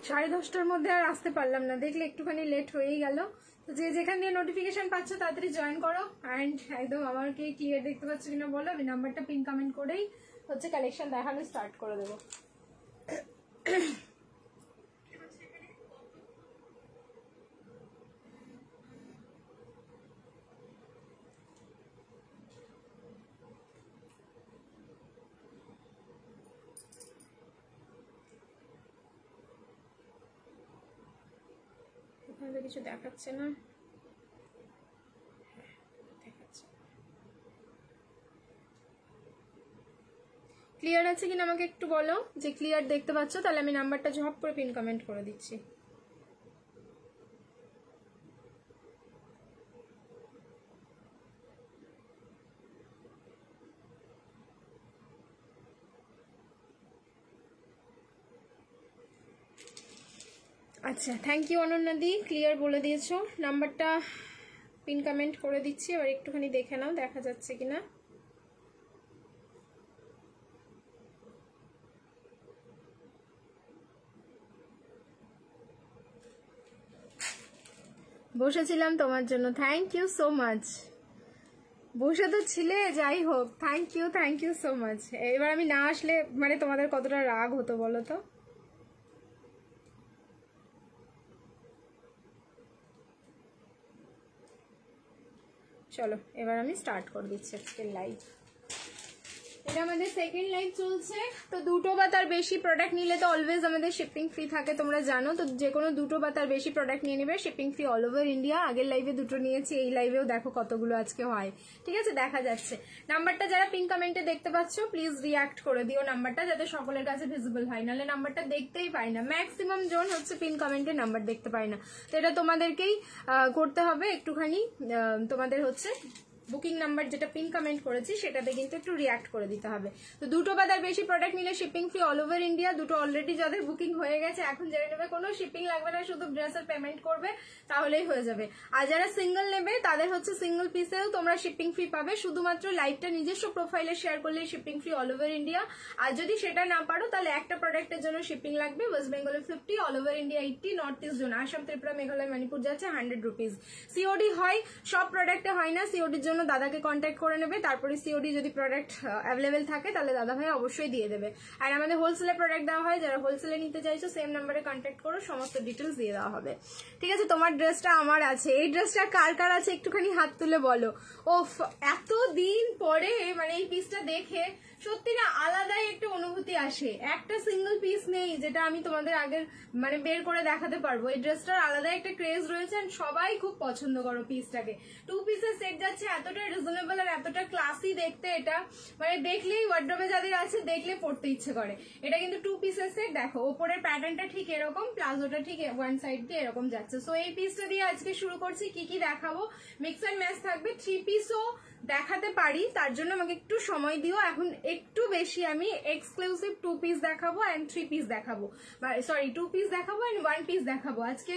10:30টার মধ্যে আর আসতে পারলাম না, দেখলে একটুখানি লেট হয়েই গেল। তো যে যেখান দিয়ে নোটিফিকেশন পাচ্ছ তাড়াতাড়ি জয়েন করো। অ্যান্ড একদম আমাকে ক্লিয়ার দেখতে পাচ্ছ কিনা বলো, আমি নাম্বারটা পিন কমেন্ট করেই হচ্ছে কালেকশন দেখানো স্টার্ট করে দেবো। কিছু দেখাচ্ছে না, ক্লিয়ার আছে কিনা আমাকে একটু বলো। যে ক্লিয়ার দেখতে পাচ্ছ তাহলে আমি নাম্বারটা ঝপ করে পিন কমেন্ট করে দিচ্ছি। আচ্ছা, থ্যাংক ইউ অনন্যাদি, ক্লিয়ার বলে দিয়েছো। নাম্বারটা পিন কমেন্ট করে দিচ্ছি, এবার একটুখানি দেখে নাও দেখা যাচ্ছে কিনা। বসেছিলাম তোমার জন্য, থ্যাংক ইউ সো মাচ। বসে তো ছিলে, যাই হোক থ্যাংক ইউ সো মাচ। এবার আমি না আসলে মানে তোমাদের কতটা রাগ হতো বলো তো। চলো এবার আমি স্টার্ট করে দিচ্ছি আজকের লাইভ। এটা আমাদের সেকেন্ড লাইভ চলছে। তো 2টো বা তার বেশি প্রোডাক্ট নিলে তো অলওয়েজ আমাদের শিপিং ফ্রি থাকে, তোমরা জানো। তো যে কোনো 2টো বা তার বেশি প্রোডাক্ট নিয়ে নেবে, shipping free all over India. আগের লাইভে 2টো নিয়েছি, এই লাইভেও দেখো কতগুলো আজকে হয়, ঠিক আছে দেখা যাচ্ছে। নাম্বারটা যারা পিন কমেন্টে দেখতে পাচ্ছ প্লিজ রিঅ্যাক্ট করে দিও নাম্বারটা, যাতে সকলের কাছে ভিজিবল হয়, নাহলে নাম্বারটা দেখতেই পাই না। ম্যাক্সিমাম জন হচ্ছে পিন কমেন্টে নাম্বার দেখতে পায় না। তো এটা তোমাদেরকেই করতে হবে একটুখানি, তোমাদের হচ্ছে বুকিং নাম্বার যেটা পিন কমেন্ট করেছি সেটাতে কিন্তু একটু রিঅ্যাক্ট করে দিতে হবে। তো 2টো বা তার বেশি প্রোডাক্ট নিলে shipping free all over India. 2টো অলরেডি যাদের বুকিং হয়ে গেছে এখন জেনে নেবে, কোনো শিপিং লাগবে না, শুধু ড্রেসের পেমেন্ট করবে তাহলেই হয়ে যাবে। আর যারা সিঙ্গেল নেবে তাদের হচ্ছে সিঙ্গেল পিসেও তোমরা শিপিং ফ্রি পাবে, শুধুমাত্র লাইভটা নিজস্ব প্রোফাইলে শেয়ার করলে shipping free all over India. আর যদি সেটা না পারো তাহলে একটা প্রোডাক্টের জন্য শিপিং লাগবে ওয়েস্ট বেঙ্গলে 50, all over India 80, north east zone Assam, Tripura, Meghalaya, Manipur যাচ্ছে 100 রুপিস। সিওডি হয়, সব প্রোডাক্টে হয় না। সিওডির জন্য দাদাকে কন্ট্যাক্ট করে নেবে, তারপরে সিওডি যদি প্রোডাক্ট অ্যাভেলেবেল থাকে তাহলে দাদা ভাই অবশ্যই দিয়ে দেবে। আর আমাদের হোলসেলে প্রোডাক্ট দেওয়া হয়, যারা হোলসেলে নিতে চাইছো সেম নাম্বারে কন্ট্যাক্ট করো, সমস্ত ডিটেলস দিয়ে দেওয়া হবে, ঠিক আছে। তোমার ড্রেসটা আমার আছে, এই ড্রেসটা কার কার আছে একটুখানি হাত তুলে বলো। ও এতদিন পরে মানে এই পিসটা দেখে সত্যি না আলাদাই একটা অনুভূতি আসে। একটা সিঙ্গেল পিস নেই যেটা আমি তোমাদের আগের মানে বের করে দেখাতে পারবো। এই ড্রেসটার আলাদা একটা ক্রেজ রয়েছে, সবাই খুব পছন্দ করো পিসটাকে। 2 পিসের সেট যাচ্ছে, এতটা রিজনেবল আর এতটা ক্লাসি দেখতে, এটা মানে দেখলেই ওয়ার্ড্রোবে যাদের আছে দেখলে পড়তে ইচ্ছে করে। এটা কিন্তু 2 পিসের সেট, দেখো ওপরের প্যাটার্নটা ঠিক এরকম, প্লাজোটা ঠিক ওয়ান সাইড দিয়ে এরকম যাচ্ছে। সো এই পিসটা দিয়ে আজকে শুরু করছি। কি কি দেখাবো, মিক্স অ্যান্ড ম্যাচ থাকবে। 3 পিসও দেখাতে পারি, তার জন্য আমাকে একটু সময় দিও। এখন একটু বেশি আমি এক্সক্লুসিভ 2 পিস দেখাবো এন্ড 3 পিস দেখাবো, সরি 2 পিস দেখাবো এন্ড 1 পিস দেখাবো। আজকে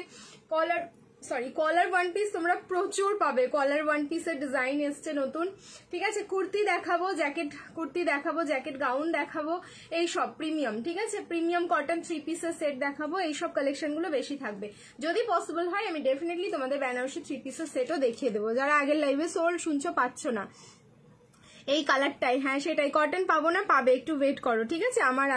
কলার 1 পিস তোমরা প্রচুর পাবে। কলার 1 পিসের ডিজাইন এসছে নতুন, ঠিক আছে। কুর্তি দেখাবো, জ্যাকেট কুর্তি দেখাবো, জ্যাকেট গাউন দেখাবো, এই সব প্রিমিয়াম, ঠিক আছে। প্রিমিয়াম কটন 3 পিসের সেট দেখাবো, এই সব কালেকশনগুলো বেশি থাকবে। যদি পসিবল হয় আমি ডেফিনেটলি তোমাদের বেনারসি 3 পিসের সেটও দেখিয়ে দেবো, যারা আগের লাইভে সোল্ড শুনছো পাচ্ছ না। এই কালারটাই, হ্যাঁ সেটাই। কটন পাবো না, পাবে, একটু ওয়েট করো, ঠিক আছে। আমার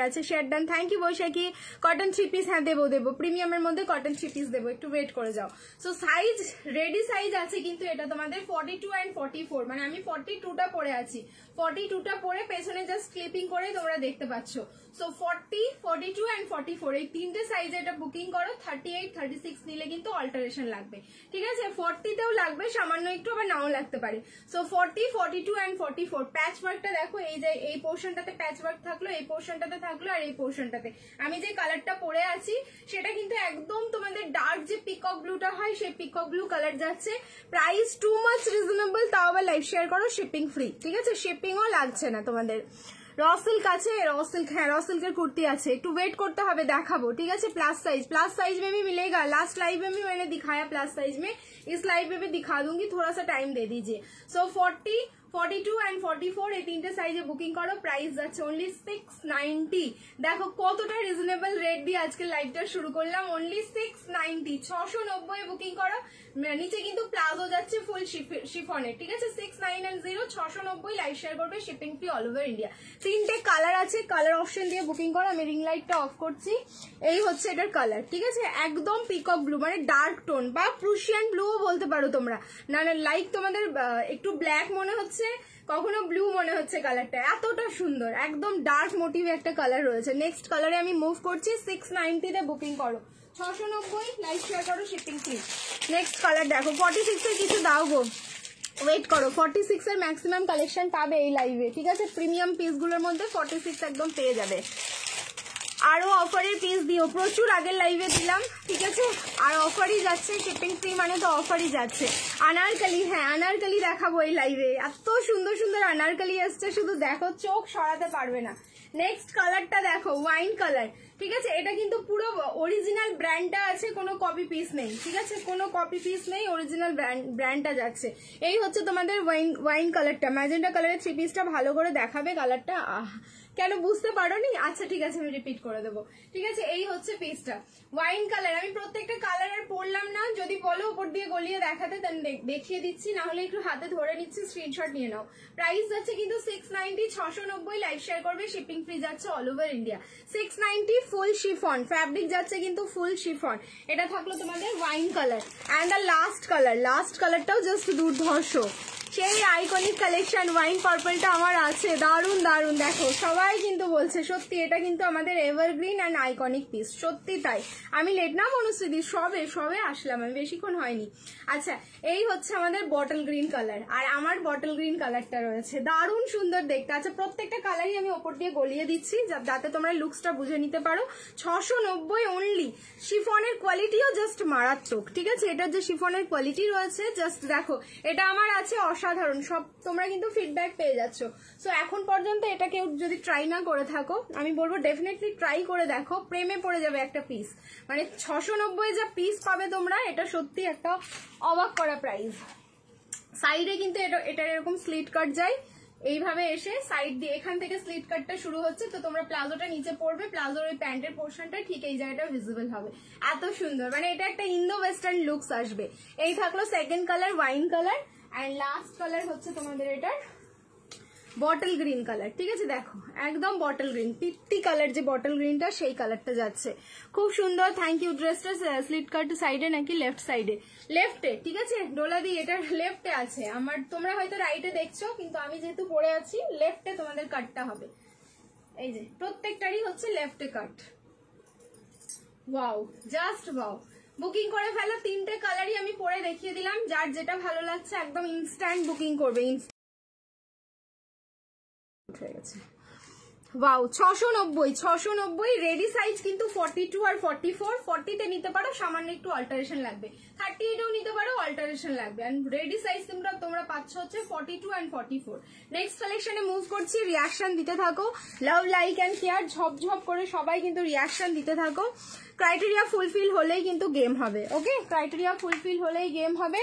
আছে share done, thank you Baishakhi. Cotton 3 piece হ্যাঁ দেবো, প্রিমিয়ামের মধ্যে কটন 3 পিস দেবো, একটু ওয়েট করে যাও। সো সাইজ রেডি সাইজ আছে কিন্তু এটা তোমাদের 42 অ্যান্ড 44, মানে আমি 42টা পরে আছি, 42টা পরে পেছনে জাস্ট ক্লিপিং করে তোমরা দেখতে পাচ্ছ। সো 40, 42 অ্যান্ড 44 এই 3টে সাইজে এটা বুকিং করো। 38, 36 নিলে কিন্তু অল্টারেশন লাগবে, ঠিক আছে। 40তেও লাগবে সামান্য একটু, আবার নাও লাগতে পারে। So 40, 42 and 44। প্যাচ ওয়ার্কটা দেখো, এই যে এই পোর্শনটাতে প্যাচ ওয়ার্ক থাকলো, এই পোর্শনটাতে থাকলো, আর এই পোর্শনটাতে আমি যে কালারটা পরে আছি সেটা কিন্তু একদম তোমাদের ডার্ক যে পিকক ব্লুটা হয় সেই পিকক ব্লু কালার যাচ্ছে। প্রাইস টু মাচ রিজনেবল, তাও আবার লাইভ শেয়ার করো, শিপিং ফ্রি, ঠিক আছে। শিপিংও লাগছে না তোমাদের। র সিল্ক আছে, র সিল্ক, হ্যাঁ র সিল্কের কুर्ती আছে, একটু वेट করতে হবে, দেখাবো, ঠিক আছে। प्लस साइज में भी मिलेगा। लास्ट लाइव में भी मैंने दिखाया प्लस साइज में, इस लाइव में भी दिखा दूंगी, थोड़ा सा टाइम दे दीजिए। सो 40, 42 and 44 এই তিনটে সাইজে বুকিং করো, প্রাইস যাচ্ছে অনলি 690। দেখো কতটা রিজনেবল রেট দিয়ে আজকে লাইভটা শুরু করলাম, অনলি 690, 690 বুকিং করো। নিচে কিন্তু প্লাজো যাচ্ছে ফুল শিফনের, ঠিক আছে, 690 690 লাইভ শেয়ার করবে, shipping free all over India. তিনটে কালার আছে, কালার অপশন দিয়ে বুকিং করো। আমি রিং লাইটটা অফ করছি, এই হচ্ছে এটার কালার, ঠিক আছে, একদম পিকক ব্লু মানে ডার্ক টোন বা প্রুশিয়ান ব্লুও বলতে পারো তোমরা, না না লাইক তোমাদের একটু ব্ল্যাক মনে হচ্ছে, কখনো ব্লু মনে হচ্ছে, কালারটা এতটা সুন্দর, একদম ডার্ক মোটিভ একটা কালার রয়েছে। নেক্সট কালারে আমি মুভ করছি, 690 তে বুকিং করো, 690 লাইভ শেয়ার করো, শিপিং ফ্রি। নেক্সট কালার দেখো, 46 এর কিছু দাও গো, ওয়েট করো, 46 এর ম্যাক্সিমাম কালেকশন পাবে এই লাইভে, ঠিক আছে, প্রিমিয়াম পিসগুলোর মধ্যে 46 একদম পেয়ে যাবে। আরো অফারের পিস দিও, প্রচুর আগের লাইভে দিলাম, ঠিক আছে, আর অফারই যাচ্ছে, শিপিং ফ্রি মানে তো অফারই যাচ্ছে। আনারকলি, হ্যাঁ আনারকলি দেখাবো এই লাইভে, এত সুন্দর সুন্দর আনারকলি আসছে, শুধু দেখো চোখ সরাতে পারবে না। নেক্সট কালারটা দেখো, ওয়াইন কালার, ঠিক আছে, এটা কিন্তু পুরো অরিজিনাল ব্র্যান্ডটা আছে, কোনো কপি পিস নেই, ঠিক আছে, কোনো কপি পিস নেই, অরিজিনাল ব্র্যান্ডটা যাচ্ছে। এই হচ্ছে তোমাদের ওয়াইন কালারটা, ম্যাজেন্টা কালারের থ্রি পিসটা ভালো করে দেখাবে কালারটা, কেন বুঝতে পারোনি? আচ্ছা ঠিক আছে, আমি রিপিট করে দেবো, ঠিক আছে, এই হচ্ছে পিসটা ওয়াইন কালার। আমি প্রত্যেকটা কালার আর পরলাম না, যদি বলো উপর দিয়ে গলিয়ে দেখাতে তাহলে দেখিয়ে দিচ্ছি, না হলে একটু হাতে ধরে নিচ্ছি, স্ক্রিনশট নিয়ে নাও। প্রাইস যাচ্ছে কিন্তু 690, 690 লাইভ শেয়ার করবে, শিপিং ফ্রি যাচ্ছে অল ওভার ইন্ডিয়া। 690 ফুল শিফন, ফ্যাব্রিক যাচ্ছে কিন্তু ফুল শিফন। এটা থাকলো তোমাদের wine colour. And the last কালারটাও জাস্ট দুর্ধর্ষ, সেই আইকনিক কালেকশন ওয়াইন পার্পলটা আমার আছে, দারুন দারুন, দেখো সবাই কিন্তু বলছে, সত্যি এটা কিন্তু আমাদের এভারগ্রিন অ্যান্ড আইকনিক পিস, সত্যি তাই। আমি লেট না মনুশ্রীদি, সবে আসলাম, আমি বেশিক্ষণ হয়নি। আচ্ছা, এই হচ্ছে আমাদের বটল গ্রিন কালার, আর আমার বটল গ্রিন কালারটা রয়েছে, দারুণ সুন্দর দেখতে। আচ্ছা, প্রত্যেকটা কালারই আমি ওপর দিয়ে গলিয়ে দিচ্ছি যাতে তোমরা লুকসটা বুঝে নিতে পারো। 690 অনলি, শিফনের কোয়ালিটিও জাস্ট মারাত্মক, ঠিক আছে, এটার যে শিফনের কোয়ালিটি রয়েছে জাস্ট দেখো, এটা আমার আছে অসাধারণ, সব তোমরা কিন্তু ফিডব্যাক পেয়ে যাচ্ছ। সো এখন পর্যন্ত এটা কেউ যদি ট্রাই না করে থাকো, আমি বলবো ডেফিনেটলি ট্রাই করে দেখো, প্রেমে পড়ে যাবে একটা পিস, মানে 690 যা পিস পাবে তোমরা, এটা সত্যি একটা অবাক করা প্রাইস। সাইডে কিন্তু এটার এরকম স্লিট কাট যায়, এইভাবে এসে সাইড দিয়ে এখান থেকে স্লিট কাটটা শুরু হচ্ছে, তো তোমরা প্লাজোটা নিচে পড়বে, প্লাজোর ওই প্যান্টের পোর্শনটা ঠিক এই জায়গাটা ভিজিবল হবে, এত সুন্দর, মানে এটা একটা ইন্দো ওয়েস্টার্ন লুকস আসবে। এই থাকলো second colour wine colour, and last colour হচ্ছে তোমাদের এটার বটল গ্রিন কালার, ঠিক আছে, দেখো একদম বটল গ্রিন, পিত্তি কালার যে বটল গ্রিনটা সেই কালারটা যাচ্ছে, খুব সুন্দর। Thank you. ড্রেসটা স্লিট কাট সাইডে নাকি লেফট সাইডে? লেফটে, ঠিক আছে, ডোলা দি এটার লেফটে আছে আমার, তোমরা হয়তো রাইটে দেখছো, কিন্তু আমি যেহেতু পরে আছি লেফটে তোমাদের কাটটা হবে, এই যে প্রত্যেকটারই হচ্ছে লেফটে কাট। ওয়াও, জাস্ট ওয়াও, বুকিং করে ফেলো, তিনটে কালারই আমি পরে দেখিয়ে দিলাম, যার যেটা ভালো লাগছে একদম ইনস্ট্যান্ট বুকিং করবে। হয়ে গেছে, ওয়াও, 690 রেডি সাইজ কিন্তু 42 আর 44, 40 তে নিতে পারো, সামান্য একটু অল্টারেশন লাগবে, 38 এও নিতে পারো, অল্টারেশন লাগবে, এন্ড রেডি সাইজ তোমরা পাচ্ছ হচ্ছে 42 and 44। নেক্সট কালেকশনে মুভ করছি, রিয়াকশন দিতে থাকো, লাভ লাইক এন্ড কেয়ার ঝপঝপ করে সবাই কিন্তু রিয়াকশন দিতে থাকো। ক্রাইটেরিয়া ফুলফিল হলেই কিন্তু গেম হবে, ওকে, ক্রাইটেরিয়া ফুলফিল হলেই গেম হবে।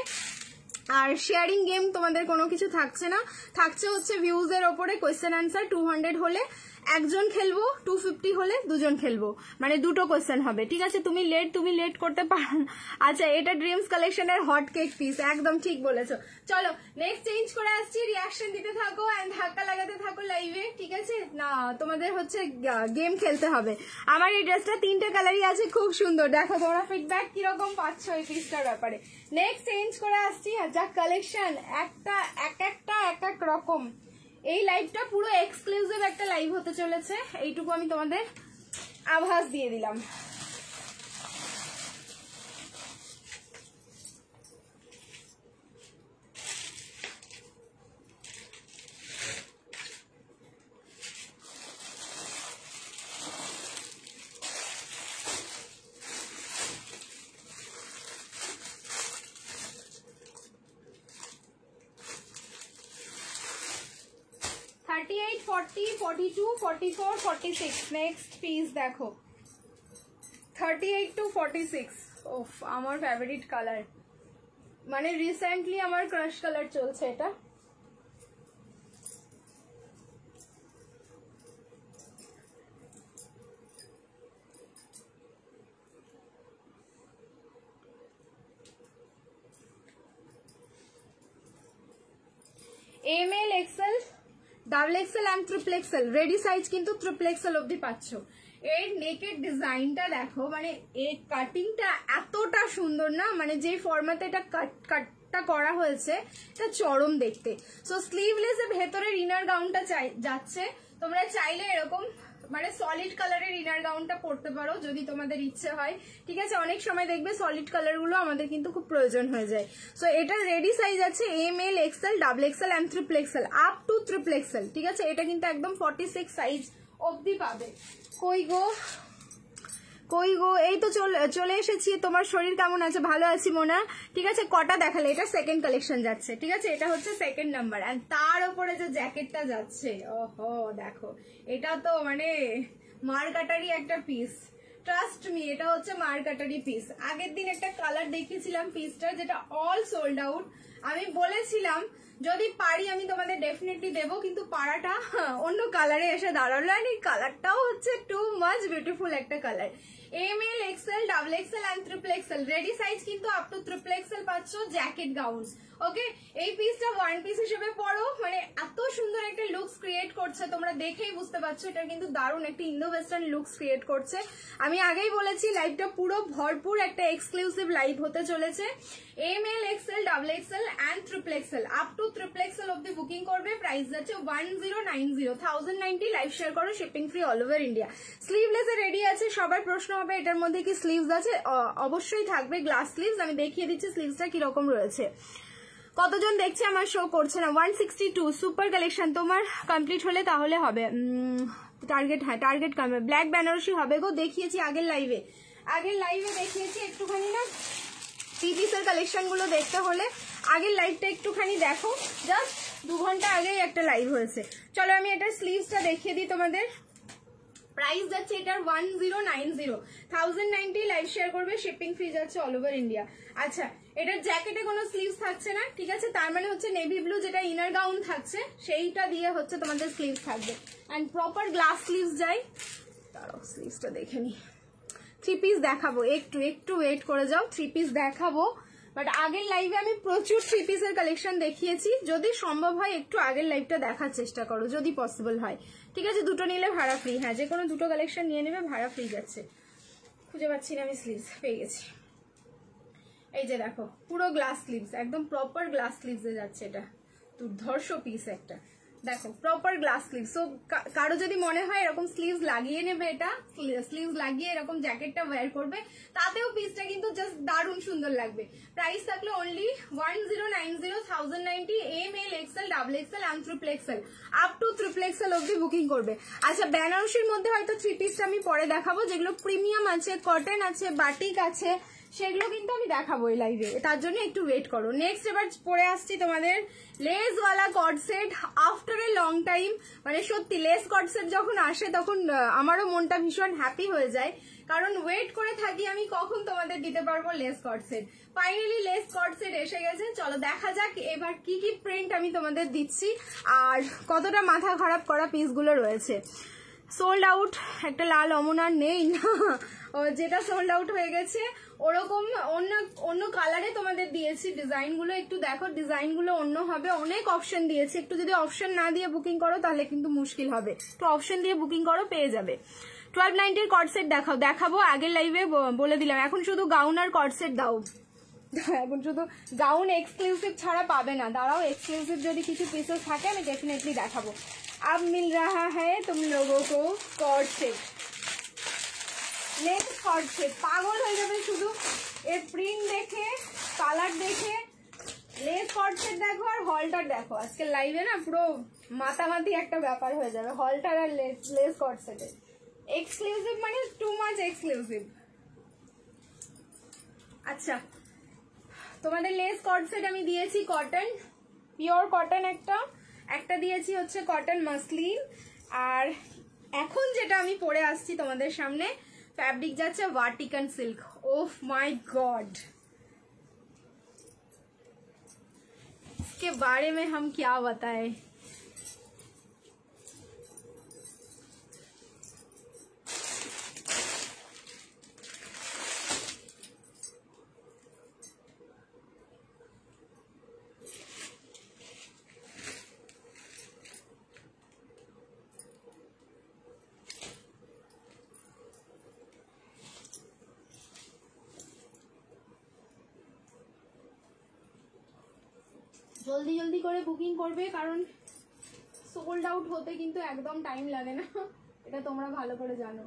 আর শেয়ারিং গেম তোমাদের কোনো কিছু থাকছে না, থাকছে হচ্ছে ভিউজ এর ওপরে কোয়েশ্চেন আনসার, 200 হলে একজন খেলবো, 250 হলে দুজন খেলবো, মানে দুটো কোয়েশ্চেন হবে, ঠিক আছে, তুমি লেট করতে পারো না। আচ্ছা, এটা ড্রিমস কালেকশনের হট কেক পিস, একদম ঠিক বলেছো। চলো নেক্সট চেঞ্জ করে আসছি, রিয়াকশন দিতে থাকো এন্ড ধাক্কা লাগাতে থাকো লাইভে, ঠিক আছে, না তোমাদের হচ্ছে গেম খেলতে হবে। আমার এই ড্রেসটা তিনটে কালারই আছে, খুব সুন্দর, দেখো তোমরা ফিডব্যাক কিরকম পাচ্ছ এই পিসটার ব্যাপারে। নেক্সট চেঞ্জ করে আসছি, যা কালেকশন এক এক রকম। এই লাইভটা পুরো এক্সক্লুসিভ একটা লাইভ হতে চলেছে, এইটুকু আমি তোমাদের আভাস দিয়ে দিলাম। 38, 40, 42, 44, 46। নেক্সট পিস দেখো, 38 to 46। ওফ, আমার ফেভারিট কালার, মানে রিসেন্টলি আমার ক্রাশ কালার চলছে এটা। M L XL, double XL and triple XL, ready size কিন্তু ট্রিপল এক্সেল অব্দি পাচ্ছ। এর নেকের ডিজাইনটা দেখো, মানে এই কাটিংটা এতটা সুন্দর না, মানে যে ফরম্যাটে এটা কাটটা করা হয়েছে এটা চরম দেখতে। সো স্লিভলেস এর ভেতরের ইনার গাউনটা যাচ্ছে, তোমরা চাইলে এরকম মানে সলিড কালারের ইনার গাউনটা পরতে পারো যদি তোমাদের ইচ্ছে হয়, ঠিক আছে। অনেক সময় দেখবে সলিড কালার গুলো আমাদের কিন্তু খুব প্রয়োজন হয়ে যায়। সো এটার রেডি সাইজ আছে M L XL, double XL and triple XL, up to triple XL, ঠিক আছে। এটা কিন্তু একদম 46 সাইজ অবধি পাবে। কই গো, এই তো চলে এসেছি। তোমার শরীর কেমন আছে? ভালো আছি মোনা, ঠিক আছে। কটা দেখালে? এটা সেকেন্ড কালেকশন যাচ্ছে, ঠিক আছে। এটা হচ্ছে সেকেন্ড নাম্বার, আর তার উপরে যে জ্যাকেটটা যাচ্ছে, ওহো দেখো, এটা তো মানে মার্কাটারি একটা পিস, ট্রাস্ট মি, এটা হচ্ছে মার্কাটারি পিস। আগের দিন একটা কালার দেখিয়েছিলাম পিসটার, যেটা অল সোল্ড আউট। আমি বলেছিলাম যদি পারি আমি তোমাদের ডেফিনেটলি দেবো, কিন্তু পাড়াটা অন্য কালারে এসে দাঁড়ালো, আর এই কালারটাও হচ্ছে টু মাচ বিউটিফুল একটা কালার। M L XL, double XL and triple XL, ready size কিন্তু আপ টু ট্রিপল এক্সেল পাচ্ছ, জ্যাকেট গাউন। ওকে, এই পিসটা ওয়ান পিস হিসেবে পড়ো, মানে এত সুন্দর একটা লুকস ক্রিয়েট করছে, তোমরা দেখেই বুঝতে পারছো এটা কিন্তু দারুণ একটা ইন্দো ওয়েস্টার্ন লুকস ক্রিয়েট করছে। আমি আগেই বলেছি লাইভটা পুরো ভরপুর একটা এক্সক্লুসিভ লাইভ হতে চলেছে। M L XL, double XL and triple XL, up to triple XL অব্দি বুকিং করবে। প্রাইস যাচ্ছে 1090, 1090। লাইভ শেয়ার করো, shipping free all over India. স্লিভলেসে রেডি আছে। সবার প্রশ্ন হবে এটার মধ্যে কি স্লিভস আছে? অবশ্যই থাকবে গ্লাস স্লিভস। আমি দেখিয়ে দিচ্ছি স্লিভসটা কিরকম রয়েছে। কতজন দেখছে আমার শো করছে না? 162, সুপার কালেকশন। তোমার কমপ্লিট হলে তাহলে হবে টার্গেট। হ্যাঁ, টার্গেট কামে ব্ল্যাক বেনারসি হবে গো, দেখিয়েছি আগের লাইভে দেখিয়েছি। একটুখানি না থ্রি পিসের কালেকশন গুলো দেখতে হলে আগের লাইভটা একটুখানি দেখো, জাস্ট 2 ঘন্টা আগেই একটা লাইভ হয়েছে। চলো আমি এটার স্লিভসটা দেখিয়ে দিই তোমাদের। প্রাইস যাচ্ছে এটার 1090, 1090। লাইভ শেয়ার করবে, শিপিং ফ্রি যাচ্ছে অল ওভার ইন্ডিয়া। আচ্ছা, এটার জ্যাকেটে কোনো স্লিভস থাকছে না, ঠিক আছে। তার মানে হচ্ছে নেভি ব্লু যেটা ইনার গাউন থাকছে সেইটা দিয়ে হচ্ছে তোমাদের স্লিভস থাকবে, অ্যান্ড প্রপার গ্লাস স্লিভস যায়। তারও স্লিভসটা দেখে নি। 3 পিস দেখাবো, একটু ওয়েট করে যাও, 3 পিস দেখাবো। বাট আগের লাইভে আমি প্রচুর 3 পিসের কালেকশন দেখিয়েছি, যদি সম্ভব হয় একটু আগের লাইভটা দেখার চেষ্টা করো যদি পসিবল হয়, ঠিক আছে। দুটো নিলে ভাড়া ফ্রি, হ্যাঁ যে কোনো দুটো কালেকশন নিয়ে নেবে, ভাড়া ফ্রি যাচ্ছে। খুঁজে পাচ্ছি না আমি, স্লিভস পেয়ে গেছি। এই যে দেখো, পুরো গ্লাস স্লিভস, একদম প্রপার গ্লাস স্লিভসে যাচ্ছে। এটা দুর্ধর্ষ পিস একটা, দেখো প্রপার গ্লাস স্লিভস। সো কারো যদি মনে হয় এরকম স্লিভস লাগিয়ে নেবে, এটা স্লিভস লাগিয়ে এরকম জ্যাকেটটা ওয়্যার করবে, তাতেও পিসটা কিন্তু জাস্ট দারুণ সুন্দর লাগবে। প্রাইস থাকলো only 1090, 1090। M L XL, double XL and triple XL, up to triple XL অব্দি বুকিং করবে। আচ্ছা, বেনারসির মধ্যে হয়তো 3 পিসটা আমি পরে দেখাবো, যেগুলো প্রিমিয়াম আছে, কটন আছে, বাটিক আছে, সেগুলো কিন্তু আমি দেখাবো এই লাইভে, তার জন্য একটু ওয়েট করো। নেক্সট এবার পরে আসছি তোমাদের লেসওয়ালা cut set, after a long time. মানে সত্যি লেস কট সেট যখন আসে তখন আমারও মনটা ভীষণ হ্যাপি হয়ে যায়, কারণ ওয়েট করে থাকি আমি কখন তোমাদের দিতে পারবো লেস কট সেট। ফাইনালি লেস কট সেট এসে গেছে। চলো দেখা যাক এবার কি কি প্রিন্ট আমি তোমাদের দিচ্ছি, আর কতটা মাথা খারাপ করা পিসগুলো রয়েছে। সোল্ড আউট একটা লাল অমনার নেই না, যেটা সোল্ড আউট হয়ে গেছে ওরকম অন্য কালারে তোমাদের দিয়েছি। ডিজাইনগুলো একটু দেখো, ডিজাইনগুলো অন্য হবে, অনেক অপশন দিয়েছি। একটু যদি অপশন না দিয়ে বুকিং করো তাহলে কিন্তু মুশকিল হবে, একটু অপশন দিয়ে বুকিং করো, পেয়ে যাবে। 1290 কট সেট দেখাবো, আগের লাইভে বলে দিলাম। এখন শুধু গাউন আর কট সেট দাও, এখন শুধু গাউন এক্সক্লুসিভ ছাড়া পাবে না। দাঁড়াও, এক্সক্লুসিভ যদি কিছু পিসেস থাকে আমি ডেফিনেটলি দেখাবো। अब मिल रहा है तुम लोगों को cord set, lace cord set. पागल हो जाবে শুধু এর প্রিন্ট দেখে, কালার দেখে। লেস কর্ড সেট দেখো আর হলটার দেখো, আজকে লাইভে না পুরো মাতামাতি একটা ব্যাপার হয়ে যাবে। হলটার আর লেস কর্ড সেটে এক্সক্লুসিভ, মানে টু মাচ এক্সক্লুসিভ। আচ্ছা, তোমাদের লেস কর্ড সেট আমি দিয়েছি কটন, পিওর কটন একটা দিয়েছি হচ্ছে কটন মাসলিন, আর এখন যেটা আমি পরে আসছি তোমাদের সামনে ফ্যাব্রিক যাচ্ছে ভাটিকান সিল্ক। ওহ মাই गॉड, इसके बारे में हम क्या बताएं। জলদি জলদি করে বুকিং করবে, কারণ সোল্ড আউট হতে কিন্তু একদম টাইম লাগে না, এটা তোমরা ভালো করে জানো।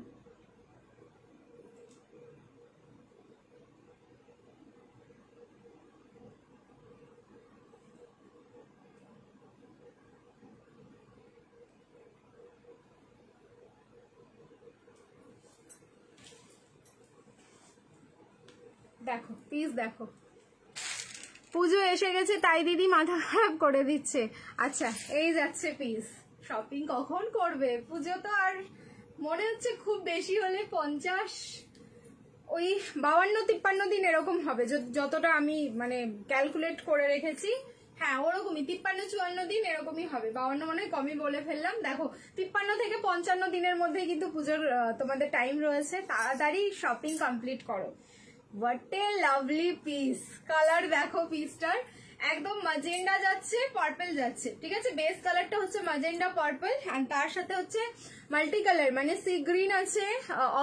দেখো পিস দেখো, পুজো এসে গেছে তাই দিদি মাথা খারাপ করে দিচ্ছে। আচ্ছা এই যাচ্ছে পিস, শপিং কখন করবে? পুজো তো আর মনে হচ্ছে খুব বেশি হলে 50 ওই 52-53 দিন এরকম হবে, যতটা আমি মানে ক্যালকুলেট করে রেখেছি। হ্যাঁ ওরকমই 53-54 দিন এরকমই হবে, 52 মনে হয় কমই বলে ফেললাম। দেখো 53 থেকে 55 দিনের মধ্যে কিন্তু পুজোর তোমাদের টাইম রয়েছে, তাড়াতাড়ি শপিং কমপ্লিট করো। What a lovely piece, colour দেখো পিসটার, একদম ম্যাজেন্ডা যাচ্ছে পার্পল যাচ্ছে, ঠিক আছে। বেস কালারটা হচ্ছে ম্যাজেন্ডা পার্পল, আর তার সাথে হচ্ছে মাল্টি কালার মানে সি গ্রিন আছে,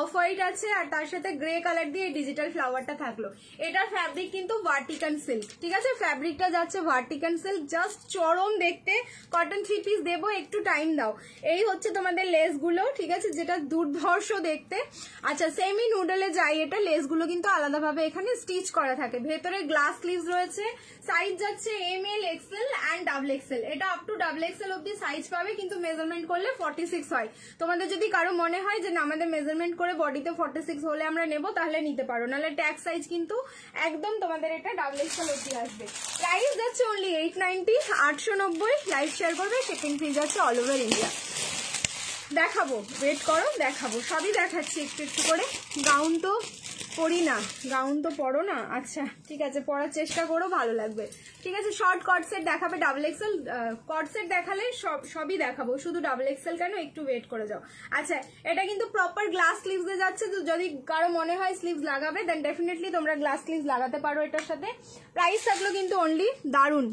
অফ হোয়াইট আছে, আর তার সাথে গ্রে কালার দিয়ে ডিজিটাল ফ্লাওয়ারটা থাকলো। এটার ফ্যাব্রিক কিন্তু ভার্টিকান সিল্ক, ঠিক আছে। ফ্যাব্রিকটা যাচ্ছে ভার্টিকান সিল্ক, জাস্ট চরম দেখতে। কটন 3 পিস দেবো, একটু টাইম দাও। এই হচ্ছে তোমাদের লেসগুলো, ঠিক আছে, যেটা দুর্ধর্ষ দেখতে। আচ্ছা সেমি নুডলে যাই, এটা লেসগুলো কিন্তু আলাদাভাবে এখানে স্টিচ করা থাকে, ভেতরে গ্লাস স্লিভস রয়েছে। সাইজ যাচ্ছে ML, XL অ্যান্ড XXL, এটা আপ টু XXL অব্দি সাইজ পাবে, কিন্তু মেজারমেন্ট করলে 46 হয়। তোমাদের যদি কারো মনে হয় যে না আমাদের মেজারমেন্ট করে বডিতে 46 হলে আমরা নেব, তাহলে নিতে পারো, নাহলে ট্যাগ সাইজ কিন্তু একদম তোমাদের এটা XXL অব্দি আসবে। প্রাইস যাচ্ছে অনলি 890, 890। লাইভ শেয়ার করবে, শিপিং ফ্রি যাচ্ছে অল ওভার ইন্ডিয়া। দেখাবো, ওয়েট করো, দেখাবো, সবই দেখাচ্ছি একটু একটু করে। গাউন তো পরি না, গাউন তো পরো না, আচ্ছা ঠিক আছে পরার চেষ্টা করো, ভালো লাগবে, ঠিক আছে। শর্ট কট সেট দেখাবে XXL, কট সেট দেখালে সবই দেখাবো, শুধু XXL কেন, একটু ওয়েট করে যাও। আচ্ছা এটা কিন্তু প্রপার গ্লাস স্লিভসে যাচ্ছে, তো যদি কারো মনে হয় স্লিভস লাগাবে দেন ডেফিনেটলি তোমরা গ্লাস স্লিভস লাগাতে পারো এটার সাথে। প্রাইস থাকলো কিন্তু অনলি, দারুন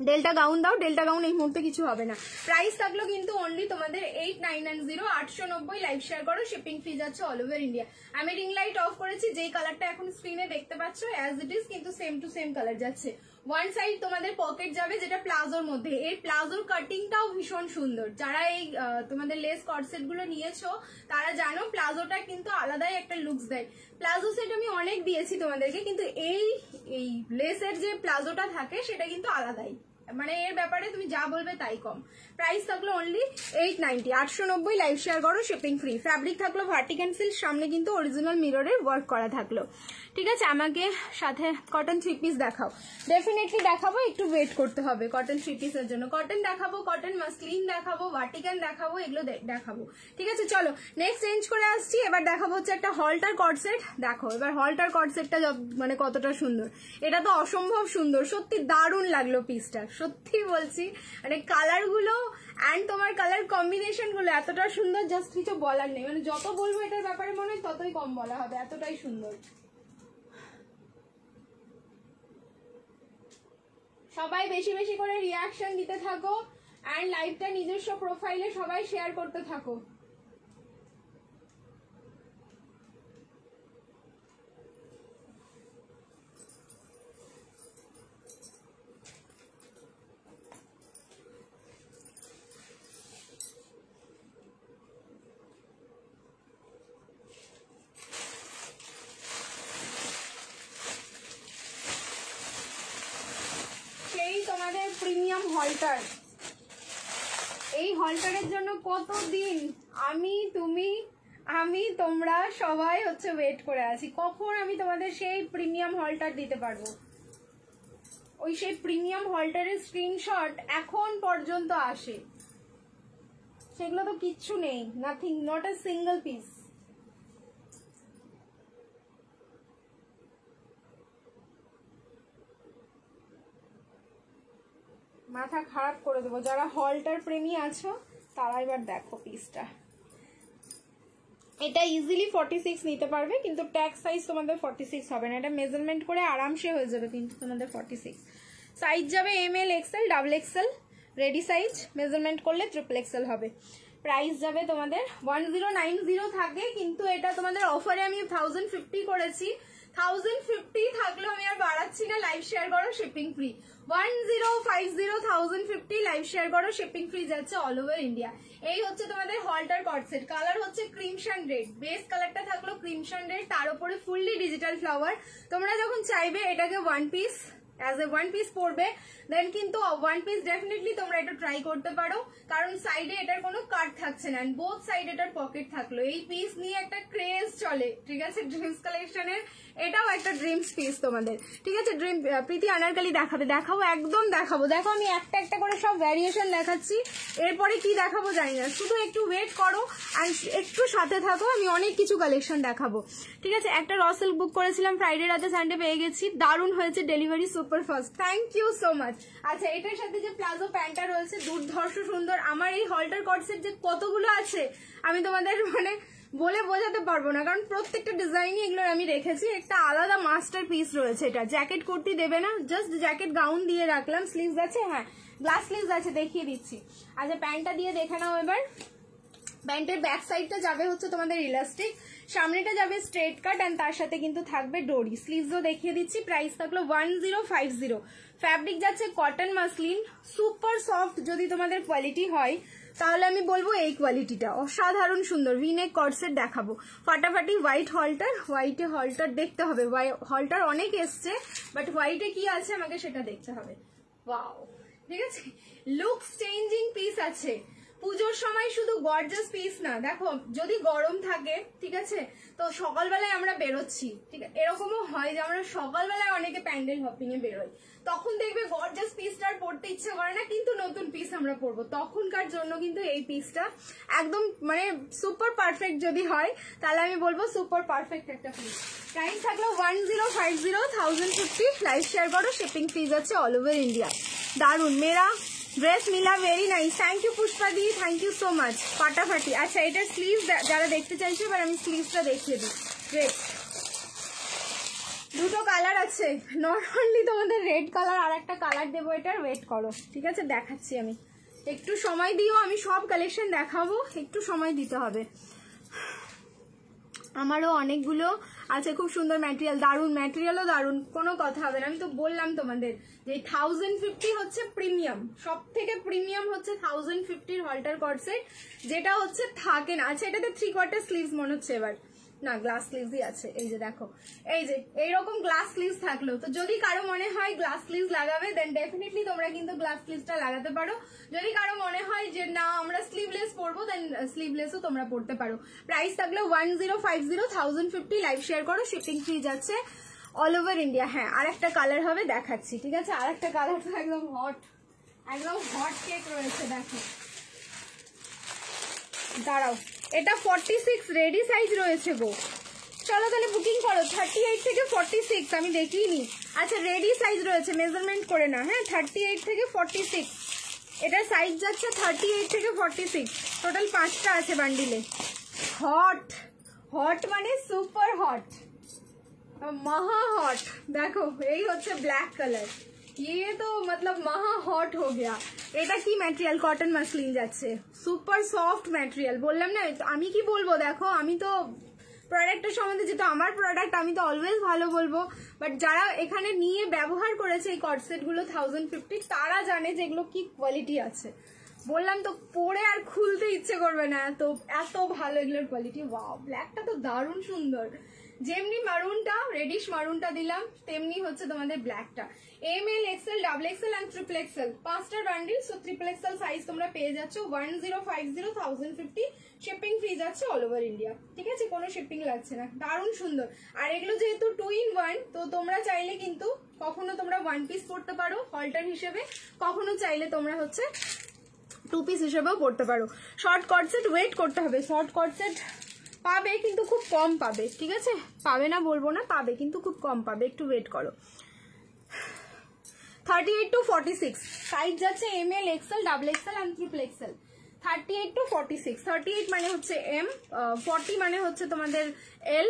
ডেল্টা গাউন দাও, ডেল্টা গাউন এই মুহূর্তে কিছু হবে না। প্রাইস থাকলো কিন্তু অনলি তোমাদের 8990, 890। লাইভ শেয়ার করো, শিপিং ফ্রি যাচ্ছে অল ওভার ইন্ডিয়া। আমি রিং লাইট অফ করেছি, যেই কালারটা এখন স্ক্রিনে দেখতে পাচ্ছ অ্যাজ ইট ইজ কিন্তু সেম টু সেম কালার যাচ্ছে। ওয়ান সাইড তোমাদের পকেট যাবে, যেটা প্লাজোর মধ্যে। এর প্লাজোর কাটিংটাও ভীষণ সুন্দর, যারা এই তোমাদের লেস কটসেট গুলো নিয়েছো তারা জানো প্লাজোটা কিন্তু আলাদাই একটা লুকস দেয়। প্লাজো সেট আমি অনেক দিয়েছি তোমাদেরকে, কিন্তু এই লেসের যে প্লাজোটা থাকে সেটা কিন্তু আলাদাই, মানে এর ব্যাপারে তুমি যা বলবে তাই কম। প্রাইস থাকলো অনলি 890, 890। লাইভ শেয়ার করো, শিপিং ফ্রি। ফ্যাব্রিক থাকলো ভার্টিকান সিল্ক, সামনে কিন্তু অরিজিনাল মিররের ওয়ার্ক করা থাকলো, ঠিক আছে। আমাকে সাথে কটন 3 পিস দেখাও, ডেফিনেটলি দেখাবো, একটু ওয়েট করতে হবে কটন 3 পিসের জন্য। কটন দেখাবো, কটন মাসলিন দেখাবো, ভার্টিকান দেখাবো, এগুলো দেখাবো, ঠিক আছে। চলো নেক্সট চেঞ্জ করে আসছি, এবার দেখাবো হচ্ছে একটা হলটার কট সেট। দেখো এবার হলটার কট সেটটা মানে কতটা সুন্দর, এটা তো অসম্ভব সুন্দর, সত্যি দারুণ লাগলো পিসটা, সত্যি বলছি। মানে কালার গুলো অ্যান্ড তোমার কালার কম্বিনেশন গুলো এতটা সুন্দর, জাস্ট কিছু বলার নেই, মানে যত বলবো এটার ব্যাপারে মনে হয় ততই কম বলা হবে, এতটাই সুন্দর। সবাই বেশি বেশি করে রিয়াকশন দিতে থাকো, অ্যান্ড লাইভটা নিজস্ব প্রোফাইলে সবাই শেয়ার করতে থাকো। তোমাদের প্রিমিয়াম হলটার, এই হলটারের জন্য কতদিন আমি তোমরা সবাই হচ্ছে ওয়েট করে আছি, কখন আমি তোমাদের সেই প্রিমিয়াম হলটার দিতে পারবো। ওই সেই প্রিমিয়াম হলটারের স্ক্রিনশট এখন পর্যন্ত আসে, সেগুলো তো কিচ্ছু নেই, nothing, not a single piece. মাথা খারাপ করে দেবো, যারা হলটার প্রেমী আছো তারা এবার দেখো পিসটা। এটা ইজিলি 46 নিতে পারবে, কিন্তু ট্যাগ সাইজ তোমাদের 46 হবে না, এটা মেজারমেন্ট করে আরামসে হয়ে যাবে কিন্তু তোমাদের 46। সাইজ যাবে ML, XL, XXL, ready size measurement করলে XXL হবে। প্রাইস যাবে তোমাদের 1090 থাকে, কিন্তু এটা তোমাদের অফারে আমি 1050 করেছি, 1050 থাকলেও আমি আর বাড়াচ্ছি না। লাইভ শেয়ার করো, শিপিং ফ্রি। 1050 লাইভ শেয়ার করো, শিপিং ফ্রি যাচ্ছে অল ওভার ইন্ডিয়া। এই হচ্ছে তোমাদের হলটার কটসেট, কালার হচ্ছে ক্রিমশন রেড, বেস কালারটা থাকলো ক্রিমশন রেড, তার উপরে ফুললি ডিজিটাল ফ্লাওয়ার। তোমরা যখন চাইবে এটাকে one piece as a one piece পরবে, দেন কিন্তু ওয়ান পিস ডেফিনেটলি তোমরা এটা ট্রাই করতে পারো, কারণ সাইডে এটার কোনো কাট থাকছে না, বোথ সাইড এটার পকেট থাকলো। এই পিস নিয়ে একটা ক্রেজ চলে, ঠিক আছে, ড্রিমস কালেকশনের এটাও একটা ড্রিমস পিস তোমাদের, ঠিক আছে। ড্রিম প্রীতি আনারকালি দেখাবো একদম দেখাবো। দেখো আমি একটা একটা করে সব ভ্যারিয়েশন দেখাচ্ছি, এরপরে কি দেখাবো জানি না, শুধু একটু ওয়েট করো আর একটু সাথে থাকো, আমি অনেক কিছু কালেকশন দেখাবো, ঠিক আছে। একটা র সিল্ক বুক করেছিলাম, ফ্রাইডে রাতে সানডে পেয়ে গেছি, দারুণ হয়েছে, delivery super fast, thank you so much. আচ্ছা, এটার সাথে যে প্লাজো প্যান্টটা রয়েছে দুর্ধর্ষ সুন্দর। আমার এই হলটার কটসেট যে কতগুলো আছে আমি তোমাদের মানে বলে বোঝাতে পারবো না, কারণ প্রত্যেকটা ডিজাইনই এগুলোর আমি রেখেছি, একটা আলাদা মাস্টার পিস রয়েছে। এটা জ্যাকেট কুর্তি দেবে না, জাস্ট জ্যাকেট গাউন দিয়ে রাখলাম। স্লিভস আছে, হ্যাঁ গ্লাস স্লিভস আছে, দেখিয়ে দিচ্ছি। আচ্ছা, প্যান্টটা দিয়ে দেখে নাও এবার। প্যান্টের ব্যাক সাইডটা যাবে হচ্ছে তোমাদের ইলাস্টিক, সামনেটা যাবে স্ট্রেট কাট, এন্ড তার সাথে কিন্তু থাকবে ডোরি। স্লিভসও দেখিয়ে দিচ্ছি, প্রাইস থাকলো 1050। ফ্যাব্রিক যাচ্ছে কটন মাসলিন, সুপার সফট। যদি তোমাদের কোয়ালিটি হয় তাহলে আমি বলবো এই কোয়ালিটিটা অসাধারণ সুন্দর। ভিনেক কটসেট দেখাবো, ফাটাফাটি হোয়াইট হলটার, হোয়াইটে হলটার দেখতে হবে, হলটার অনেক এসছে, বাট হোয়াইটে কি আছে আমাকে সেটা দেখতে হবে। ওয়াও, ঠিক আছে, লুকস চেঞ্জিং পিস আছে। পুজোর সময় শুধু গর্জাস পিস না, দেখো যদি গরম থাকে, ঠিক আছে, তো সকালবেলায় আমরা বেরোচ্ছি, ঠিক আছে, এরকমও হয় যে আমরা সকালবেলায় অনেকে প্যান্ডেল হপিং এ বেরোই, তখন দেখবে গর্জাস পিসটা পরতে ইচ্ছে করে না, কিন্তু নতুন পিস আমরা পরবো, তখনকার জন্য কিন্তু এই পিসটা একদম মানে সুপার পারফেক্ট। যদি হয় তাহলে আমি বলবো সুপার পারফেক্ট একটা পিস। প্রাইস থাকলো 1050, 1050 লাইভ শেয়ার করো, শিপিং ফিজ আছে অল ওভার ইন্ডিয়া। দারুন, মেরা ড্রেস মিলা very nice, thank you Pushpa দি, থ্যাংক ইউ সো মাচ, ফাটাফাটি। আচ্ছা, এটার স্লিভস যারা দেখতে চাইছে এবার আমি স্লিভসটা দেখিয়ে দিই। গ্রেট, দুটো কালার আছে, নট অনলি তোমাদের রেড কালার, আর একটা কালার দেবো, এটার ওয়েট করো, ঠিক আছে, দেখাচ্ছি আমি, একটু সময় দিও, আমি সব কালেকশন দেখাবো, একটু সময় দিতে হবে। আমারও অনেকগুলো আছে, খুব সুন্দর ম্যাটেরিয়াল, দারুন ম্যাটেরিয়ালও দারুন, কোনো কথা হবে না। আমি তো বললাম তোমাদের যে 1050 হচ্ছে প্রিমিয়াম, সব থেকে প্রিমিয়াম হচ্ছে 1050 হলটার কটসেট, যেটা হচ্ছে থাকে না। আচ্ছা, এটাতে 3/4 স্লিভস মনে হচ্ছে, এবার না গ্লাস স্লিভসই আছে, এই যে দেখো, এই যে এইরকম গ্লাস স্লিভস থাকলো, তো যদি কারো মনে হয় গ্লাস স্লিভস লাগাবে দেন ডেফিনেটলি তোমরা কিন্তু গ্লাস স্লিভসটা লাগাতে পারো। যদি কারো মনে হয় যে না আমরা স্লিভলেস পরবো দেন স্লিভলেসও তোমরা পরতে পারো। প্রাইস থাকলো 1050, 1050 লাইভ শেয়ার করো, শিপিং ফ্রি যাচ্ছে অল ওভার ইন্ডিয়া। হ্যাঁ, আর একটা কালার হবে দেখাচ্ছি, ঠিক আছে, আর একটা কালার তো একদম হট, একদম হট কেক রয়েছে, দেখো দাঁড়াও, এটা 46 রেডি সাইজ রয়েছে গো, চলো তাহলে বুকিং করো। 38 থেকে 46 আমি দেখিনি। আচ্ছা, রেডি সাইজ রয়েছে, মেজারমেন্ট করে না, হ্যাঁ 38 থেকে 46, এটা সাইজ যাচ্ছে 38 থেকে 46, টোটাল 5টা আছে বান্ডিলে। হট হট মানে সুপার হট, মহা হট। দেখো এই হচ্ছে ব্ল্যাক কালার, ये तो मतलब महा हॉट हो गया। এটা কি ম্যাটেরিয়াল? কটন মাসলিন যাচ্ছে, সুপার সফট ম্যাটেরিয়াল, বললাম না আমি কি বলবো। দেখো আমি তো প্রোডাক্টের সম্বন্ধে, যেটা আমার প্রোডাক্ট আমি তো অলওয়েজ ভালো বলবো, বাট যারা এখানে নিয়ে ব্যবহার করেছে এই কটসেট গুলো 1050, তারা জানে যে এগুলো কি কোয়ালিটি আছে। বললাম তো পরে আর খুলতে ইচ্ছে করবে না, তো এত ভালো এগুলোর কোয়ালিটি। ওয়াও, ব্ল্যাকটা তো দারুণ সুন্দর, যেমনি মারুনটা রেডিশ মারুনটা দিলাম তেমনি হচ্ছে তোমাদের ব্ল্যাকটা। ML, XL, XXL and XXL 5টা বান্ডিল, সো XXL সাইজ তোমরা পেয়ে যাচ্ছ 1050, 1050, শিপিং ফ্রি যাচ্ছে অল ওভার ইন্ডিয়া, ঠিক আছে, কোনো শিপিং লাগছে না। দারুণ সুন্দর, আর এগুলো যেহেতু 2 in 1, তো তোমরা চাইলে কিন্তু কখনো তোমরা 1 পিস পড়তে পারো হলটার হিসেবে, কখনো চাইলে তোমরা হচ্ছে 2 পিস হিসেবেও পড়তে পারো। শর্ট কটসেট ওয়েট করতে হবে, শর্ট কটসেট পাবে কিন্তু খুব কম পাবে, ঠিক আছে, পাবে না বলবো না, পাবে কিন্তু খুব কম পাবে, একটু ওয়েট করো। 38 to 46 সাইজ যাচ্ছে ML, XL, XXL and XXL। 38 to 46, 38 মানে হচ্ছে M, 40 মানে হচ্ছে তোমাদের L,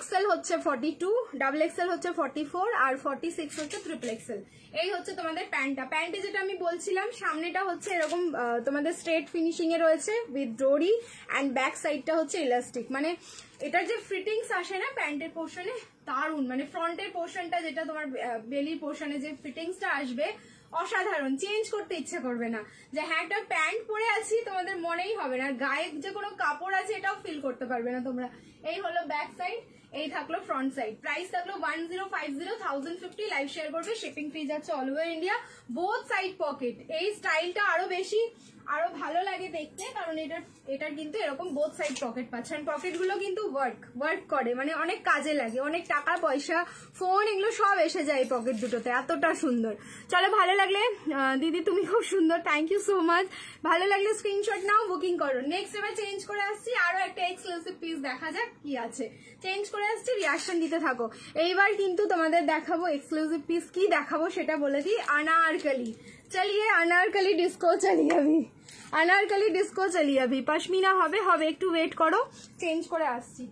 XL হচ্ছে 42, XXL হচ্ছে 44 আর 46 হচ্ছে XXL। এই হচ্ছে তোমাদের প্যান্টটা। প্যান্টে যেটা আমি বলছিলাম, সামনেটা হচ্ছে এরকম তোমাদের স্ট্রেট ফিনিশিং এ রয়েছে উইথ ডোরি, অ্যান্ড ব্যাক সাইডটা হচ্ছে ইলাস্টিক। মানে এটার যে ফিটিংস আসে না প্যান্টের পোর্শনে, দারুন, মানে ফ্রন্টের পোর্শনটা যেটা তোমার বেলির পোর্শনে যে ফিটিংসটা আসবে অসাধারণ, চেঞ্জ করতে ইচ্ছে করবে না যে হ্যাঁ একটা প্যান্ট পরে আছি, তোমাদের মনেই হবে না গায়ে যে কোনো কাপড় আছে এটাও ফিল করতে পারবে না তোমরা। এই হলো ব্যাক সাইড, এই থাকলো ফ্রন্ট সাইড। প্রাইস থাকলো 1050, 1050। লাইভ শেয়ার করবে, শিপিং ফ্রি যাচ্ছে all over India. Both side pocket, এই স্টাইলটা আরো বেশি আরো ভালো লাগে দেখতে, কারণ এটার কিন্তু এরকম বোথ সাইড পকেট পাচ্ছেন। পকেট গুলো কিন্তু ওয়ার্ক করে, মানে অনেক কাজে লাগে, অনেক টাকা পয়সা ফোন এগুলো সব এসে যায় এই পকেট দুটোতে, এতটা সুন্দর। চলো ভালো লাগলে দিদি তুমি খুব সুন্দর, থ্যাংক ইউ সো মাচ। ভালো লাগলে স্ক্রিনশট নাও, বুকিং করো। নেক্সট এবার চেঞ্জ করে আসছি, আরো একটা এক্সক্লুসিভ পিস দেখা যাক কি আছে। চেঞ্জ করে আসছি, রিয়াকশন দিতে থাকো। এইবার কিন্তু তোমাদের দেখাবো এক্সক্লুসিভ পিস, কি দেখাবো সেটা বলে দিই। अनारकली, चलिए अनारकली डिस्को चलिए अभी, अनारकली डिस्को चलिए अभी। पश्मीना হবে একটু ওয়েট করো, চেঞ্জ করে আসছি।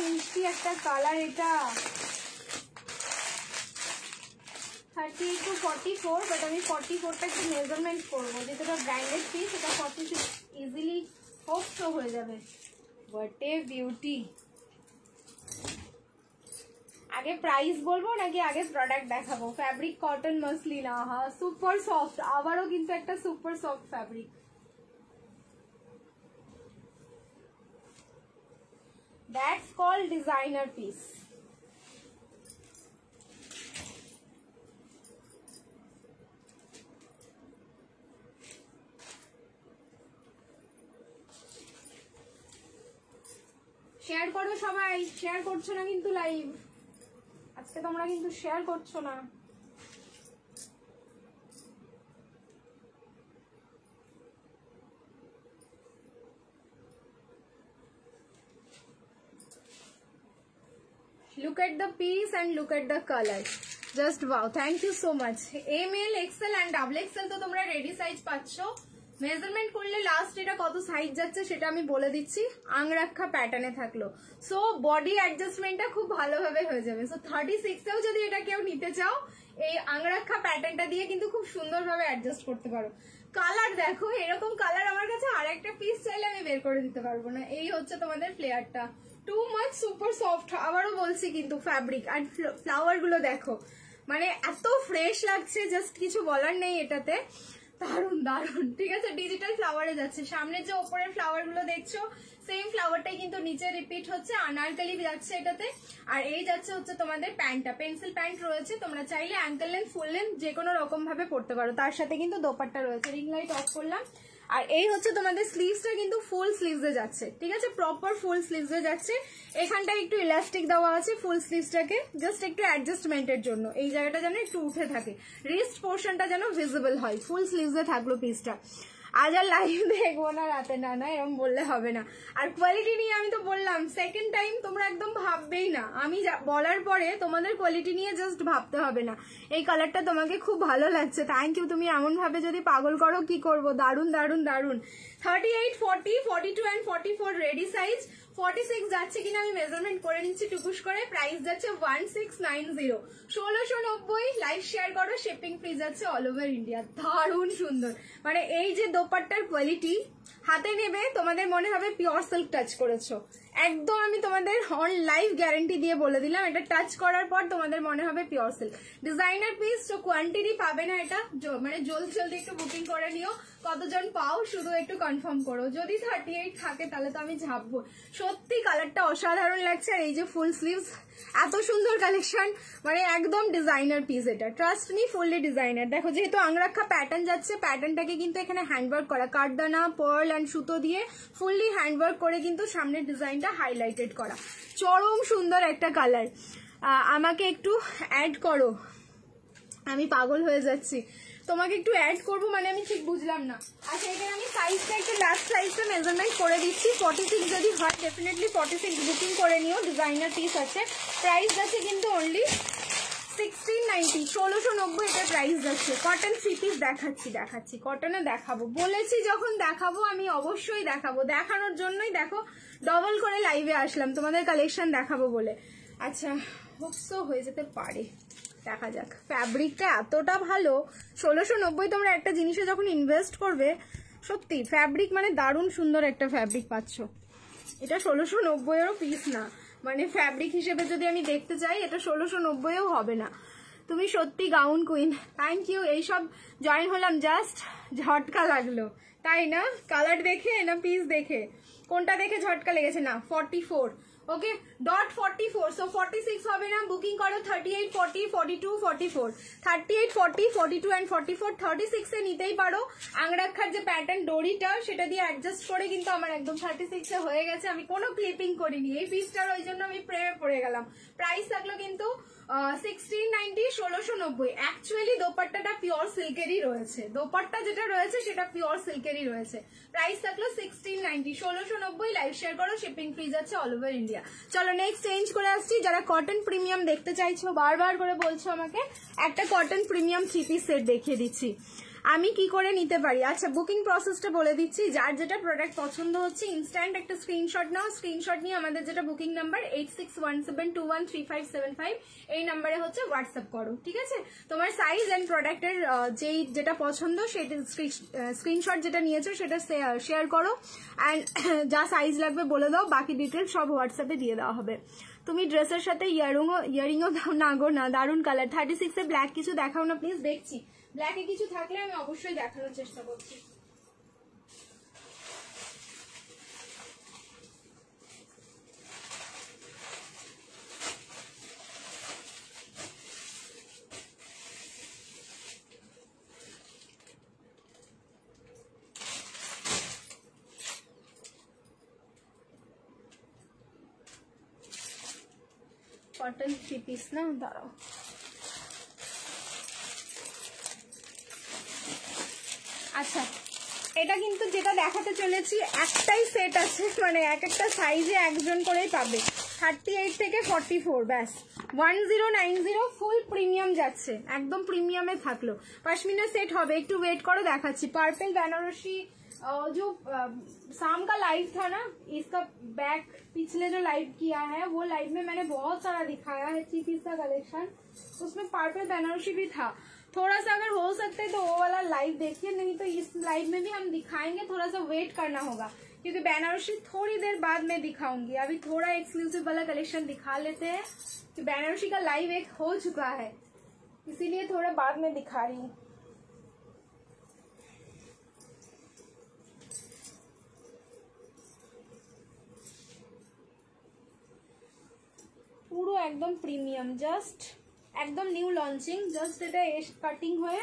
মিষ্টি একটা কালার, এটা 38 to 44, বাট আমি 44টা একটু মেজারমেন্ট করবো, যেটা ব্র্যান্ডেড পিস, এটা 46 ইজিলি হোপ তো হয়ে যাবে। What a beauty. আগে প্রাইস বলবো নাকি আগে প্রোডাক্ট দেখাবো? ফ্যাব্রিক কটন মাসলিন, আহা সুপার সফট, আবারও কিন্তু একটা super soft fabric. That's called designer piece. Share করো সবাই, শেয়ার করছো না কিন্তু লাইভ আজকে তোমরা কিন্তু শেয়ার করছো না। Look at the piece and look at the color. Just wow, thank you so much. ML, XL and XXL তো তোমরা রেডি সাইজ পাচ্ছো। মেজারমেন্ট করলে লাস্ট এটা কত সাইজ যাচ্ছে সেটা আমি বলে দিচ্ছি। আংরাক্ষা প্যাটার্নে থাকলো, সো বডি অ্যাডজাস্টমেন্টটা খুব ভালোভাবে হয়ে যাবে। সো 36 এও যদি এটা কেউ নিতে চাও, এই আংরাক্ষা প্যাটার্নটা দিয়ে কিন্তু খুব সুন্দরভাবে অ্যাডজাস্ট করতে পারো। কালার দেখো, এরকম কালার আমার কাছে আর একটা পিস চাইলে আমি বের করে দিতে পারবো না। এই হচ্ছে তোমাদের ফ্লেয়ারটা, টু মাচ সুপার সফট। আবারও বলছি কিন্তু ফ্যাব্রিক আর ফ্লাওয়ার গুলো দেখো, মানে এত ফ্রেশ লাগছে, জাস্ট কিছু বলার নেই এটাতে। দারুন দারুন, ঠিক আছে। ডিজিটাল ফ্লাওয়ারে যাচ্ছে, সামনের যে ওপরের ফ্লাওয়ার গুলো দেখছো সেম ফ্লাওয়ারটাই কিন্তু নিচে রিপিট হচ্ছে। আনারকলি যাচ্ছে এটাতে, আর এই যাচ্ছে হচ্ছে তোমাদের প্যান্টটা, পেন্সিল প্যান্ট রয়েছে। তোমরা চাইলে অ্যাঙ্কেল লেন্থ, ফুল লেন্থ যে কোনো রকম ভাবে পড়তে পারো। তার সাথে কিন্তু দোপাট্টা রয়েছে। রিং লাইট অফ করলাম। আর এই হচ্ছে তোমাদের স্লিভসটা, কিন্তু ফুল স্লিভসে যাচ্ছে, ঠিক আছে, প্রপার ফুল স্লিভসে যাচ্ছে। এখানটায় একটু ইলাস্টিক দেওয়া আছে ফুল স্লিভসটাকে, জাস্ট একটু অ্যাডজাস্টমেন্টের জন্য। এই জায়গাটা যেন একটু উঠে থাকে, রিস্ট পোর্শনটা যেন ভিজিবল হয়। ফুল স্লিভসে থাকলো পিসটা। আজ আর লাইভ দেখবো না রাতে, না না এরকম বললে হবে না। আর কোয়ালিটি নিয়ে আমি তো বললাম সেকেন্ড টাইম তোমরা একদম ভাববেই না, আমি বলার পরে তোমাদের কোয়ালিটি নিয়ে জাস্ট ভাবতে হবে না। এই কালারটা তোমাকে খুব ভালো লাগছে, থ্যাংক ইউ। তুমি এমন ভাবে যদি পাগল করো কি করবো, দারুন দারুন দারুন। 38, 40, 42 and 44 রেডি সাইজ। 46 যাচ্ছে কিনা আমি মেজারমেন্ট করে নিচ্ছি টুকুস করে। প্রাইস যাচ্ছে 1690, 1690। লাইভ শেয়ার করো, শিপিং ফ্রি যাচ্ছে অল ওভার ইন্ডিয়া। দারুণ সুন্দর, মানে এই যে দোপাট্টার কোয়ালিটি, হাতে নেবে তোমাদের মনে হবে পিওর সিল্ক টাচ করেছো একদম। আমি তোমাদের অন লাইভ গ্যারান্টি দিয়ে বলে দিলাম, এটা টাচ করার পর তোমাদের মনে হবে পিওর সিল্ক। ডিজাইনার পিস, তো কোয়ান্টিটি পাবে না এটা, মানে জলদি জলদি একটু বুকিং করে নিও। কতজন পাও শুধু একটু কনফার্ম করো। যদি 38 থাকে তাহলে তো আমি ঝাপবো। সত্যি কালারটা অসাধারণ লাগছে। আর এই যে ফুল স্লিভস, এত সুন্দর কালেকশন, মানে একদম ডিজাইনার পিস এটা, ট্রাস্ট মি, ফুললি ডিজাইনার। দেখো যেহেতু আংরাক্ষা প্যাটার্ন যাচ্ছে, প্যাটার্নটাকে কিন্তু এখানে হ্যান্ডওয়ার্ক করা, কাঠদানা, পার্ল অ্যান্ড সুতো দিয়ে ফুললি হ্যান্ডওয়ার্ক করে কিন্তু সামনের ডিজাইনটা হাইলাইটেড করা। চরম সুন্দর একটা কালার। আমাকে একটু অ্যাড করো, আমি পাগল হয়ে যাচ্ছি। তোমাকে একটু অ্যাড করবো মানে আমি ঠিক বুঝলাম না। আচ্ছা এখানে আমি সাইজটা একটু লাস্ট সাইজটা মেজারমেন্ট করে দিচ্ছি। 46 যদি হয় ডেফিনেটলি 46 বুকিং করে নিও, ডিজাইনার পিস আছে। প্রাইস আছে কিন্তু অনলি 1690, 1690 এটা প্রাইস যাচ্ছে। কটন 3 পিস দেখাচ্ছি কটনে দেখাবো, বলেছি যখন দেখাবো আমি অবশ্যই দেখাবো, দেখানোর জন্যই দেখো ডবল করে লাইভে আসলাম তোমাদের কালেকশন দেখাবো বলে। আচ্ছা হোপসো হয়ে যেতে পারে, দেখা যাক। ফ্যাব্রিকটা এতটা ভালো, 1690 তোমরা একটা জিনিসে যখন ইনভেস্ট করবে, সত্যি ফ্যাব্রিক মানে দারুণ সুন্দর একটা ফ্যাব্রিক পাচ্ছ। এটা 1690-এরও পিস না, মানে ফ্যাব্রিক হিসেবে যদি আমি দেখতে চাই এটা 1690-ও হবে না। তুমি সত্যি গাউন কুইন, থ্যাংক ইউ। এইসব জয়েন হলাম জাস্ট ঝটকা লাগলো, তাই না? কালার দেখে না পিস দেখে? কোনটা দেখে ঝটকা লেগেছে? না 44, ওকে ডট 44, সো 46 হবে না। বুকিং করো 38, 40, 42, 44, 38, 40, 42 অ্যান্ড 44, 36 এ নিতেই পারো। আংরাক্ষার যে প্যাটার্ন ডোরিটা সেটা দিয়ে অ্যাডজাস্ট করে কিন্তু আমার একদম 36 এ হয়ে গেছে, আমি কোনো ক্লিপিং করিনি এই পিসটার, ওই জন্য আমি প্রেমে পড়ে গেলাম। প্রাইস থাকলো কিন্তু 1690, 1690। অ্যাকচুয়ালি দোপাট্টাটা পিওর সিল্কেরই রয়েছে, দোপাট্টা যেটা রয়েছে সেটা পিওর সিল্কেরই রয়েছে। প্রাইস থাকলো 1690, 1690। লাইভ শেয়ার করো, শিপিং ফ্রি যাচ্ছে অল ওভার ইন্ডিয়া। চলো নেক্সট চেঞ্জ করে আসছি। যারা কটন প্রিমিয়াম দেখতে চাইছো, বারবার করে বলছো আমাকে, একটা কটন প্রিমিয়াম 3 পিস সেট দেখিয়ে দিচ্ছি আমি কি করে নিতে পারি। আচ্ছা বুকিং প্রসেসটা বলে দিচ্ছি। যার যেটা প্রোডাক্ট পছন্দ হচ্ছে ইনস্ট্যান্ট একটা স্ক্রিনশট নাও, স্ক্রিনশট নিয়ে আমাদের যেটা বুকিং নাম্বার 8617213575 এই নাম্বারে হচ্ছে হোয়াটসঅ্যাপ করো, ঠিক আছে? তোমার সাইজ এন্ড প্রোডাক্টের যেটা পছন্দ সেটা স্ক্রিনশট যেটা নিয়েছো সেটা শেয়ার করো, অ্যান্ড যা সাইজ লাগবে বলে দাও, বাকি ডিটেলস সব হোয়াটসঅ্যাপে দিয়ে দেওয়া হবে। তুমি ড্রেসের সাথে ইয়ারিংও দাও না গো না, দারুণ কালার। 36 এ ব্ল্যাক কিছু দেখাও না প্লিজ, দেখছি ব্ল্যাকে কিছু থাকলে আমি অবশ্যই দেখানোর চেষ্টা করছি। কটন 3 পিস না, দাঁড়াও। আচ্ছা এটা কিন্তু যেটা দেখাতে চলেছি একটাই সেট আছে, মানে এক একটা সাইজে একজন করেই পাবে। 38 থেকে 44, ব্যাস 1090 ফুল প্রিমিয়াম যাচ্ছে, একদম প্রিমিয়ামে থাকলো। পশমিনা সেট হবে, একটু ওয়েট করো দেখাচ্ছি। पार्पल बनारसी जो शाम का लाइव था ना, इसका बैक पिछले जो लाइव किया है वो लाइव में मैंने बहुत सारा दिखाया है 3 पीस का कलेक्शन, उसमें पार्पल बनारसी भी था। थोड़ा सा अगर हो सकते तो वो वाला लाइव देखिए, नहीं तो इस लाइव में भी हम दिखाएंगे, थोड़ा सा वेट करना होगा क्योंकि बनारसी थोड़ी देर बाद में दिखाऊंगी। अभी थोड़ा एक्सक्लूसिव वाला कलेक्शन दिखा लेते हैं कि बनारसी का लाइव एक हो चुका है, इसीलिए थोड़ा बाद में दिखा रही हूँ। পুরো একদম প্রিমিয়াম, জাস্ট একদম নিউ লঞ্চিং, জাস্ট এটা কাটিং হয়ে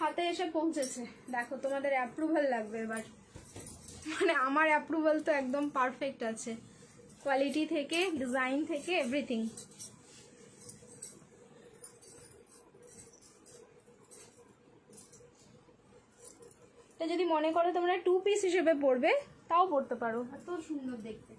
হাতে এসে পৌঁছেছে। দেখো তোমাদের অ্যাপ্রুভাল লাগবে এবার, মানে আমার অ্যাপ্রুভাল তো একদম পারফেক্ট আছে, কোয়ালিটি থেকে ডিজাইন থেকে এভরিথিং। এটা যদি মনে করো তোমরা 2 পিস হিসেবে পরবে তাও পরতে পারো, এত সুন্দর দেখতে।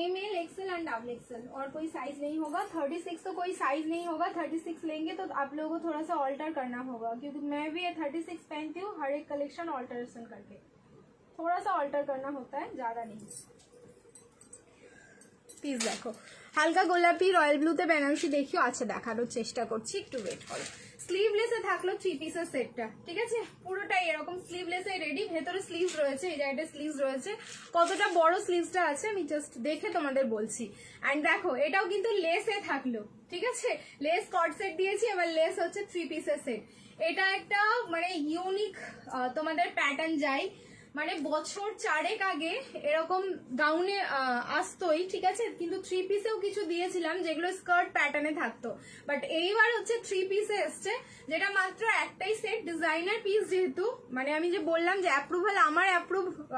M L XL and double XL, और कोई साइज नहीं होगा। 36 तो कोई साइज नहीं होगा, 36 लेंगे तो आप लोगों को थोड़ा सा ऑल्टर करना होगा, क्योंकि मैं भी ये 36 पहनती हूँ, हर एक कलेक्शन ऑल्टरेशन करके थोड़ा सा ऑल्टर करना होता है, ज्यादा नहीं। प्लीज देखो হালকা গোলাপি রয়্যাল ব্লুতে বেনারসি দেখিও। আচ্ছা দেখানোর চেষ্টা করছি, একটু ওয়েট করো। স্লিভলেসে থাকলো 3 পিসের সেটটা, ঠিক আছে? পুরোটাই এরকম স্লিভলেসে রেডি, ভেতরে স্লিভস রয়েছে, এই জায়গাটা স্লিভস রয়েছে। কতটা বড় স্লিভসটা আছে আমি জাস্ট দেখে তোমাদের বলছি। এন্ড দেখো এটাও কিন্তু লেসে থাকলো, ঠিক আছে? লেস কট সেট দিয়েছি, এবার লেস হচ্ছে 3 পিসের সেট। এটা একটা মানে ইউনিক তোমাদের প্যাটার্ন যাই, মানে বছর 4 আগে এরকম গাউনে আসতোই, ঠিক আছে, কিন্তু 3 পিসেও কিছু দিয়েছিলাম যেগুলো স্কার্ট প্যাটার্নে থাকতো, বাট এইবার হচ্ছে 3 পিসে এসছে, যেটা মাত্র একটাই সেট, ডিজাইনার পিস যেহেতু, মানে আমি যে বললাম যে অ্যাপ্রুভাল, আমার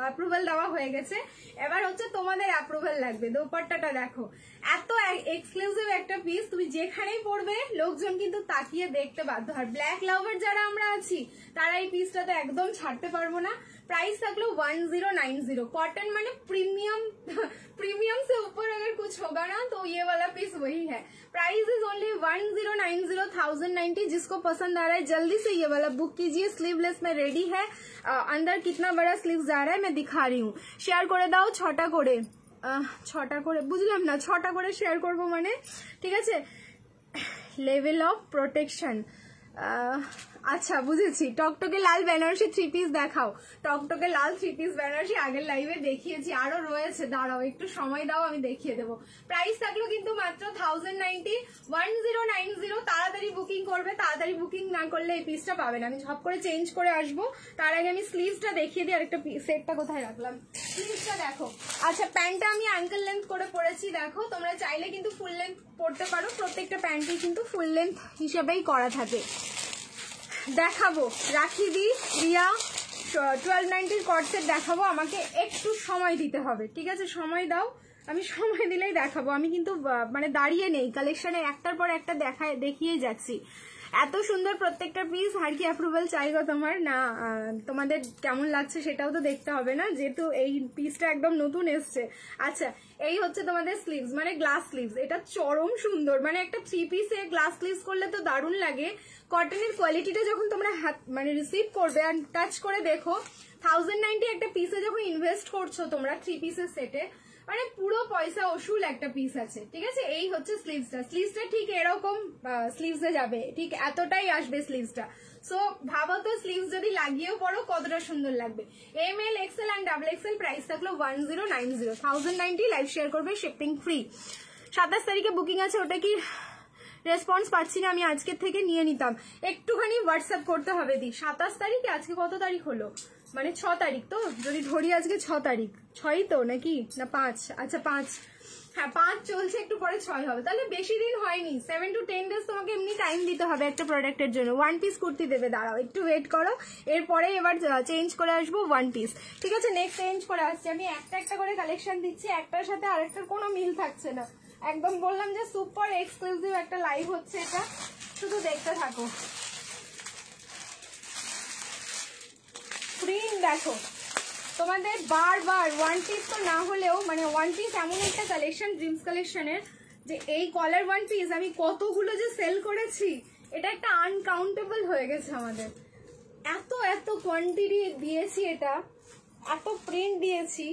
অ্যাপ্রুভাল দেওয়া হয়ে গেছে, এবার হচ্ছে তোমাদের অ্যাপ্রুভাল লাগবে। দোপাট্টাটা দেখো, এত এক্সক্লুসিভ একটা পিস, তুমি যেখানেই পড়বে লোকজন কিন্তু তাকিয়ে দেখতে বাধ্য হয়। ব্ল্যাক লাভার যারা আমরা আছি তারা এই পিসটাতে একদম ছাড়তে পারবো না। प्राइस থাকলো 1090। कॉटन माने प्रीमियम, प्रीमियम से ऊपर अगर कुछ होगा ना तो ये वाला पीस वही है। Price is only 1090, 1090। जिसको पसंद आ रहा है जल्दी से ये वाला बुक कीजिए। स्लीवलेस में रेडी है। अंदर कितना बड़ा स्लीव जा रहा है मैं दिखा रही हूँ। शेयर করে দাও 6টা করে, 6টা করে বুঝলাম না, 6টা করে শেয়ার করবো মানে, ঠিক আছে। লেভেল অফ প্রোটেকশন, আচ্ছা বুঝেছি। টকটকে লাল বেনারসি 3 পিস দেখাও। টকটকে লাল 3 পিস বেনারসি আগের লাইভে দেখিয়েছি, আরো রয়েছে, দাঁড়াও একটু সময় দাও আমি দেখিয়ে দেবো। প্রাইস থাকলো কিন্তু মাত্র 1090, 1090। তাড়াতাড়ি বুকিং করবে, তাড়াতাড়ি বুকিং না করলে এই পিসটা পাবে না। আমি ঝপ করে চেঞ্জ করে আসবো, তার আগে আমি স্লিভসটা দেখিয়ে দিই। আরেকটা সেটটা কোথায় রাখলাম, স্লিভসটা দেখো। আচ্ছা প্যান্টটা আমি অ্যাঙ্কেল লেন্থ করে পরেছি, দেখো তোমরা চাইলে কিন্তু ফুল লেন্থ পরতে পারো, প্রত্যেকটা প্যান্টই কিন্তু ফুল লেন্থ হিসেবেই করা থাকে। দেখাবো রাখি দি রিয়া 1290 কট সেট দেখাবো। আমাকে একটু সময় দিতে হবে, ঠিক আছে, সময় দাও, আমি সময় দিলেই দেখাবো। আমি কিন্তু মানে দাঁড়িয়ে নেই, কালেকশনে একটার পর একটা দেখিয়ে যাচ্ছি। এত সুন্দর প্রত্যেকটা পিস, আর কি অ্যাপ্রুভাল চাইবো তোমার না, তোমাদের কেমন লাগছে সেটাও তো দেখতে হবে না, যেহেতু এই পিসটা একদম নতুন এসছে। আচ্ছা এই হচ্ছে তোমাদের স্লিভস, মানে গ্লাস স্লিভস, এটা চরম সুন্দর, মানে একটা 3 পিসে গ্লাস স্লিভস করলে তো দারুণ লাগে। কটনের কোয়ালিটিটা যখন তোমরা হাত মানে রিসিভ করবে আর টাচ করে দেখো, 1090 একটা পিসে যখন ইনভেস্ট করছো তোমরা 3 পিসের সেটে, মানে পুরো পয়সা ওসুল একটা পিস আছে, ঠিক আছে। এই হচ্ছে স্লিভসটা, স্লিভসটা ঠিক এরকম স্লিভসে যাবে, ঠিক এতটাই আসবে স্লিভসটা। সো ভাবো তো স্লিভস যদি লাগিয়েও পড়ো কতটা সুন্দর লাগবে। ML, XL and XXL price থাকলো 1090, 1090। লাইভ শেয়ার করবে, শিপিং ফ্রি। 27 তারিখে বুকিং আছে, ওটা কি রেসপন্স পাচ্ছি না, আমি আজকের থেকে নিয়ে নিতাম, একটুখানি হোয়াটসঅ্যাপ করতে হবে দি। 27 তারিখে, আজকে কত তারিখ হলো, মানে 6 তারিখ তো, যদি ধরি আজকে 6 তারিখ, 6ই তো নাকি না 5, আচ্ছা 5, হ্যাঁ 5 চলছে, একটু পরে 6 হবে, তাহলে বেশি দিন হয়নি। 7 to 10 ডেজ তোমাকে এমনি টাইম দিতে হবে একটা প্রোডাক্টের জন্য। 1 পিস কুর্তি দেবে, দাঁড়াও একটু ওয়েট করো, এরপরে এবার চেঞ্জ করে আসবো 1 পিস, ঠিক আছে। নেক্সট চেঞ্জ করে আসছি, আমি একটা একটা করে কালেকশন দিচ্ছি, একটার সাথে আরেকটার কোনো মিল থাকছে না, একদম বললাম যে সুপার এক্সক্লুসিভ একটা লাইভ হচ্ছে এটা, শুধু দেখতে থাকো। প্রিন্ট দেখো, তোমাদের বারবার 1 পিস তো না হলেও, মানে 1 পিস এমন একটা কালেকশন ড্রিমস কালেকশনের, যে এই কলার 1 পিস আমি কতগুলো যে সেল করেছি, এটা একটা আনকাউন্টেবল হয়ে গেছে আমাদের। এত এত কোয়ান্টিটি দিয়েছি, এটা এত প্রিন্ট দিয়েছি।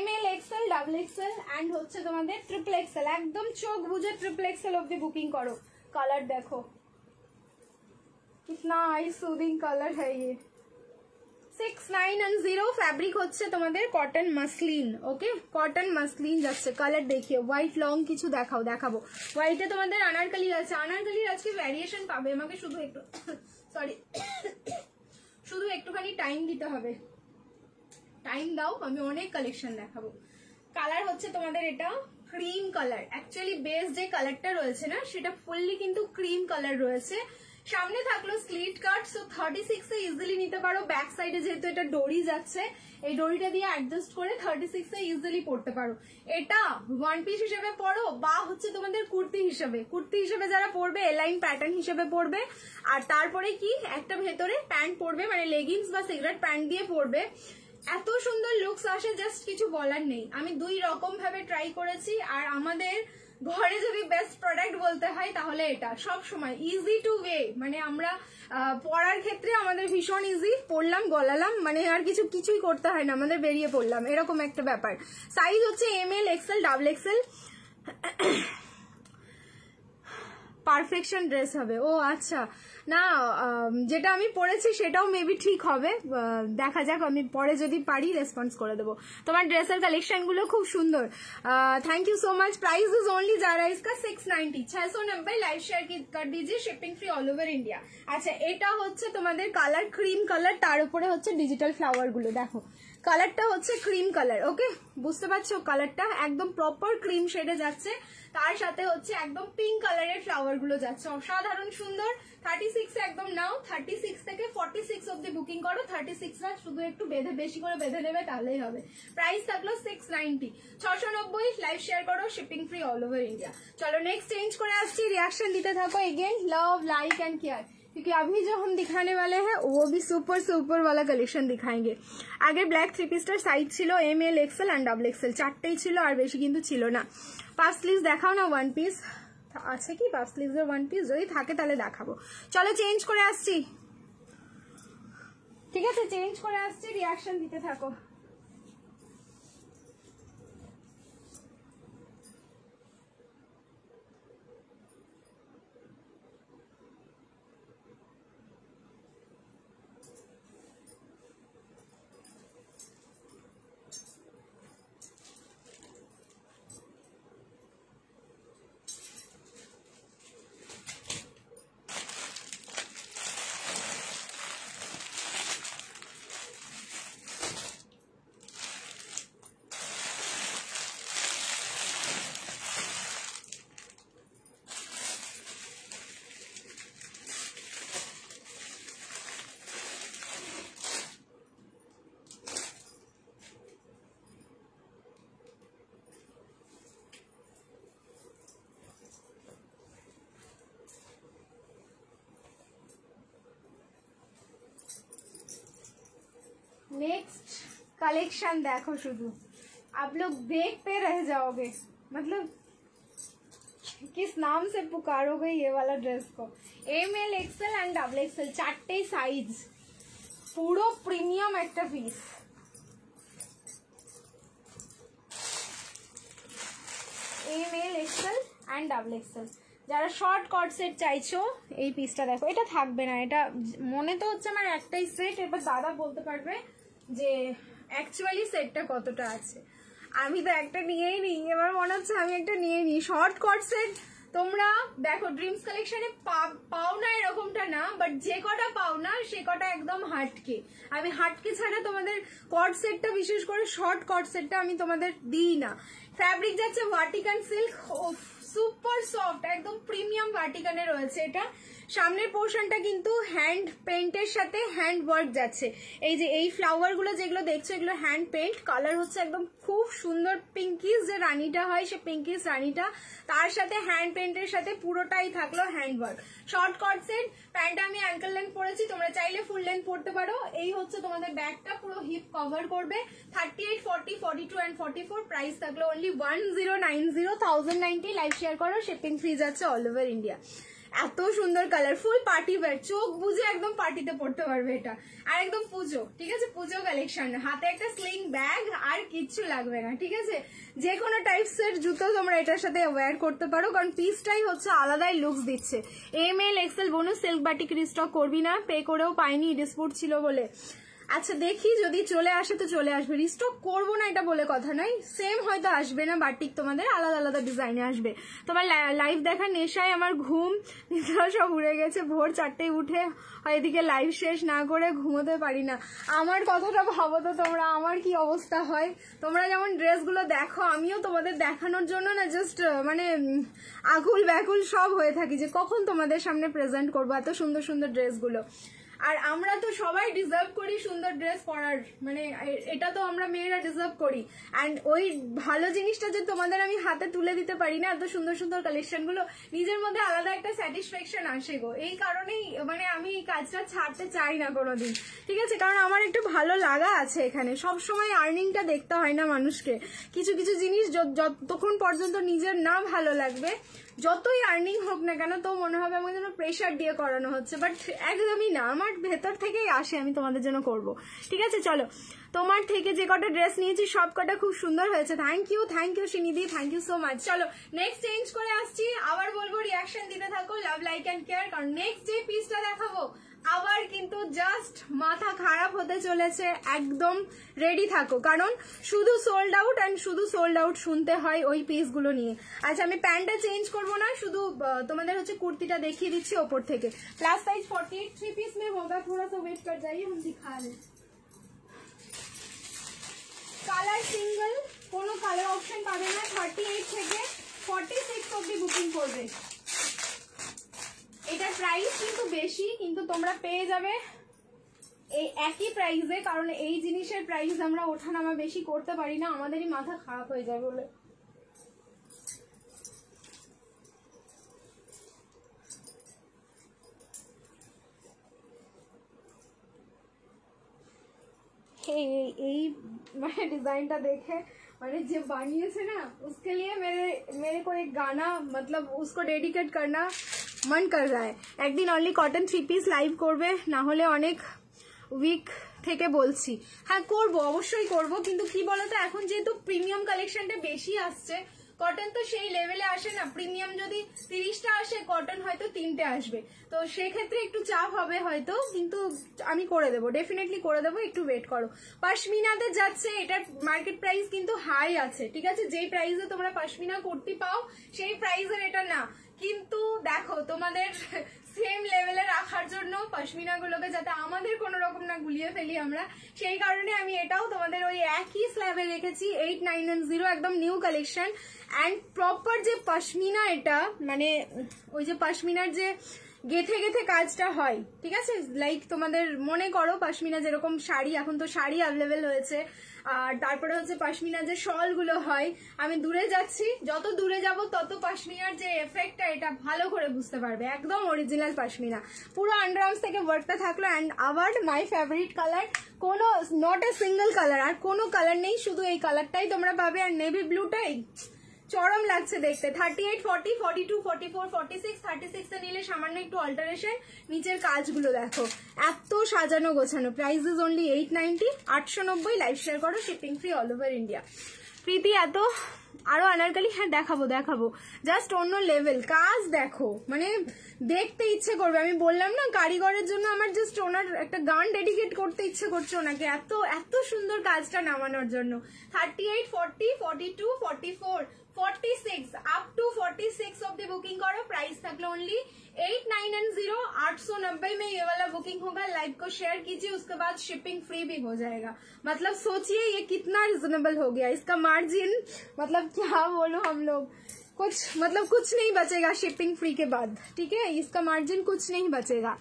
ML, XL, XXL एंड হচ্ছে তোমাদের XXL, একদম চোখ বুঝে XXL অবধি বুকিং করো। কালার দেখো कितना आई सूदिंग कलर है ये। 6910 फैब्रिक হচ্ছে তোমাদের কটন মাসলিন, ওকে কটন মাসলিন যাচ্ছে। কালার দেখিয়ে হোয়াইট লং কিছু দেখাবো। হোয়াইটে তোমাদের আনারকলি আছে, আনারকলির আজকে ভ্যারিয়েশন পাবে, আমাকে শুধু একটু সরি শুধু একটুখানি টাইম দিতে হবে, টাইম দাও, আমি অনেক কালেকশন দেখাবো। কালার হচ্ছে তোমাদের এটা ক্রিম কালার, অ্যাকচুয়ালি বেস যে কালারটা রয়েছে না সেটা ফুললি কিন্তু ক্রিম কালার রয়েছে। সামনে থাকলো স্লিট কাট, সো 36 এ ইজিলি নিতে পারো। ব্যাক সাইডে যেহেতু এটা ডরি যাচ্ছে, এই ডরিটা দিয়ে অ্যাডজাস্ট করে 36 এ ইজিলি পড়তে পারো। এটা 1 পিস হিসেবে পড়ো বা হচ্ছে তোমাদের কুর্তি হিসেবে যারা পরবে এলাইন প্যাটার্ন হিসেবে পরবে, আর তারপরে কি একটা ভেতরে প্যান্ট পরবে, মানে লেগিংস বা সিগারেট প্যান্ট দিয়ে পরবে। এত সুন্দর লুকস আসে, জাস্ট কিছু বলার নেই। আমি 2 রকম ভাবে ট্রাই করেছি, আর আমাদের ঘরে যদি বেস্ট প্রোডাক্ট বলতে হয় তাহলে এটা সব সময় ইজি টু ওয়ে, মানে আমরা পরার ক্ষেত্রে আমাদের ভীষণ ইজি, পরলাম গলালাম, মানে আর কিছুই করতে হয় না, আমাদের বেরিয়ে পড়লাম, এরকম একটা ব্যাপার। সাইজ হচ্ছে ML, XL, XXL। Perfection dress হবে। ও আচ্ছা, না যেটা আমি পরেছি সেটাও মেবি ঠিক হবে, দেখা যাক, আমি পরে যদি পারি রেসপন্স করে দেবো। তোমার ড্রেসের কালেকশনগুলো খুব সুন্দর, thank you so much. Price is only जा रहा है इसका 690, 690। लाइव शेयर कर दीजिए, shipping free all over India. আচ্ছা, এটা হচ্ছে তোমাদের কালার ক্রিম কালার, তার উপরে হচ্ছে ডিজিটাল ফ্লাওয়ার গুলো। দেখো কালারটা হচ্ছে ক্রিম কালার, ওকে বুঝতে পারছো? কালারটা একদম প্রপার ক্রিম শেডে যাচ্ছে, তার সাথে হচ্ছে একদম পিঙ্ক কালারের ফ্লাওয়ার গুলো যাচ্ছে, অসাধারণ সুন্দর। 36 একদম নাও, 36 থেকে 46 অব্দি বুকিং করো। 36 না, শুধু একটু বেশি করে বেঁধে নেবে তাহলেই হবে। প্রাইস থাকলো 690, 690। লাইভ শেয়ার করো, shipping free all over India. चलो नेक्स्ट चेंज করে আসছি, रिएक्शन দিতে থাকো। Again love like and care, क्योंकि अभी जो हम दिखाने वाले हैं वो भी सुपर सुपर वाला कलेक्शन दिखाएंगे। आगे ब्लैक थ्री पिस्टर साइज छिलो M L XL and double XL, चारटेই ছিল, আর বেশি কিন্তু ছিল না। পাঁচ স্লিভস দেখাও না, ওয়ান পিস আছে কি? পাঁচ স্লিভসের ওয়ান পিস যদি থাকে তাহলে দেখাবো। চলো চেঞ্জ করে আসছি, ঠিক আছে? চেঞ্জ করে আসছি, রিঅ্যাকশন দিতে থাকো। नेक्स्ट कलेक्शन देखो, शुरू आप लोग देखते रह जाओगे, मतलब किस नाम से पुकारोगे ये वाला ड्रेस को। M L XL and double XL, चारटे साइज, पुरो प्रिमियम एक piece. M L XL and double XL, যারা শর্ট কট সেট চাইছো এই পিসটা দেখো। এটা থাকবে না, এটা মনে তো হচ্ছে আমার একটাই সেট, এবার দাদা বলতে পারবে যে অ্যাকচুয়ালি সেটটা কতটা আছে। আমি তো একটা নিয়েই নিই, এবার মনে হচ্ছে আমি একটা নিয়ে নিই। শর্ট কট সেট তোমরা দেখো ড্রিমস কালেকশনে পাও না এরকমটা না, বাট যে কটা পাও না সে কটা একদম হাটকে। আমি হাটকে ছাড়া তোমাদের কট সেটটা, বিশেষ করে শর্ট কট সেটটা আমি তোমাদের দিই না। ফ্যাব্রিক যাচ্ছে ভার্টিকান সিল্ক, সুপার সফট, একদম প্রিমিয়াম ভার্টিকানে রয়েছে এটা। সামনের পোর্শনটা কিন্তু হ্যান্ড পেইন্টের সাথে হ্যান্ড ওয়ার্ক যাচ্ছে। এই যে এই ফ্লাওয়ার গুলো যেগুলো দেখছো এগুলো হ্যান্ড পেইন্ট, কালার হচ্ছে একদম খুব সুন্দর পিঙ্কিশ যে রানীটা হয় সে পিঙ্কিশ রানীটা, তার সাথে হ্যান্ড পেইন্টের সাথে পুরোটাই থাকলো hand work. Short cut set, প্যান্টটা আমি অ্যাঙ্কেল লেন্থ পরেছি, তোমরা চাইলে ফুল লেন্থ পরতে পারো। এই হচ্ছে তোমাদের ব্যাগটা, পুরো হিপ কভার করবে। 38, 40, 42 এন্ড 44, প্রাইস থাকলো অনলি 1090, 1090। লাইভ শেয়ার করো, শিপিং ফ্রি যাচ্ছে অল ওভার ইন্ডিয়া। এত সুন্দর কালারফুল পার্টি ওয়্যার, চোখ বুঝে একদম পার্টিতে পড়তে পারবে এটা, আর একদম পুজো, ঠিক আছে? পুজো কালেকশন, হাতে একটা স্লিং ব্যাগ, আর কিচ্ছু লাগবে না, ঠিক আছে? যে কোনো টাইপসের জুতো তোমরা এটার সাথে ওয়্যার করতে পারো, কারণ পিসটাই হচ্ছে আলাদাই লুকস দিচ্ছে। M L XL bonus silk batik restock করবি না, পে করেও পাইনি, ডিসপুট ছিল বলে। আচ্ছা দেখি যদি চলে আসে তো চলে আসবে, রিস্টক করবো না এটা বলে কথা নয়, সেম হয়তো আসবে না, বাটিক তোমাদের আলাদা আলাদা ডিজাইনে আসবে। তোমার লাইভ দেখার নেশায় আমার ঘুম সব উড়ে গেছে, ভোর 4টায় উঠে এদিকে লাইভ শেষ না করে ঘুমোতে পারি না। আমার কথাটা ভাবো তো তোমরা, আমার কি অবস্থা হয়। তোমরা যেমন ড্রেসগুলো দেখো, আমিও তোমাদের দেখানোর জন্য না জাস্ট মানে আকুল ব্যাকুল সব হয়ে থাকি যে কখন তোমাদের সামনে প্রেজেন্ট করবো এত সুন্দর সুন্দর ড্রেসগুলো। আর আমরা তো সবাই ডিজার্ভ করি সুন্দর ড্রেস পরার, মানে এটা তো আমরা মেয়েরা ডিজার্ভ করি। অ্যান্ড ওই ভালো জিনিসটা যদি তোমাদের আমি হাতে তুলে দিতে পারি না, এত সুন্দর সুন্দর কালেকশনগুলো, নিজের মধ্যে আলাদা একটা স্যাটিসফ্যাকশন আসে গো। এই কারণেই মানে আমি এই কাজটা ছাড়তে চাই না কোনোদিন, ঠিক আছে? কারণ আমার একটু ভালো লাগা আছে এখানে। সবসময় আর্নিংটা দেখতে হয় না মানুষকে, কিছু কিছু জিনিস যতক্ষণ পর্যন্ত নিজের না ভালো লাগবে যতই আর্নিং হোক না কেন তো মনে হবে আমাকে যেন প্রেশার দিয়ে করানো হচ্ছে, বাট একদমই না, আমার ভেতর থেকেই আসে আমি তোমাদের জন্য করব। ঠিক আছে, চলো তোমার থেকে যে কটা ড্রেস নিয়েছি সব কটা খুব সুন্দর হয়েছে। Thank you Shrinidhi, thank you so much. চলো নেক্সট চেঞ্জ করে আসছি, আবার বলবো রিয়াকশন দিতে থাকো, লাভ লাইক অ্যান্ড কেয়ার, কারণ নেক্সট যে পিসটা দেখাবো আবার কিন্তু জাস্ট মাথা খারাপ হতে চলেছে, একদম রেডি থাকো, কারণ শুধু সোল্ড আউট অ্যান্ড শুধু সোল্ড আউট শুনতে হয় ওই পিসগুলো নিয়ে। আচ্ছা আমি প্যান্টটা চেঞ্জ করবো না, শুধু তোমাদের হচ্ছে কুর্তিটা দেখিয়ে দিচ্ছি ওপর থেকে। प्लस साइज 48 3 पीस में होगा, थोड़ा सा वेट कर जाइए, हम दिखा रहे हैं। কালার সিঙ্গেল, কোনো কালার অপশন পাবে না, 38 থেকে 46 অবধি বুকিং করবে। এটার প্রাইস কিন্তু বেশি, কিন্তু তোমরা পেয়ে যাবে এই একই প্রাইসে, কারণ এই জিনিসের প্রাইস আমরা ওঠানামা বেশি করতে পারি না, আমাদেরই মাথা খারাপ হয়ে যায় বলে। এই মানে ডিजाइनটা দেখে মানে যে বানিয়েছে না उसके लिए मेरे को एक गाना मतलब उसको डेडिकेट करना मन कर रहा है। একদিন অনলি কটন 3 পিস লাইভ করবে, না হলে অনেক উইক থেকে বলছি। হ্যাঁ করব, অবশ্যই করব, কিন্তু কি বলতো এখন যেহেতু প্রিমিয়াম কালেকশনটা বেশি আসছে, কটন তো সেই লেভেলে আসে না, প্রিমিয়াম যদি 30টা আসে কটন হয়তো 3টে আসবে, তো সেক্ষেত্রে একটু চাপ হবে হয়তো, কিন্তু আমি করে দেবো, ডেফিনেটলি করে দেবো, একটু ওয়েট করো। পশমিনাতে যাচ্ছে, এটার মার্কেট প্রাইস কিন্তু হাই আছে, ঠিক আছে, যেই প্রাইসে তোমরা পশমিনা কুর্তি পাও সেই প্রাইসের এটা না, কিন্তু দেখো তোমাদের সেম লেভেলে রাখার জন্য পশমিনা গুলোকে যাতে আমাদের কোনো রকম না গুলিয়ে ফেলি আমরা, সেই কারণে আমি এটাও তোমাদের ওই একই স্ল্যাবে রেখেছি 8990, একদম নিউ কালেকশন অ্যান্ড প্রপার যে পশমিনা, এটা মানে ওই যে পশমিনার যে গেথে গেথে কাজটা হয়, ঠিক আছে, লাইক তোমাদের মনে করো পশমিনা যেরকম শাড়ি, এখন তো শাড়ি অ্যাভেলেবেল হয়েছে, আর তারপরে হচ্ছে পশমিনা যে শল গুলো হয়, আমি দূরে যাচ্ছি, যত দূরে যাব তত পশমিনার যে এফেক্টটা এটা ভালো করে বুঝতে পারবে, একদম অরিজিনাল পশমিনা, পুরো আন্ডারআর্মস থেকে ওয়ার্কটা থাকলো। অ্যান্ড আবার মাই ফেভারিট কালার, কোনো নট এ সিঙ্গেল কালার, আর কোনো কালার নেই, শুধু এই কালারটাই তোমরা পাবে, আর নেভি ব্লুটাই চরম লাগছে দেখতে। 38 40 42 44 46 36 এ নিলে সামান্য একটু অল্টারেশন, নিচের কাজগুলো দেখো এত সাজানো গোছানো। Price is only 890, 890, live share করো, shipping free all over India. Preeti এত আরো আনারকালি, হ্যাঁ দেখাবো, জাস্ট অন্য লেভেল কাজ দেখো, মানে দেখতে ইচ্ছে করবে। আমি বললাম না কারিগরের জন্য আমার জাস্ট ওনার একটা গান ডেডিকেট করতে ইচ্ছে করছে ওনাকে, এত এত সুন্দর কাজটা নামানোর জন্য। 38 40 42 44 46 up to 46 of the booking करो, प्राइस तक ओनली 8990, 890 में ये वाला बुकिंग होगा। लाइव को शेयर कीजिए, उसके बाद शिपिंग फ्री भी हो जाएगा। मतलब सोचिए ये कितना रिजनेबल हो गया, इसका मार्जिन मतलब क्या बोलो हम लोग, कुछ नहीं बचेगा शिपिंग फ्री के बाद, ठीक है, इसका मार्जिन कुछ नहीं बचेगा।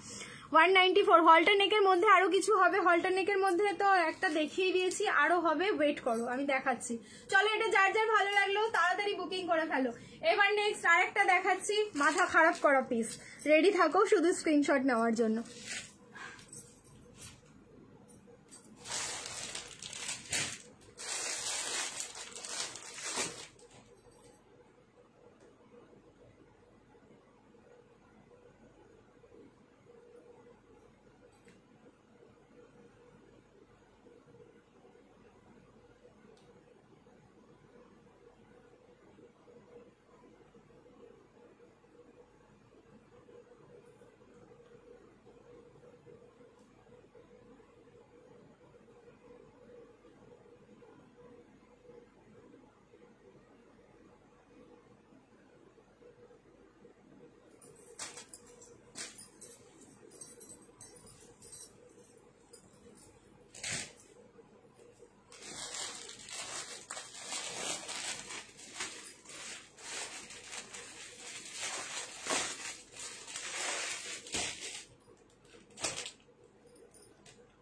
194 হল্টার নেকের মধ্যে আরো কিছু হবে, হল্টার নেকের মধ্যে তো একটা দেখিয়ে দিয়েছি, আরো হবে, ওয়েট করো আমি দেখাচ্ছি। চলো এটা যার যার ভালো লাগলো তাড়াতাড়ি বুকিং করে ফেলো। এবার নেক্সট আরেকটা দেখাচ্ছি, মাথা খারাপ করা পিস, রেডি থাকো শুধু স্ক্রিনশট নেওয়ার জন্য।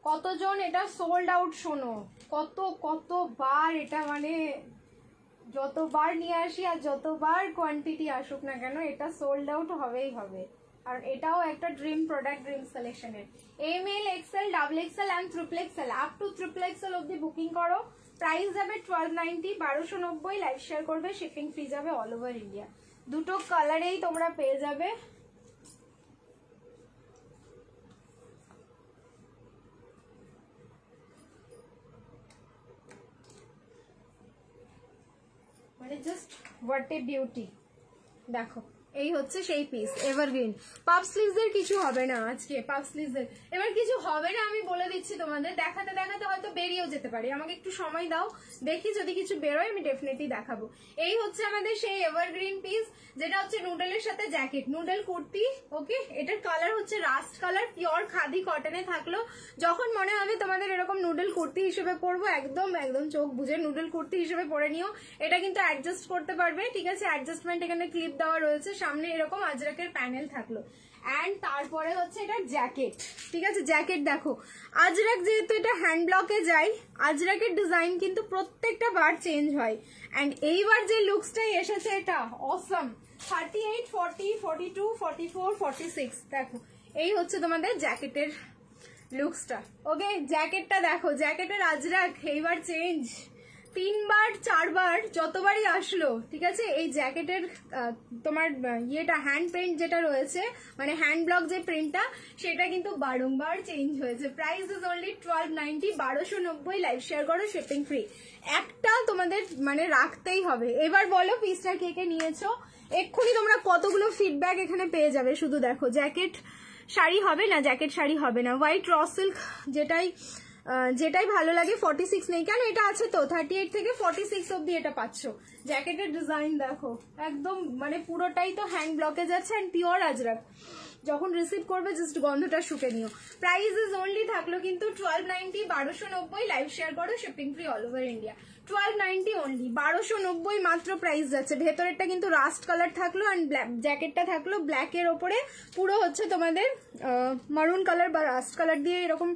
কতজন এটা সোল্ড আউট শোনো, কতবার এটা মানে যতবার নিয়ে আসি আর যতবার কোয়ান্টিটি আসুক না কেন এটা সোল্ড আউট হবেই হবে। আর এটাও একটা ড্রিম প্রোডাক্ট, ড্রিম কালেকশনের। M L XL double XL and triple XL, up to triple XL অব্দি বুকিং করো, প্রাইস যাবে 1290, 1290, লাইভ শেয়ার করবে, শিপিং ফ্রি যাবে অল ওভার ইন্ডিয়া। দুটো কালারেই তোমরা পেয়ে যাবে। মানে জাস্ট হোয়াট এ বিউটি। দেখো এই হচ্ছে সেই পিস এভারগ্রিন। পাফ স্লিভস এর কিছু হবে না আজকে, পাফ স্লিভস এর এবার কিছু হবে না আমি বলে দিচ্ছি তোমাদের। দেখাতে দেখাতে হয়তো বেরিয়েও যেতে পারি, আমাকে একটু সময় দাও, দেখি যদি কিছু বেরোয় আমি ডেফিনেটলি দেখাবো। এই হচ্ছে আমাদের সেই এভারগ্রিন পিস, যেটা হচ্ছে নুডলের সাথে জ্যাকেট, নুডল কুর্তি। ওকে, এটার কালার হচ্ছে রাস্ট কালার, পিওর খাদি কটনে থাকলো। যখন মনে হবে তোমাদের এরকম নুডল কুর্তি হিসেবে পরবো, একদম একদম চোখ বুঝে নুডল কুর্তি হিসেবে পরে নিও। এটা কিন্তু অ্যাডজাস্ট করতে পারবে, ঠিক আছে? অ্যাডজাস্টমেন্ট এখানে ক্লিপ দেওয়া রয়েছে, সামনে এরকম আজরাকের প্যানেল থাকলো। অ্যান্ড তারপরে হচ্ছে এটা জ্যাকেট, ঠিক আছে? জ্যাকেট দেখো, আজরাক যেহেতু এটা হ্যান্ড ব্লকে যায়, আজরাকের ডিজাইন কিন্তু প্রত্যেকটা বার চেঞ্জ হয়। অ্যান্ড এইবার যে লুকসটাই এসেছে এটা অসম। 38, 40, 42, 44, 46 দেখো, এই হচ্ছে তোমাদের জ্যাকেটের লুকসটা। ওকে, জ্যাকেটটা দেখো, জ্যাকেটের আজরাক এইবার চেঞ্জ, 3 বার 4 বার যতবারই আসলো, ঠিক আছে? এই জ্যাকেটের তোমার ইয়েটা হ্যান্ড প্রিন্ট যেটা রয়েছে, মানে হ্যান্ড ব্লক যে প্রিন্টটা, সেটা কিন্তু বারংবার চেঞ্জ হয়েছে। Price is only 1290, 1290। Live share করো, শিপিং ফ্রি। একটা তোমাদের মানে রাখতেই হবে। এবার বলো পিসটা কে কে নিয়েছো, এক্ষুনি তোমরা কতগুলো ফিডব্যাক এখানে পেয়ে যাবে। শুধু দেখো, জ্যাকেট শাড়ি হবে না, জ্যাকেট শাড়ি হবে না, হোয়াইট র সিল্ক যেটাই ভালো লাগে। 46 নেই কেন, এটা আছে তো, 38 থেকে 46 অব্দি এটা পাচ্ছ। জ্যাকেটের ডিজাইন দেখো, একদম মানে পুরোটাই তো হ্যান্ড ব্লকে যাচ্ছে অ্যান্ড পিওর আজরাক। যখন রিসিভ করবে জাস্ট গন্ধটা শুকে নিও। প্রাইস ইজ অনলি থাকলো কিন্তু 1290, 1290। লাইভ শেয়ার করো, shipping free all over India. 1290 only, 1290 মাত্র প্রাইস যাচ্ছে। ভেতরেরটা কিন্তু রাস্ট কালার থাকলো অ্যান্ড জ্যাকেটটা থাকলো ব্ল্যাকের ওপরে, পুরো হচ্ছে তোমাদের মারুন কালার বা রাস্ট কালার দিয়ে এরকম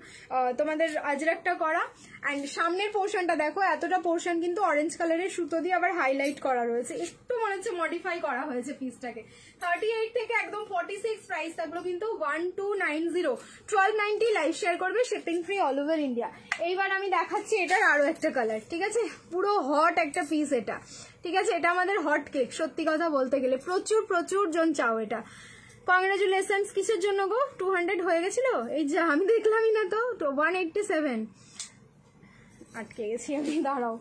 তোমাদের আজরাকটা করা। অ্যান্ড সামনের পোর্শনটা দেখো, এতটা পোর্শন কিন্তু অরেঞ্জ কালারের সুতো দিয়ে আবার হাইলাইট করা রয়েছে, একটু মনে হচ্ছে মডিফাই করা হয়েছে পিসটাকে। 38 থেকে একদম 46 প্রাইস থাকলো কিন্তু 1290, 1290। লাইভ শেয়ার করবে, shipping free all over India. এইবার আমি দেখাচ্ছি এটার আরো একটা কালার, ঠিক আছে? পুরো হট একটা পিস এটা, ঠিক আছে? এটা আমাদের হট কেক, সত্যি কথা বলতে গেলে প্রচুর প্রচুর জন চাও এটা। কংগ্রাচুলেশনস কিসের জন্য গো? 200 হয়ে গেছিল, এই যে আমি দেখলামই না তো 187। আটকে গেছি আমি, দাঁড়াও।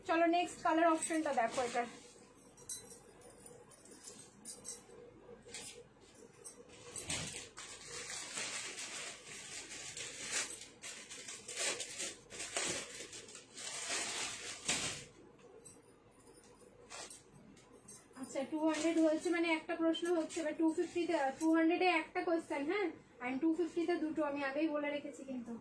চলো নেক্সট কালার অপশনটা দেখো এটা। আচ্ছা 200 হয়েছে মানে একটা প্রশ্ন হচ্ছে, এবার 250 200 এ একটা কোয়েশ্চেন, হ্যাঁ, আর 250 তে দুটো, আমি আগেই বলে রেখেছি কিন্তু।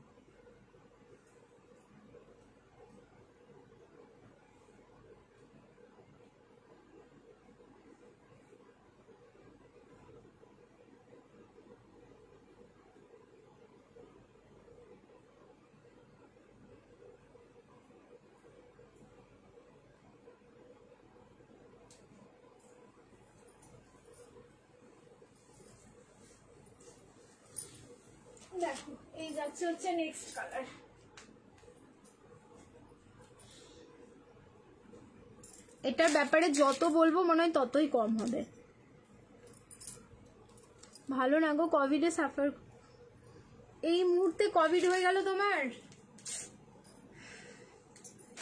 দেখো এই যাচ্ছে হচ্ছে নেক্সট কালার। এটার ব্যাপারে যত বলবো মনে হয় ততই কম হবে। ভালো না গো, কোভিডে সাফার, এই মুহূর্তে কোভিড হয়ে গেল তোমার,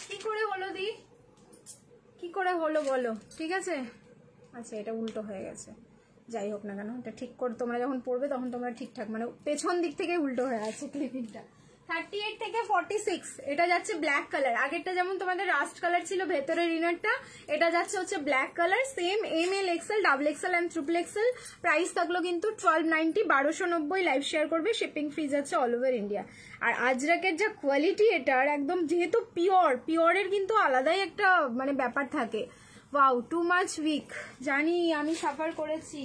কি করে হলো দি, কি করে হলো বলো? ঠিক আছে, আচ্ছা এটা উল্টো হয়ে গেছে, যাই হোক না কেন, এটা ঠিক করে তোমরা যখন পড়বে তখন তোমরা ঠিকঠাক, মানে পেছন দিক থেকে উল্টো হয়ে আছে ক্লিপিংটা। 38 থেকে 46 এটা যাচ্ছে ব্ল্যাক কালার। আগেরটা যেমন তোমাদের রাস্ট কালার ছিল ভেতরের ইনারটা, এটা যাচ্ছে হচ্ছে black colour. Same ML, XL, XXL and XXL। Price থাকলো কিন্তু 1290, 1290। লাইভ শেয়ার করবে, শিপিং ফ্রি যাচ্ছে অল ওভার ইন্ডিয়া। আর আজরাকের যা কোয়ালিটি এটার, একদম যেহেতু পিওরের কিন্তু আলাদাই একটা মানে ব্যাপার থাকে। ওয়াও, টু মাচ উইক, জানি আমি সাফার করেছি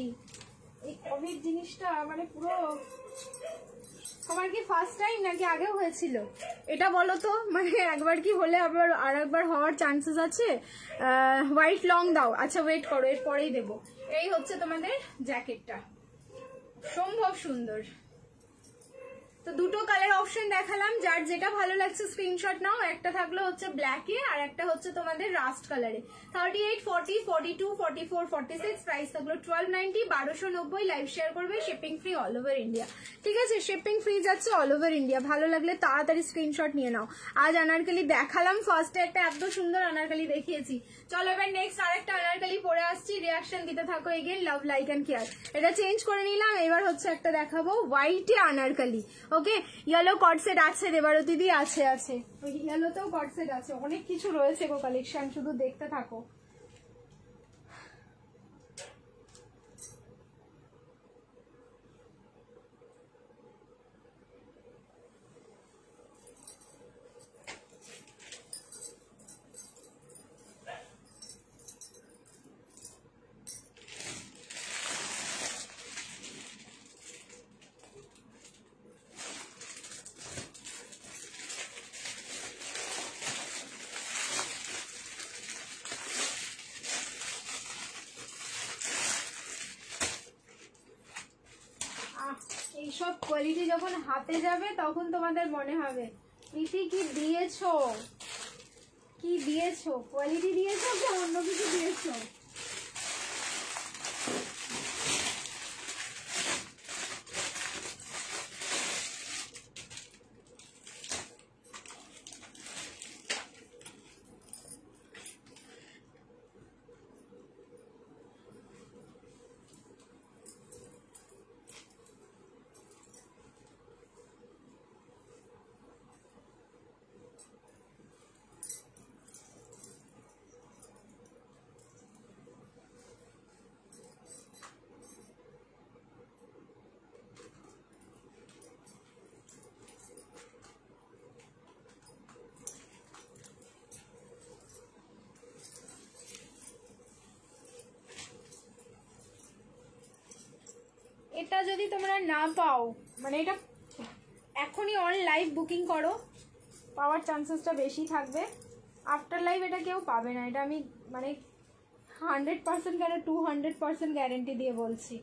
এই কোভিড জিনিসটা, মানে পুরো। তোমার কি ফার্স্ট টাইম নাকি আগেও হয়েছিল এটা বলো তো? মানে একবার কি হলে আবার আর একবার হওয়ার চান্সেস আছে? হোয়াইট লং দাও, আচ্ছা ওয়েট করো, এরপরেই দেবো। এই হচ্ছে তোমাদের জ্যাকেটটা, সম্ভব সুন্দর। তো দুটো কালার অপশন দেখালাম, যার যেটা ভালো লাগছে স্ক্রিনশট নাও। একটা থাকলো হচ্ছে ব্ল্যাকে আর একটা হচ্ছে তোমাদের রাস্ট কালারে। 38, 40, 42, 44, 46 প্রাইস থাকলো 1290, 1290। লাইভ শেয়ার করবে, shipping free all over India. ঠিক আছে, শিপিং ফ্রি যাচ্ছে অল ওভার ইন্ডিয়া। ভালো লাগলে তাড়াতাড়ি স্ক্রিনশট নিয়ে নাও। আজ আনারকলি দেখালাম, ফার্স্টে একটা এত সুন্দর আনারকলি দেখিয়েছি। চলো এবার নেক্সট আরেকটা আনারকলি পরে আসছি, রিয়াকশন দিতে থাকো। Again love like and care, এটা চেঞ্জ করে নিলাম। এবার হচ্ছে একটা দেখাবো হোয়াইটে আনারকলি। ওকে, ইয়েলো কটসেট আছে, দেবারতী দি আছে, ওই ইয়েলোতেও কটসেট আছে, অনেক কিছু রয়েছে গো কালেকশন, শুধু দেখতে থাকো। এইসব কোয়ালিটি যখন হাতে যাবে তখন তোমাদের মনে হবে প্রীতি কি দিয়েছো, কি দিয়েছো, কোয়ালিটি দিয়েছো কি অন্য কিছু দিয়েছো। এটা যদি তোমরা না পাও, মানে এটা এখনই অন লাইভ বুকিং করো, পাওয়ার চান্সেসটা বেশি থাকবে। আফটার লাইভ এটা কেউ পাবে না, এটা আমি মানে 100% কেন 200% গ্যারেন্টি দিয়ে বলছি।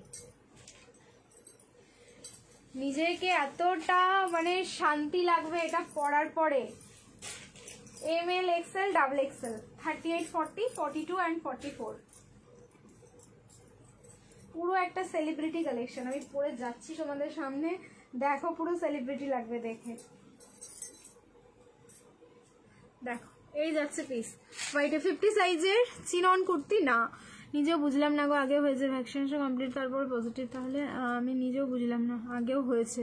নিজেকে এতটা মানে শান্তি লাগবে এটা পরার পরে। ML, XL, XXL, 38, 40, 42 and 44। পুরো একটা সেলিব্রিটি কালেকশন, আমি পরে যাচ্ছি তোমাদের সামনে, দেখো পুরো সেলিব্রিটি লাগবে দেখে। দেখো এই যাচ্ছে পিস, হোয়াইটে 50 সাইজের চিনন কুর্তি। না নিজেও বুঝলাম না গো, আগে হয়েছে ভ্যাকসিনেশন কমপ্লিট তারপর পজিটিভ, তাহলে আমি নিজেও বুঝলাম না আগেও হয়েছে।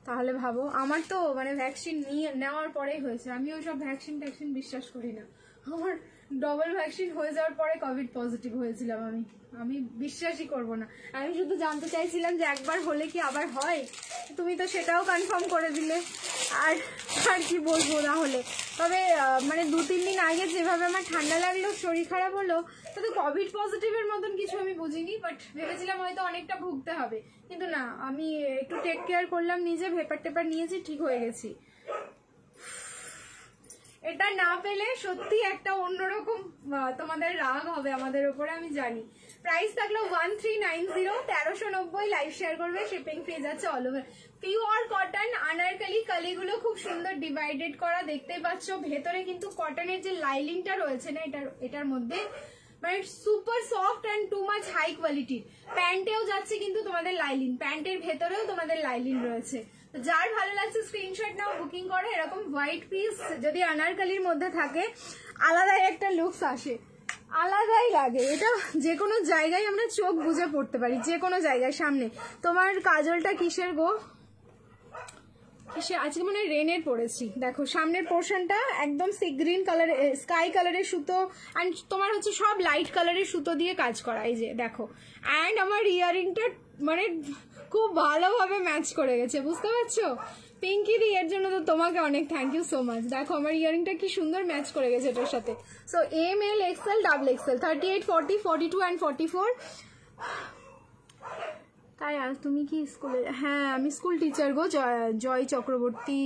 তাহলে ভাবো, আমার তো মানে ভ্যাকসিন নেওয়ার পরেই হয়েছে। আমি ওইসব ভ্যাকসিন ট্যাকসিন বিশ্বাস করি না। আমার ডবল ভ্যাকসিন হয়ে যাওয়ার পরে কোভিড পজিটিভ হয়েছিলাম। আমি বিশ্বাসই করব না। আমি শুধু জানতে চাইছিলাম যে একবার হলে কি আবার হয়, তুমি তো সেটাও কনফার্ম করে দিলে। আর কি বলবো না হলে, তবে মানে 2-3 দিন আগে যেভাবে আমার ঠান্ডা লাগলো, শরীর খারাপ হলো, তাতে কোভিড পজিটিভের মতন কিছু আমি বুঝিনি। বাট ভেবেছিলাম হয়তো অনেকটা ভুগতে হবে, কিন্তু না, আমি একটু টেক কেয়ার করলাম নিজে, ভেপার টেপার নিয়েছি, ঠিক হয়ে গেছি। এটা না পেলে সত্যি একটা অন্যরকম তোমাদের রাগ হবে আমাদের উপরে, আমি জানি। প্রাইস থাকলো 1390, 1390। লাইভ শেয়ার করবে, শিপিং ফ্রি যাচ্ছে all over. Pure cotton anarkali, কালিগুলো খুব সুন্দর ডিভাইডেড করা, দেখতেই পাচ্ছ। ভেতরে কিন্তু কটনের যে লাইলিংটা রয়েছে না, এটার মধ্যে মানে super soft and too much high কোয়ালিটির। প্যান্টেও যাচ্ছে কিন্তু তোমাদের লাইলিং, প্যান্টের ভেতরেও তোমাদের লাইলিং রয়েছে। যার ভালো লাগছে স্ক্রিনশট নাও, বুকিং করো। এরকম হোয়াইট পিস যদি আনারকলির মধ্যে থাকে, আলাদাই একটা লুকস আসে, আলাদাই লাগে। এটা যে কোনো জায়গায় আমরা চোখ বুঝে পড়তে পারি, যে কোনো জায়গায়। সামনে তোমার কাজলটা কিসের গো, কিসে আজকে মনে হয় রেনের পড়েছি। দেখো সামনের পোর্শনটা একদম সি গ্রিন কালারের, স্কাই কালারের সুতো, অ্যান্ড তোমার হচ্ছে সব লাইট কালারের সুতো দিয়ে কাজ করা, এই যে দেখো। অ্যান্ড আমার ইয়ারিংটা মানে খুব ভালোভাবে ম্যাচ করে গেছে, বুঝতে পারছো পিঙ্কি দি? এর জন্য তো তোমাকে অনেক থ্যাংক ইউ সো মাচ। দেখো আমার ইয়ারিংটা কি সুন্দর ম্যাচ করে গেছে এটার সাথে। So ML, XL, XXL, 38, 40, 42 and 44। তাই আর তুমি কি স্কুলে? হ্যাঁ আমি স্কুল টিচার গো, জয় চক্রবর্তী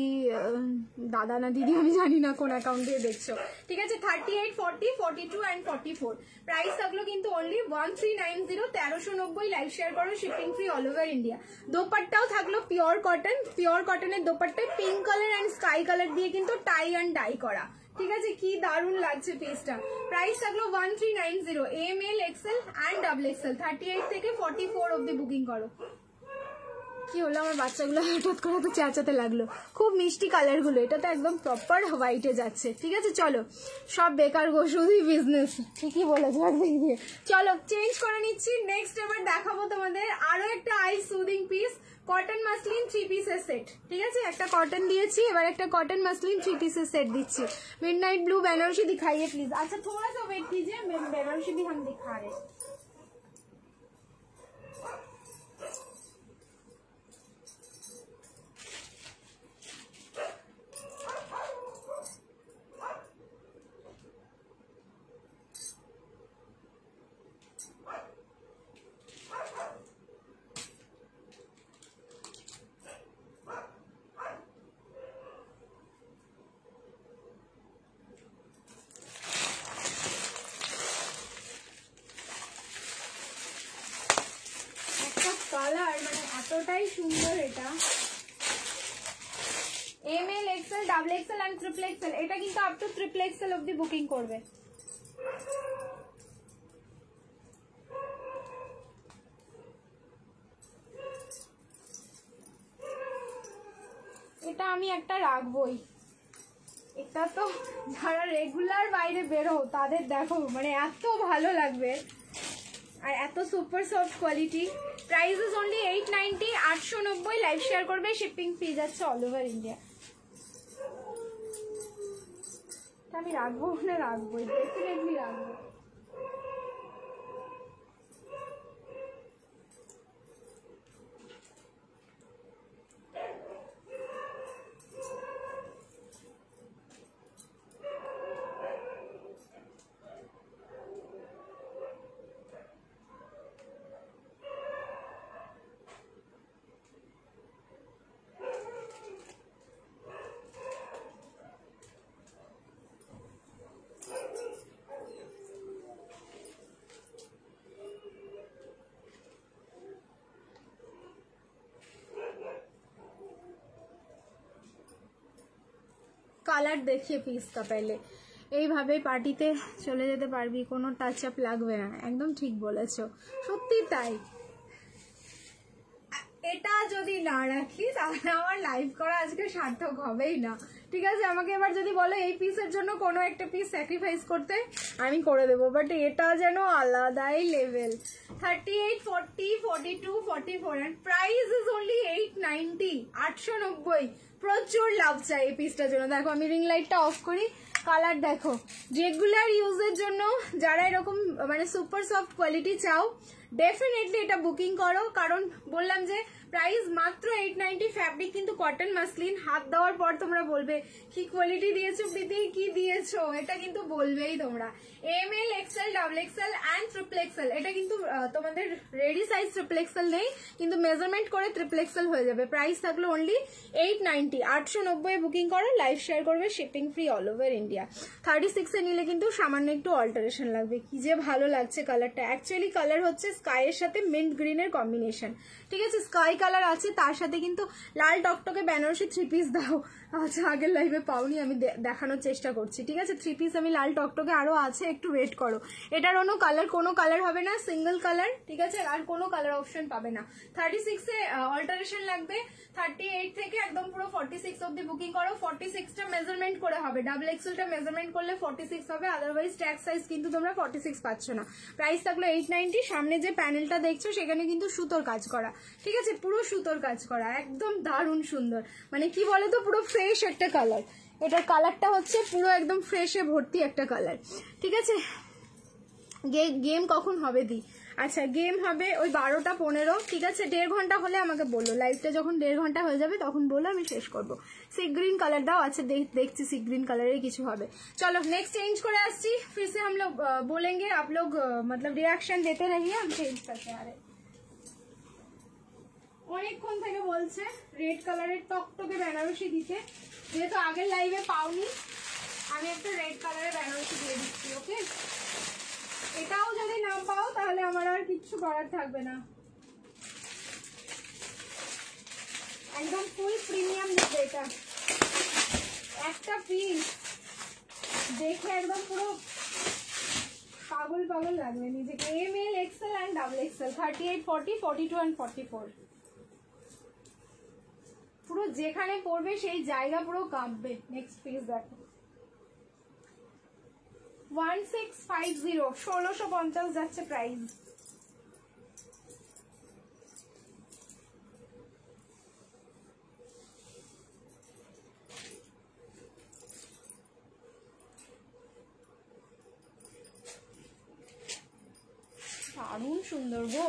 দাদা না দিদি আমি জানি না কোন অ্যাকাউন্ট দিয়ে দেখছো। ঠিক আছে 38, 40, 42 অ্যান্ড 44 প্রাইস থাকলো কিন্তু অনলি 1390, 1390 লাইভ শেয়ার করো, shipping free all over India. দোপাট্টাও থাকলো পিওর কটন, পিওর কটনের দোপাট্টায় pink colour and sky colour দিয়ে কিন্তু টাই অ্যান্ড ডাই করা। ঠিক আছে কি দারুণ লাগছে পিসটা। প্রাইস থাকলো 1390, ML XL and double XL 38 থেকে 44 অব্দি বুকিং করো। কি হলো আমার বাচ্চাগুলো হঠাৎ করে তো চেঁচাতে লাগলো, খুব মিষ্টি কালার গুলো, এটা তো একদম প্রপার হোয়াইটে যাচ্ছে। ঠিক আছে চলো সব বেকার গো, শুধুই বিজনেস, ঠিকই বলেছো একদিক দিয়ে। চলো চেঞ্জ করে নিচ্ছি, নেক্সট এবার দেখাবো তোমাদের আরো একটা I soothing piece, cotton muslin 3 পিসের সেট। ঠিক আছে একটা কটন দিয়েছি, এবার একটা কটন মাসলিन 3 পিসের सेट দিচ্ছি। मिडनाइट ब्लू बनारसी दिखाइए प्लीज। अच्छा थोड़ा सा वेट कीजिए, बनारसी भी हम दिखा रहे हैं। কালার মানে এতটাই সুন্দর, এটা ML XL double XL and triple XL, এটা কিন্তু আপ টু ট্রিপল এক্সেল অবধি বুকিং করবে। এটা আমি একটা রাখবই, এটা তো যারা রেগুলার বাইরে বেরো তাদের দেখো মানে এত ভালো লাগবে, আর এত super soft quality. Price is only 890, 890 live share করবে, শিপিং ফ্রি যাচ্ছে অল ওভার ইন্ডিয়া। আমি রাখবো না, রাখবোই, ডেফিনেটলি রাখবো। কালার দেখিয়ে পিসটা পেলে এইভাবে পার্টিতে চলে যেতে পারবি, কোনো টাচ আপ লাগবে না, একদম ঠিক বলেছো, সত্যি তাই। এটা যদি না রাখি তাহলে আমার লাইভ করা আজকে সার্থক হবেই না। ঠিক আছে আমাকে এবার যদি বলো এই পিসের জন্য কোনো একটা পিস স্যাক্রিফাইস করতে, আমি করে দেবো, বাট এটা যেন আলাদাই level. 38, 40, 42, 44 and price is only 890, 890। প্রচুর লাভ চাই এই পিসটার জন্য। দেখো আমি রিং লাইটটা অফ করি, কালার দেখো, রেগুলার ইউজের জন্য যারা এরকম মানে সুপার সফট কোয়ালিটি চাও ডেফিনেটলি এটা বুকিং করো, কারণ বললাম যে প্রাইস মাত্র 890, ফ্যাব্রিক কিন্তু কটন মাসলিন, হাত দেওয়ার পর তোমরা বলবে কি কোয়ালিটি দিয়েছো দিদি, কি দিয়েছো, এটা কিন্তু বলবেই তোমরা। ML XL double XL and triple XL, এটা কিন্তু তোমাদের রেডি সাইজ ট্রিপল এক্সেল নেই, কিন্তু মেজারমেন্ট করে ট্রিপল এক্সেল হয়ে যাবে। প্রাইস থাকলো অনলি 890, 890 বুকিং করো, লাইভ শেয়ার করবে, shipping free all over India. 36 এ নিলে কিন্তু সামান্য একটু অল্টারেশন লাগবে। কি যে ভালো লাগছে কালারটা, অ্যাকচুয়ালি কালার হচ্ছে স্কাইয়ের সাথে মিন্ট গ্রিনের কম্বিনেশন। ঠিক আছে স্কাই কালার আছে, তার সাথে কিন্তু লাল টকটকে বেনারসি 3 পিস দাও। আচ্ছা আগের লাইভে পাওনি, আমি দেখানোর চেষ্টা করছি। ঠিক আছে 3 পিস আমি লাল টকটকে আরো আছে, একটু ওয়েট করো। এটার কোনো কালার হবে না, সিঙ্গেল কালার। ঠিক আছে আর কোনো কালার অপশন পাবে না। 36 এ অল্টারেশন লাগবে, 38 থেকে একদম পুরো 46 অব্দি বুকিং করো। 46টা মেজারমেন্ট করে হবে, ডাবল এক্সেলটা মেজারমেন্ট করলে 46 হবে, আদারওয়াইজ ট্যাগ সাইজ কিন্তু তোমরা 46 পাচ্ছ না। প্রাইস থাকলো 890। সামনে যে প্যানেলটা দেখছো সেখানে কিন্তু সুতোর কাজ করা, ঠিক আছে পুরো সুতোর কাজ করা, একদম দারুণ সুন্দর। মানে কি বলে তো পুরো ফ্রেশ একটা কালার, এটার কালারটা হচ্ছে পুরো একদম ফ্রেশে ভর্তি একটা কালার। ঠিক আছে গেম কখন হবে দি? আচ্ছা গেম হবে ওই 12টা 15। ঠিক আছে 1.5 ঘন্টা হলে আমাকে বললো, লাইভটা যখন 1.5 ঘন্টা হয়ে যাবে তখন বলো, আমি শেষ করবো। সি গ্রিন কালার দাও, আচ্ছা দেখছি সি গ্রিন কালারের কিছু হবে। चलो नेक्स्ट चेंज করে আসছি, फिर से हम लोग बोलेंगे, आप लोग मतलब रिएक्शन देते रहिए, हम चेंज करते आ रहे। অনেকক্ষণ থেকে বলছে রেড কালারের টকটকে বেনারসি দিতে, যেহেতু আগের লাইভে পাওনি আমি একটা রেড কালারের বেনারসি দিয়ে দিচ্ছি। ওকে, এটাও যদি না পাও তাহলে আমার আর কিচ্ছু করার থাকবে না। একদম ফুল প্রিমিয়াম দিবে এটা, একটা পিস দেখে একদম পুরো পাগল পাগল লাগবে নিজেকে। ML, XL and double XL, 38, 40, 42 and 44। পুরো যেখানে পড়বে সেই জায়গা পুরো কাঁপবে। নেক্সট পিস দেখো, 1650, 1650 যাচ্ছে প্রাইস। দারুণ সুন্দর গো।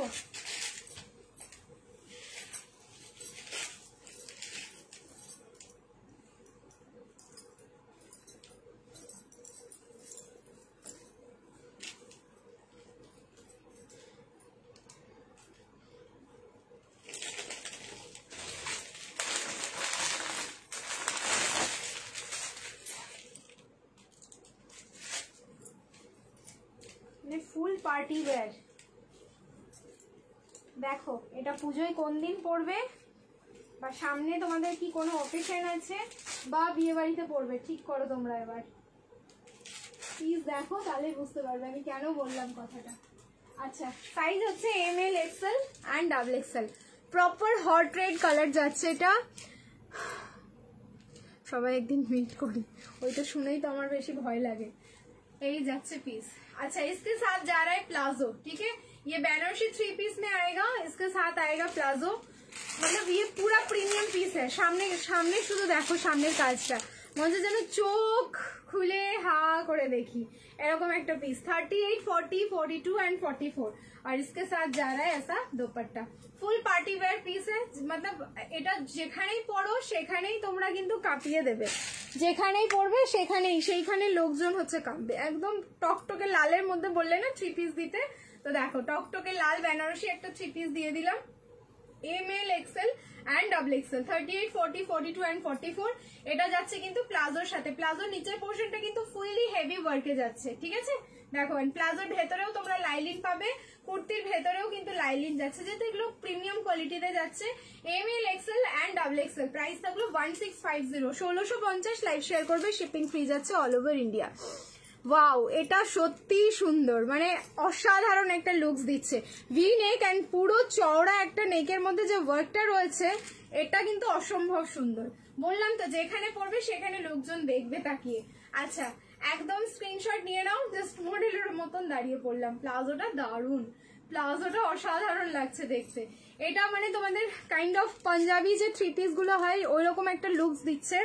ফুল পার্টি ওয়্যার। দেখো এটা পুজোয় কোন দিন পড়বে, বা সামনে তোমাদের কি কোনো অকেশন আছে, বা বিয়ে বাড়িতে পড়বে, ঠিক করো তোমরা এবার। প্লিজ দেখো, তাহলে বুঝতে পারবে আমি কেন বললাম কথাটা। আচ্ছা, সাইজ হচ্ছে ML, XL and double XL. Proper hot red colour যাচ্ছে এটা। সবাই একদিন মিট করি, ওইটা শুনেই তো আমার বেশি ভয় লাগে। এই যাচ্ছে पीस। अच्छा, इसके साथ जा रहा है प्लाजो। ठीक है, ये बनारसी 3 पीस में आएगा, इसके साथ आएगा प्लाजो। मतलब ये पूरा प्रीमियम पीस है। सामने सामने শুধু দেখো সামনের কাজটা, মনে যেন চোখ খুলে হা করে দেখি, এরকম একটা পিস। 38, 40, 42 एंड 44। और इसके साथ जा रहा है ऐसा दुपट्टा। ফুল পার্টি ওয়্যার পিস है, मतलब এটা যেখানেই পড়ো সেখানেই তোমরা কিন্তু কাঁপিয়ে দেবে, যেখানেই পড়বে সেখানেই সেইখানে লোকজন হচ্ছে কাঁপবে। একদম টকটকে লালের মধ্যে বললে না 3 পিস দিতে, তো দেখো টকটকে লাল বেনারসি একটা 3 পিস দিয়ে দিলাম। ML, XL and double XL, 38, 40, 42 and 44। এটা যাচ্ছে কিন্তু প্লাজোর সাথে। প্লাজোর নিচের পোর্শনটা কিন্তু ফুললি হেভি ওয়ার্কে যাচ্ছে। ঠিক আছে, দেখো প্লাজোর ভেতরেও তোমরা লাইলিন পাবে, কুর্তির ভেতরেও কিন্তু লাইলিন যাচ্ছে, যেহেতু এগুলো প্রিমিয়াম কোয়ালিটিতে যাচ্ছে। ML, XL and double XL. Price থাকলো 1650, 1650। লাইভ শেয়ার করবে, শিপিং ফ্রি যাচ্ছে অল ওভার ইন্ডিয়া। ওয়াও, এটা সত্যি সুন্দর, মানে অসাধারণ একটা লুকস দিচ্ছে। ভি নেক অ্যান্ড পুরো চওড়া একটা নেকের মধ্যে যে ওয়ার্কটা রয়েছে, এটা কিন্তু অসম্ভব সুন্দর। বললাম তো যেখানে পড়বে সেখানে লোকজন দেখবে তাকিয়ে। আচ্ছা, একদম স্ক্রিনশট নিয়ে নাও, জাস্ট মডেলের মতন দাঁড়িয়ে পড়লাম। প্লাজোটা দারুণ, প্লাজোটা অসাধারণ লাগছে দেখতে। এটা মানে তোমাদের কাইন্ড অফ পাঞ্জাবি যে 3 পিস গুলো হয় ওই রকম একটা লুকস দিচ্ছে।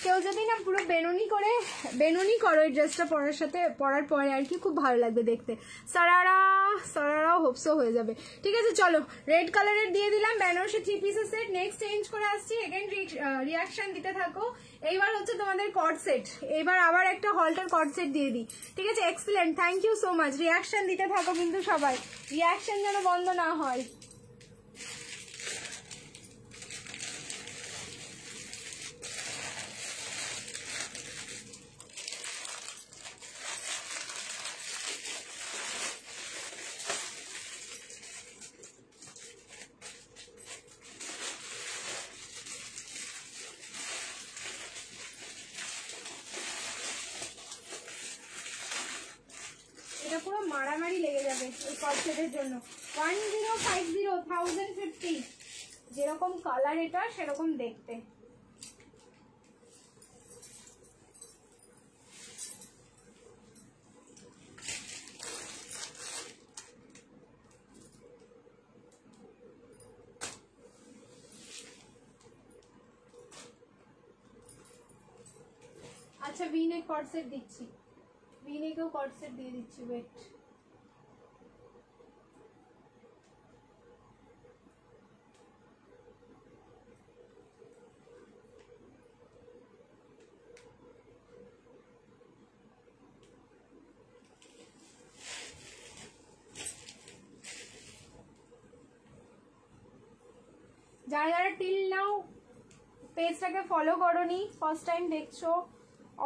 কেউ যদি না পুরো বেনুনি করো এই ড্রেসটা পরার পরে আর কি, খুব ভালো লাগবে দেখতে। সারারাও হোপসো হয়ে যাবে। ঠিক আছে, চলো রেড কালারের দিয়ে দিলাম বেনারসি 3 পিসের সেট। নেক্সট চেঞ্জ করে আসছি, এগেন রিয়াকশন দিতে থাকো। এইবার হচ্ছে তোমাদের কর্ড সেট, এবার আবার একটা হলটার কর্ড সেট দিয়ে দিই। ঠিক আছে, excellent, thank you so much. Reaction দিতে থাকো কিন্তু সবাই, রিয়াকশন যেন বন্ধ না হয়। পুরো মারামারি লেগে যাবে এই কর্সেটের জন্য। 1050, 1050। যেরকম কালার এটা সেরকম দেখতে। আচ্ছা, ভি-নেক কর্সেট দিচ্ছি, ভি-নেকেও কর্সেট দিয়ে দিচ্ছি, ওয়েট। যারা যারা টিল নাও পেজটাকে ফলো করোনি, ফার্স্ট টাইম দেখছো,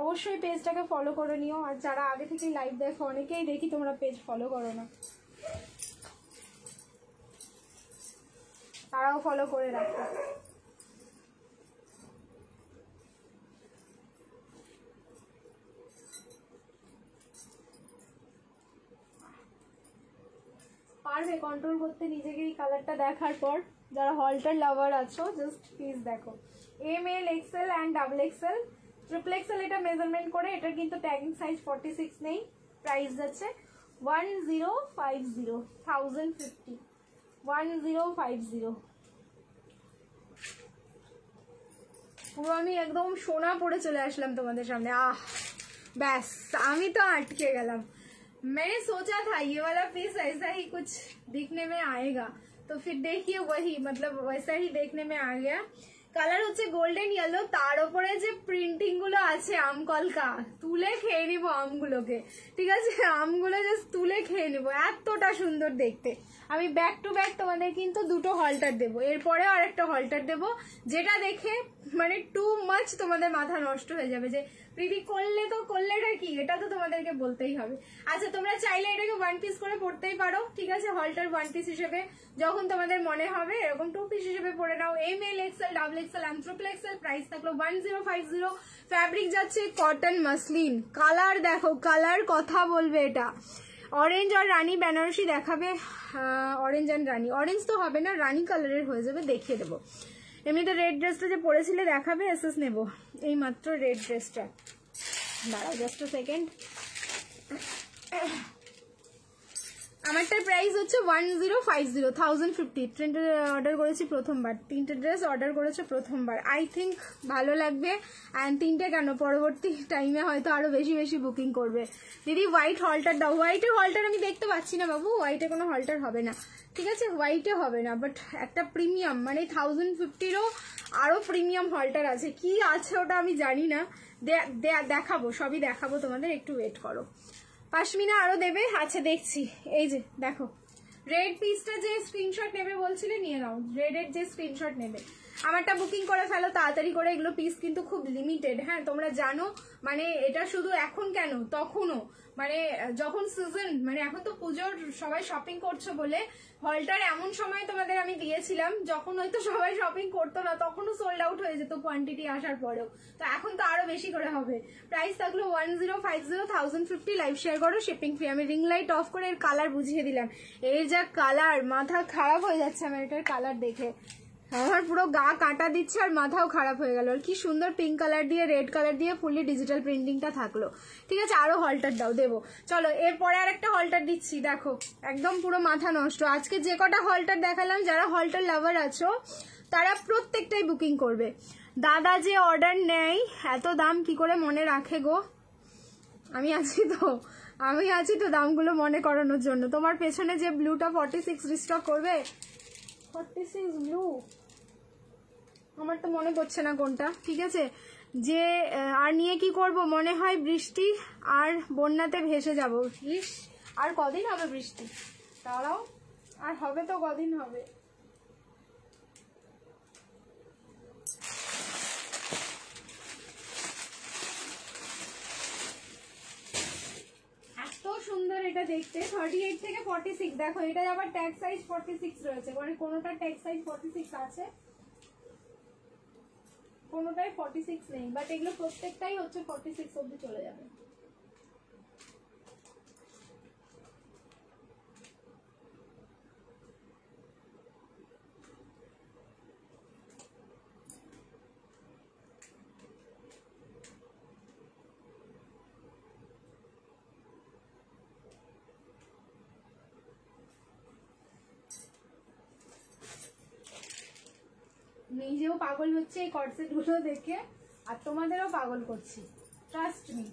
অবশ্যই পেজটাকে ফলো করে নিও। আর যারা আগে থেকেই লাইভ দেখো, অনেকেই দেখি তোমরা পেজ ফলো করো না, তারাও ফলো করে রাখো। পারবে কন্ট্রোল করতে নিজেকে এই কালারটা দেখার পর? যারা হলটার লাভার আছো জাস্ট প্লিজ দেখো। M L XL and double XL, triple XL এটা মেজারমেন্ট করে, এটার কিন্তু ট্যাগিং সাইজ 46 নেই। প্রাইস যাচ্ছে 1050, 1050, 1050। পুরো আমি একদম সোনা পরে চলে আসলাম তোমাদের সামনে। ব্যাস আমি তো আটকে গেলাম। मैंने सोचा था ये वाला पीस ऐसा ही कुछ दिखने में आएगा, तो फिर देखिए वही मतलब वैसा ही देखने में आ गया। কালার হচ্ছে গোল্ডেন ইয়েলো, তার উপরে যে প্রিন্টিং গুলো আছে আমকলকা, তুলে খেয়ে নিবো আমগুলোকে, ঠিক আছে? আমগুলো জাস্ট তুলে খেয়ে নিবো, এতটা সুন্দর দেখতে। আমি ব্যাক টু ব্যাক তোমাদের কিন্তু দুটো হলটার দেবো, এরপরে আর একটা হলটার দেবো, যেটা দেখে মানে টু মাচ তোমাদের মাথা নষ্ট হয়ে যাবে যে প্রীতি করলে তো করলেটা কি, এটা তো তোমাদেরকে বলতেই হবে। আচ্ছা তোমরা চাইলে এটাকে ওয়ান পিস করে পড়তেই পারো, ঠিক আছে? হলটার ওয়ান পিস হিসেবে যখন তোমাদের মনে হবে এরকম টু পিস হিসেবে পড়ে নাও। M L XL, double XL and triple XL, price থাকলো 1050। ফ্যাব্রিক যাচ্ছে কটন মাসলিন। কালার দেখো, কালার কথা বলবে। এটা অরেঞ্জ আর রানী বেনারসি দেখাবে, অরেঞ্জ অ্যান্ড রানী, অরেঞ্জ তো হবে না, রানী কালারের হয়ে যাবে, দেখিয়ে দেবো। এমনিতে রেড ড্রেসটা যে পরেছিলে দেখাবে, এসএস নেবো এই মাত্র রেড ড্রেসটা, দাঁড়াও জাস্ট সেকেন্ড। আমারটার প্রাইস হচ্ছে 1050, 1050। তিনটে অর্ডার করেছি প্রথমবার, তিনটে ড্রেস অর্ডার করেছে প্রথমবার। আই থিঙ্ক ভালো লাগবে। অ্যান্ড তিনটে কেন, পরবর্তী টাইমে হয়তো আরো বেশি বেশি বুকিং করবে। দিদি হোয়াইট হলটার দাও। হোয়াইটের হলটার আমি দেখতে পাচ্ছি না বাবু, হোয়াইটে কোনো হলটার হবে না, ঠিক আছে? হোয়াইটে হবে না, বাট একটা প্রিমিয়াম মানে 1050রও আরো প্রিমিয়াম হলটার আছে। কি আছে ওটা আমি জানি না, দেখাবো, সবই দেখাবো তোমাদের, একটু ওয়েট করো। পাশমিনা আরো দেবে, আচ্ছা দেখছি। এই যে দেখো রেড পিসটা যে স্ক্রিনশট নেবে বলছিলে, নিয়ে নাও। রেডের যে স্ক্রিনশট নেবে আমারটা বুকিং করে ফেলো তাড়াতাড়ি করে, এগুলো পিস কিন্তু খুব লিমিটেড। হ্যাঁ তোমরা জানো, মানে এটা শুধু এখন কেন, তখনও মানে যখন সিজন, মানে এখন তো পুজোর সবাই শপিং করছো বলে হলটার এমন সময় তোমাদের আমি দিয়েছিলাম যখন হয়তো সবাই শপিং করতো না, তখনও সোল্ড আউট হয়ে যেত কোয়ান্টিটি আসার পরেও। তো এখন তো আরো বেশি করে হবে। প্রাইস থাকলো 1050, 1050। লাইভ শেয়ার করো, শিপিং ফ্রি। আমি রিং লাইট অফ করে এর কালার বুঝিয়ে দিলাম। এর যা কালার, মাথা খারাপ হয়ে যাচ্ছে আমার এটার কালার দেখে, আমার পুরো গা কাটা দিচ্ছে আর মাথাও খারাপ হয়ে গেল। আর কি সুন্দর পিঙ্ক কালার দিয়ে রেড কালার দিয়ে ফুললি ডিজিটাল প্রিন্টিংটা থাকলো, ঠিক আছে? আরো হলটার দাও, দেবো। চলো এরপরে আর একটা হলটার দিচ্ছি, দেখো একদম পুরো মাথা নষ্ট। আজকে যে কটা হলটার দেখালাম, যারা হলটার লাভার আছো তারা প্রত্যেকটাই বুকিং করবে। দাদা যে অর্ডার নেয় এত দাম কি করে মনে রাখে গো? আমি আছি তো দামগুলো মনে করানোর জন্য। তোমার পেছনে যে ব্লুটা 46 রিস্টক করবে, 46 ব্লু, আমার তো মনে পড়ছে না কোনটা, ঠিক আছে? যে আর নিয়ে কি করব, মনে হয় বৃষ্টি আর বন্যাতে ভেসে যাব। আর কদিন হবে বৃষ্টি, তারাও আর হবে তো কদিন হবে। এত সুন্দর এটা দেখতে। 38 থেকে 46, দেখো এটা আবার ট্যাগ সাইজ 46 রয়েছে, মানে কোনোটা ট্যাগ সাইজ 46 আছে, কোনোটাই 46 নেই, বাট এগুলো প্রত্যেকটাই হচ্ছে 46 অবধি চলে যাবে। নিজেও পাগল হচ্ছে এই কর্সেট গুলো দেখে, আর তোমাদেরও পাগল করছি, ট্রাস্ট মি।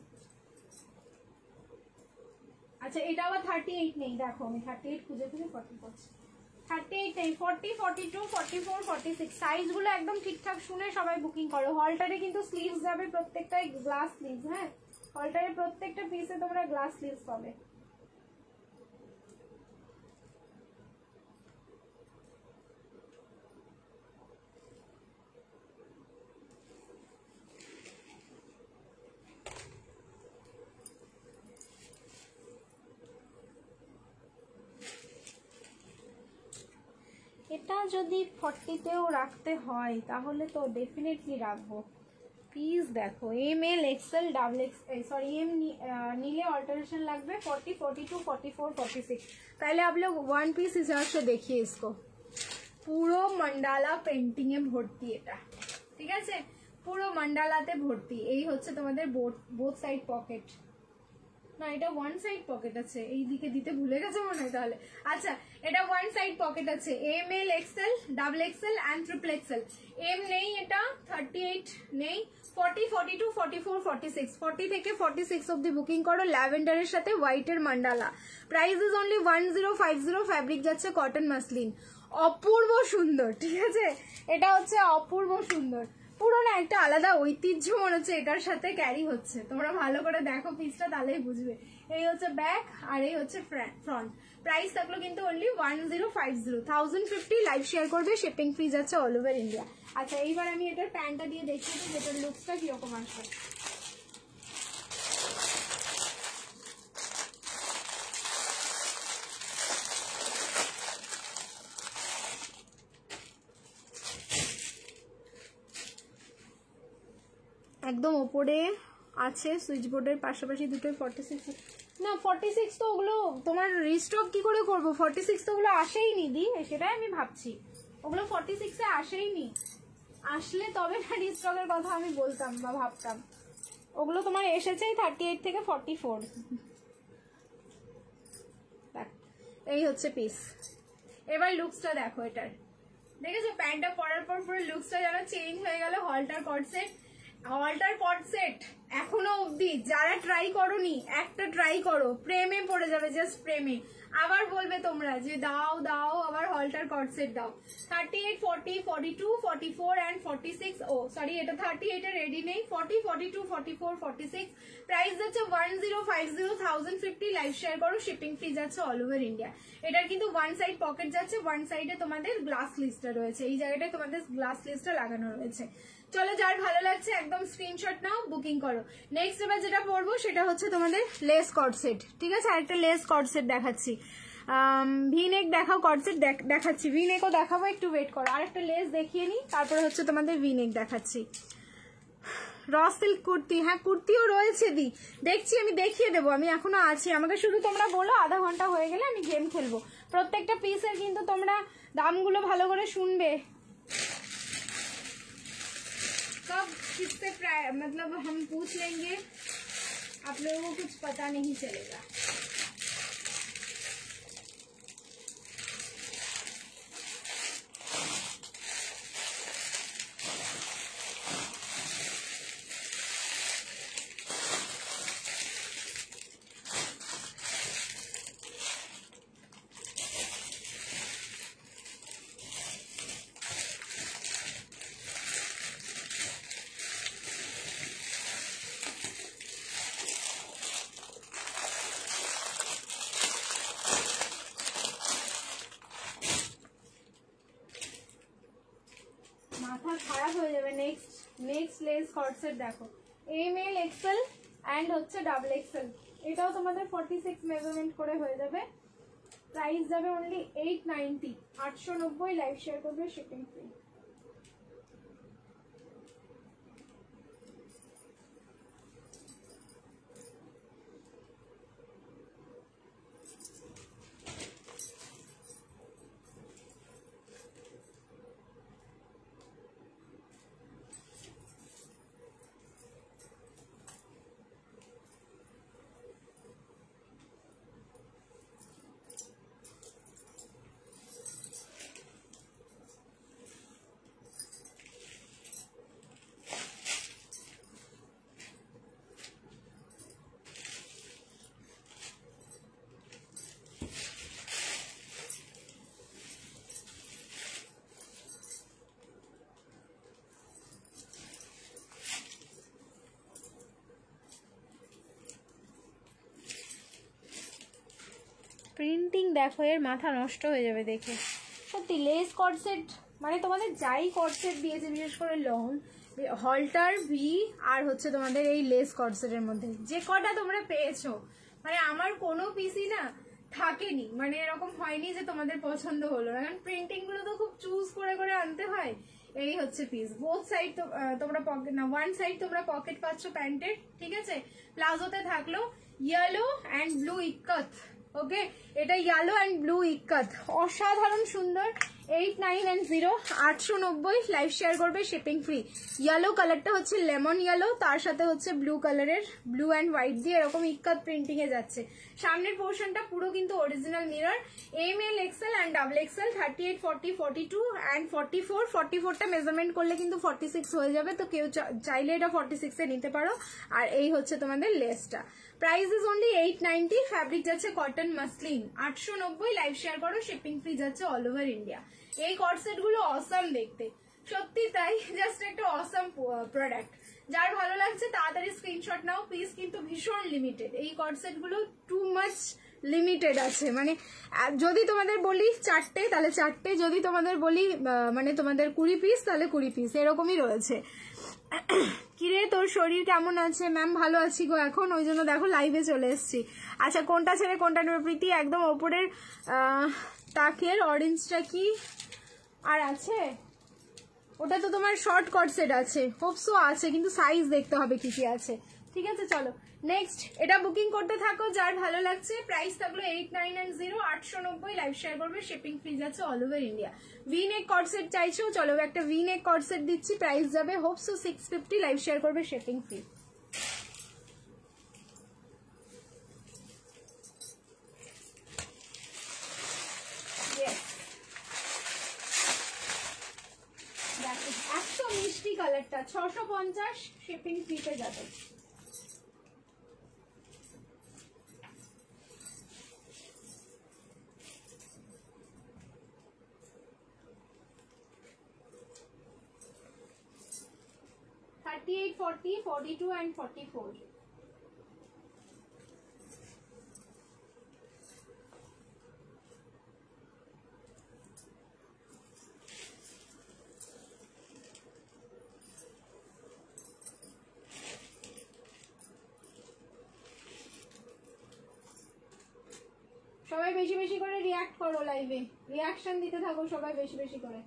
আচ্ছা এটা আবার 38 নেই, দেখো আমি 38 খুঁজে 40 করছি। 38 নেই, 40, 42, 44, 46 সাইজগুলো একদম ঠিকঠাক শুনে সবাই বুকিং করো। হলটারে কিন্তু স্লিভস যাবে প্রত্যেকটাই গ্লাস স্লিভস। হ্যাঁ হলটারে প্রত্যেকটা পিসে তোমরা গ্লাস স্লিভস পাবে। এটা যদি 40তেও রাখতে হয় তাহলে তো ডেফিনেটলি রাখবো। পিস দেখো M L XL double XL, sorry M नीले ऑल्टरेशन लगभग 40, 42, 44, 46। पहले आप लोग वन पीस हिसाब से देखिए इसको, পুরো মন্ডালা পেন্টিং এ ভর্তি এটা, ঠিক আছে, পুরো মন্ডালাতে ভর্তি। এই হচ্ছে তোমাদের বোথ সাইড পকেট, না এটা ওয়ান সাইড পকেট আছে, এই দিকে দিতে ভুলে গেছে মনে হয় তাহলে। আচ্ছা এটা ওয়ান সাইড পকেট আছে, M L XL double XL and triple XL. M নেই, এটা 38 নেই, 40, 42, 44, 46, 40 থেকে 46 অব্দি বুকিং করো। ল্যাভেন্ডারের সাথে হোয়াইটের mandala. Price is only 1050, fabric যাচ্ছে কটন মাসলিন। অপূর্ব সুন্দর, ঠিক আছে, এটা হচ্ছে অপূর্ব সুন্দর, পুরো না একটা আলাদা ঐতিহ্য মনে হচ্ছে এটার সাথে ক্যারি হচ্ছে। তোমরা ভালো করে দেখো পিসটা তাহলেই বুঝবে। এই হচ্ছে ব্যাক আর এই হচ্ছে ফ্রন্ট। প্রাইস থাকলো কিন্তু অনলি 1050, 1050। লাইভ শেয়ার করবে, শিপিং ফ্রি যাচ্ছে অল ওভার ইন্ডিয়া। আচ্ছা এইবার আমি এটার প্যান্টটা দিয়ে দেখিয়ে দিই যেটার লুকসটা কিরকম আসবে। একদম ওপরে আছে সুইচ বোর্ডের পাশাপাশি দুটোই 46। না 46 তো ওগুলো তোমার রিস্টক কি করে করবো, 46 তো ওগুলো আসেই নি দি, সেটাই আমি ভাবছি, ওগুলো 46 এ আসেই নি, আসলে তবে না রিস্টকের কথা আমি বলতাম বা ভাবতাম। ওগুলো তোমার এসেছেই 38 থেকে 44। এই হচ্ছে পিস। এবার লুকসটা দেখো এটার, দেখেছো প্যান্টটা পরার পর পুরো লুকসটা যেন চেঞ্জ হয়ে গেল। হলটার কট সেট, হলটার কট সেট এখনো অবধি যারা ট্রাই করোনি একটা ট্রাই করো, প্রেমে পড়ে যাবে, জাস্ট প্রেমে। আবার বলবে তোমরা যে দাও দাও আবার হলটার কট সেট দাও। 38, 40, 42, 44 and 46, ও সরি এটা 38 এর রেডি নেই, 40, 42, 44, 46। প্রাইস যাচ্ছে 1050, 1050। লাইভ শেয়ার করো, শিপিং ফ্রি যাচ্ছে অল ওভার ইন্ডিয়া। এটার কিন্তু ওয়ান সাইড পকেট যাচ্ছে, ওয়ান সাইডে তোমাদের গ্লাস লিস্টটা রয়েছে, এই জায়গাটায় তোমাদের গ্লাস লিস্টটা লাগানো রয়েছে। চলো যার ভালো লাগছে একদম স্ক্রিনশট নাও, বুকিং করো। নেক্সট এবার যেটা পড়বো সেটা হচ্ছে তোমাদের লেস কট সেট, ঠিক আছে, আরেকটা লেস কট সেট দেখাচ্ছি। ভিনেক দেখাও, কট সেট দেখাচ্ছি, ভিনেকও দেখাবো, একটু ওয়েট করো, আরেকটা লেস দেখিয়ে নি, তারপরে হচ্ছে তোমাদের ভিনেক দেখাচ্ছি। র সিল্ক কুর্তি, হ্যাঁ কুর্তিও রয়েছে দি, দেখছি আমি দেখিয়ে দেবো, আমি এখনো আছি, আমাকে শুধু তোমরা বলো, আধা ঘন্টা হয়ে গেলে আমি গেম খেলবো। প্রত্যেকটা পিসের কিন্তু তোমরা দামগুলো ভালো করে শুনবে। कब किससे मतलब हम पूछ लेंगे, आप लोगों को कुछ पता नहीं चलेगा। খারাপ হয়ে যাবে। নেক্সট লেস কট সেট দেখো, এম এল এক্সেল অ্যান্ড হচ্ছে ডাবল এক্সেল, এটাও তোমাদের 46 মেজারমেন্ট করে হয়ে যাবে। প্রাইস যাবে অনলি 890, 890। লাইভ শেয়ার করবে, শিপিং ফ্রি। প্রিন্টিং দেখো, এর মাথা নষ্ট হয়ে যাবে দেখে, সত্যি। লেস কট সেট মানে তোমাদের যাই কট সেট দিয়েছে, বিশেষ করে লং হলটার ভি আর হচ্ছে তোমাদের এই লেস কট সেটের মধ্যে যে কটা তোমরা পেয়েছো, মানে আমার কোনো পিসি না থাকেনি, মানে এরকম হয়নি যে তোমাদের পছন্দ হলো না, কারণ প্রিন্টিং গুলো তো খুব চুজ করে করে আনতে হয়। এই হচ্ছে পিস, বোথ সাইড তোমরা পকেট না, ওয়ান সাইড তোমরা পকেট পাচ্ছ প্যান্টের, ঠিক আছে। প্লাজোতে থাকলো ইয়েলো অ্যান্ড ব্লু ইক্কত, ওকে, এটা ইয়েলো অ্যান্ড ব্লু ইক্কত, অসাধারণ সুন্দর। 8990, 890, লাইভ শেয়ার করবে, শিপিং ফ্রি। ইয়েলো কালারটা হচ্ছে লেমন ইয়েলো, তার সাথে হচ্ছে ব্লু কালারের, ব্লু অ্যান্ড হোয়াইট দিয়ে এরকম ইক্কত প্রিন্টিং এ যাচ্ছে। সামনের পোর্শনটা পুরো কিন্তু original mirror. M L, XL and double XL, 38, 40, 42 and 44। 44টা মেজারমেন্ট করলে কিন্তু 46 হয়ে যাবে, তো কেউ চাইলে এটা 46 এ নিতে পারো। আর এই হচ্ছে তোমাদের লেসটা। প্রাইস ইজ অনলি 890, ফ্যাব্রিক যাচ্ছে কটন মাসলিন। 890, লাইভ শেয়ার করো, শিপিং ফ্রি যাচ্ছে অল ওভার ইন্ডিয়া। এই কটসেট গুলো অসাম দেখতে, সত্যি তাই, জাস্ট একটা অসাম প্রোডাক্ট। যার ভালো লাগছে তাড়াতাড়ি স্ক্রিনশট নাও, পিস কিন্তু ভীষণ লিমিটেড। এই কটসেট গুলো টু মাচ লিমিটেড আছে, মানে যদি তোমাদের বলি 4টে তাহলে 4টে, যদি তোমাদের বলি মানে তোমাদের 20 পিস তাহলে 20 পিস, এরকমই রয়েছে। কিরে তোর শরীর কেমন আছে? ম্যাম ভালো আছি গো এখন, ওই জন্য দেখো লাইভে চলে এসেছি। আচ্ছা কোনটা ছেড়ে কোনটা নেবে প্রীতি? একদম ওপরের তাকের অরেঞ্জটা কি আর আছে? ওটা তো তোমার শর্ট কট সেট আছে, হোপসো আছে, কিন্তু সাইজ দেখতে হবে কি কি আছে। ঠিক আছে চলো নেক্সট, এটা বুকিং করতে থাকো যার ভালো লাগছে। প্রাইস থাকলো 8990, 890, লাইভ শেয়ার করবে, শিপিং ফ্রি যাচ্ছে all over India. V neck cut set চাইছো, চলো একটা ভি নেক কট সেট দিচ্ছি, প্রাইস যাবে হোপসো 650, লাইভ শেয়ার করবে, শিপিং ফ্রি। একশো মিষ্টি কালারটা 650, শিপিং ফ্রিতে যাবে। $38, $40, $42 and $44। সবাই বেশি বেশি করে রিঅ্যাক্ট করো, লাইভে রিঅ্যাকশন দিতে থাকো সবাই বেশি বেশি করে।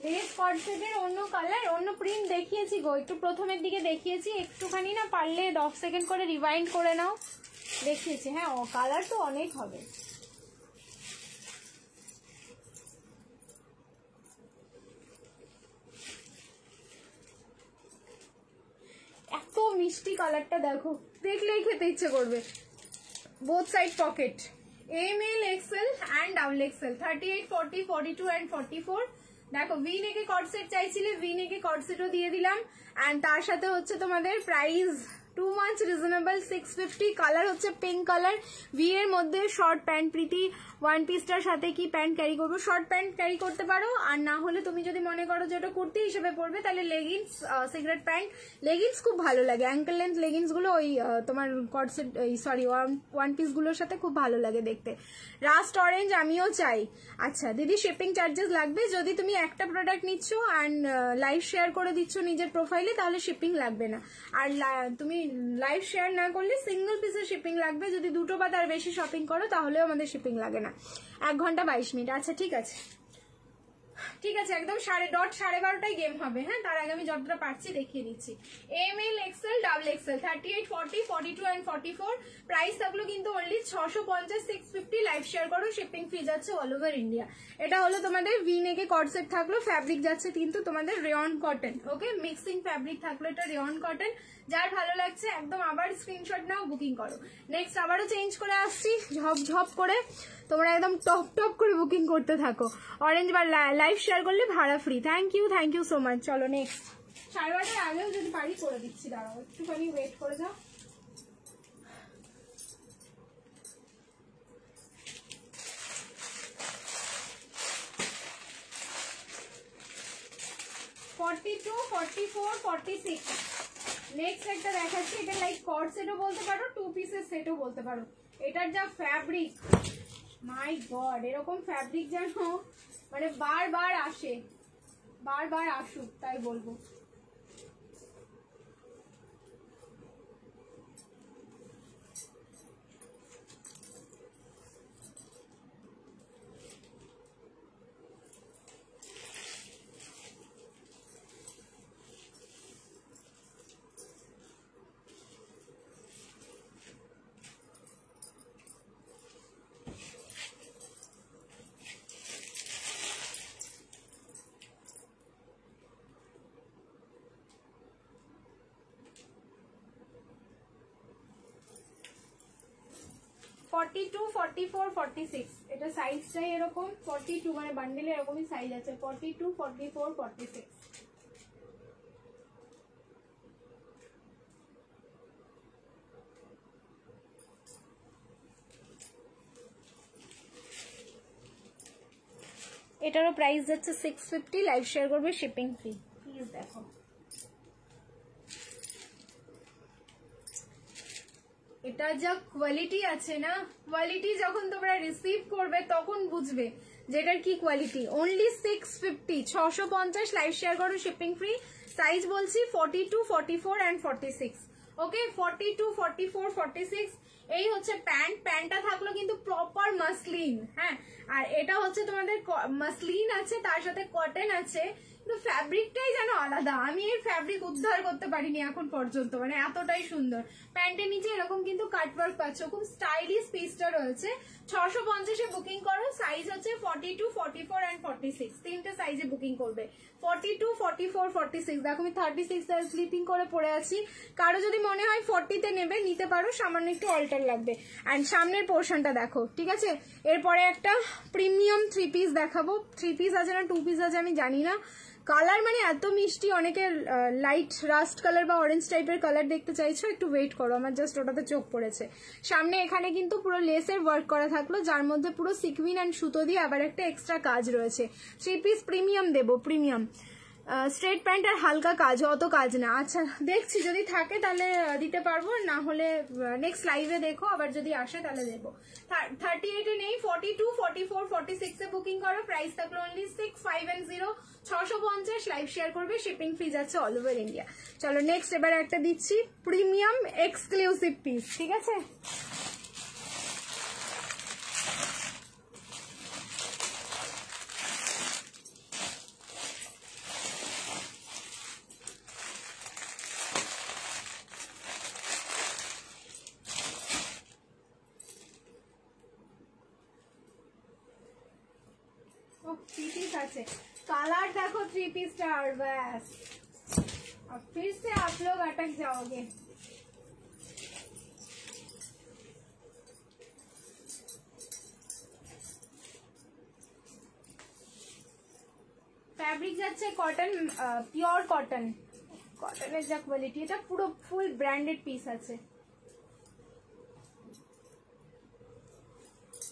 লেস কটসেটের অন্য কালার অন্য প্রিন্ট দেখিয়েছি গো, একটু প্রথমের দিকে দেখিয়েছি, একটুখানি না পারলে 10 সেকেন্ড করে রিওয়াইন্ড করে নাও, দেখিয়েছি। হ্যাঁ কালার তো অনেক হবে। এত মিষ্টি কালারটা দেখো, দেখলেই খেতে ইচ্ছে করবে। Both side pocket, ML, XL and double XL, 38, 40, 42 and 44। দেখো ভি নেকে কট সেট চাইছিলে, ভি নেকে কট সেটও দিয়ে দিলাম। অ্যান্ড তার সাথে হচ্ছে তোমাদের price too much reasonable, 650। Colour হচ্ছে পিঙ্ক কালার, ভি এর মধ্যে শর্ট প্যান্ট। প্রীতি ওয়ান পিসটার সাথে কি প্যান্ট ক্যারি করবো? শর্ট প্যান্ট ক্যারি করতে পারো, আর না হলে তুমি যদি মনে করো যে ওটা কুর্তি হিসেবে পরবে তাহলে লেগিংস, সিগারেট প্যান্ট। লেগিংস খুব ভালো লাগে, অ্যাঙ্কেল লেন্থ লেগিংস গুলো ওই তোমার কট সেট, সরি ওয়ান পিস গুলোর সাথে খুব ভালো লাগে দেখতে। রাস্ট অরেঞ্জ আমিও চাই। আচ্ছা দিদি শিপিং চার্জেস লাগবে, যদি তুমি একটা প্রোডাক্ট নিচ্ছ অ্যান্ড লাইভ শেয়ার করে দিচ্ছ নিজের প্রোফাইলে তাহলে শিপিং লাগবে না, আর তুমি লাইভ শেয়ার না করলে সিঙ্গেল পিসের শিপিং লাগবে। যদি দুটো বা তার বেশি শপিং করো তাহলেও আমাদের শিপিং লাগে না। 1 ঘন্টা 22 মিনিট। আচ্ছা ঠিক আছে ঠিক আছে, একদম 12:30 গেম হবে। হ্যাঁ তার আগে আমি যতটা পারছি দেখিয়ে দিচ্ছি। ML, XL, double XL, 38, 40, 42 and 44। Price থাকলো কিন্তু অনলি 650, 650, লাইভ শেয়ার করো, শিপিং ফ্রি যাচ্ছে অল ওভার ইন্ডিয়া। এটা হলো তোমাদের ভি নেকে কট সেট থাকলো, ফ্যাব্রিক যাচ্ছে কিন্তু তোমাদের রেয়ন কটন, ওকে, মিক্সিং ফ্যাব্রিক থাকলো, এটা রেয়ন কটন। যার ভালো লাগছে একদম আবার স্ক্রিনশট নাও, বুকিং করো। নেক্সট আবারও চেঞ্জ করে আসছি, ঝপ ঝপ করে তোমরা একদম টপ টপ করে বুকিং করতে থাকো। অরেঞ্জ বা লাইভ শেয়ার করলে ভাড়া free. Thank you so much. চলো নেক্সট, 12:30 আগেও যদি পারি করে দিচ্ছি, দাঁড়াও একটুখানি ওয়েট করে যাও। $42, $44, $46। নেক্সট একটা দেখাচ্ছি, এটা লাইক কট সেটও বলতে পারো, 2 পিসের সেটও বলতে পারো। এটার যা ফ্যাব্রিক, মাই গড, এরকম ফ্যাব্রিক যেন মানে বারবার আসে, বারবার আসুক তাই বলবো। 42, 44, 46 এটা সাইজটাই এরকম 42 মানে বান্ডেলে এরকমই সাইজ আছে 42, 44, 46 এটারও প্রাইস যাচ্ছে 650 লাইভ শেয়ার করবে শিপিং ফ্রি প্লিজ দেখো এটা যা কোয়ালিটি আছে না কোয়ালিটি যখন তোমরা রিসিভ করবে তখন বুঝবে যেটার কি কোয়ালিটি অনলি 650 650 লাইভ শেয়ার করো শিপিং ফ্রি সাইজ বলছি 42 44 এন্ড 46 ওকে 42 44 46 এই হচ্ছে প্যান্টটা থাকলো কিন্তু প্রপার মাসলিন হ্যাঁ আর এটা হচ্ছে তোমাদের মাসলিন আছে তার সাথে কটন আছে কিন্তু ফ্যাব্রিকটাই যেন আলাদা আমি এর ফ্যাব্রিক উদ্ধার করতে পারিনি এখন পর্যন্ত মানে এতটাই সুন্দর প্যান্টের নিচে এরকম কিন্তু কাটওয়ার্ক পাচ্ছ খুব স্টাইলিশ পিসটা রয়েছে 650 এ বুকিং করো সাইজ হচ্ছে 42 44 এন্ড 46 তিনটে সাইজে বুকিং করবে 42 44 46 দেখো আমি 36 এর স্লিপিং করে পরে আছি কারো যদি মনে হয় 40 তে নেবে নিতে পারো সামান্য একটু অল্টার লাগবে এন্ড সামনের পোরশনটা দেখো ঠিক আছে এরপরে একটা প্রিমিয়াম 3 পিস দেখাবো 3 পিস আছে না 2 পিস আছে আমি জানি না কালার মানে এত মিষ্টি অনেকে লাইট রাস্ট কালার বা অরেঞ্জ টাইপের কালার দেখতে চাইছো একটু ওয়েট করো আমার জাস্ট ওটাতে চোখ পড়েছে সামনে এখানে কিন্তু পুরো লেসের ওয়ার্ক করা থাকলো যার মধ্যে পুরো সিকুইন এন্ড সুতো দিয়ে আবার একটা এক্সট্রা কাজ রয়েছে 3 পিস প্রিমিয়াম দেবো প্রিমিয়াম স্ট্রেট প্যান্ট আর হালকা কাজ অত কাজ না আচ্ছা দেখছি যদি থাকে তাহলে দিতে পারবো না হলে নেক্সট লাইভে দেখো আবার যদি আসে তাহলে দেবো 38 এ নেই 42 44 46 এ বুকিং করো প্রাইস থাকলো অনলি 650 650 লাইভ শেয়ার করবে শিপিং ফি যাচ্ছে অল ওভার ইন্ডিয়া চলো নেক্সট এবার একটা দিচ্ছি প্রিমিয়াম এক্সক্লুসিভ পিস ঠিক আছে थ्री पीस আছে कलर देखो थ्री पीस स्टार बस अब फिर से आप लोग अटक जाओगे फैब्रिक যাচ্ছে কটন পিওর কটন কটনের যা কোয়ালিটি এটা পুরো ফুল ব্র্যান্ডেড পিস আছে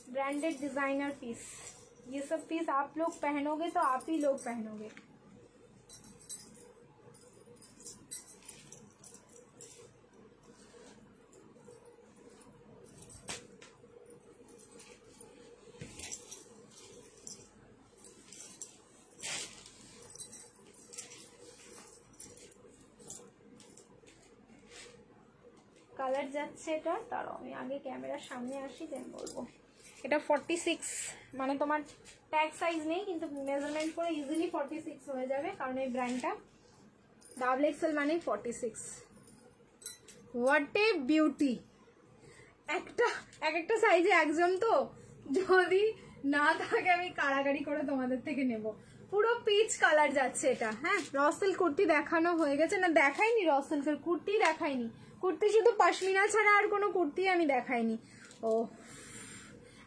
ब्रांडेड डिजाइनर पीस ये सब पीस आप लोग पहनोगे तो आप ही लोग पहनोगे কালার যাচ্ছে এটা তারও আমি আগে ক্যামেরার সামনে আসি দেন বলবো এটা 46 মানে তোমার ট্যাগ সাইজ নেই কিন্তু মেজারমেন্ট করে ইজিলি 46 হয়ে যাবে কারণ এই ব্র্যান্ডটা ডাবল এক্সেল মানে 46 হোয়াট এ বিউটি একটা সাইজে একজন তো যদি না থাকে আমি কাড়াকাড়ি করে তোমাদের থেকে নেব পুরো পিচ কালার যাচ্ছে এটা হ্যাঁ রসেল কুর্তি দেখানো হয়ে গেছে না দেখাইনি রসেলকের কুর্তি দেখাইনি কুর্তি শুধু পশমিনা ছাড়া আর কোনো কুর্তি আমি দেখাইনি ও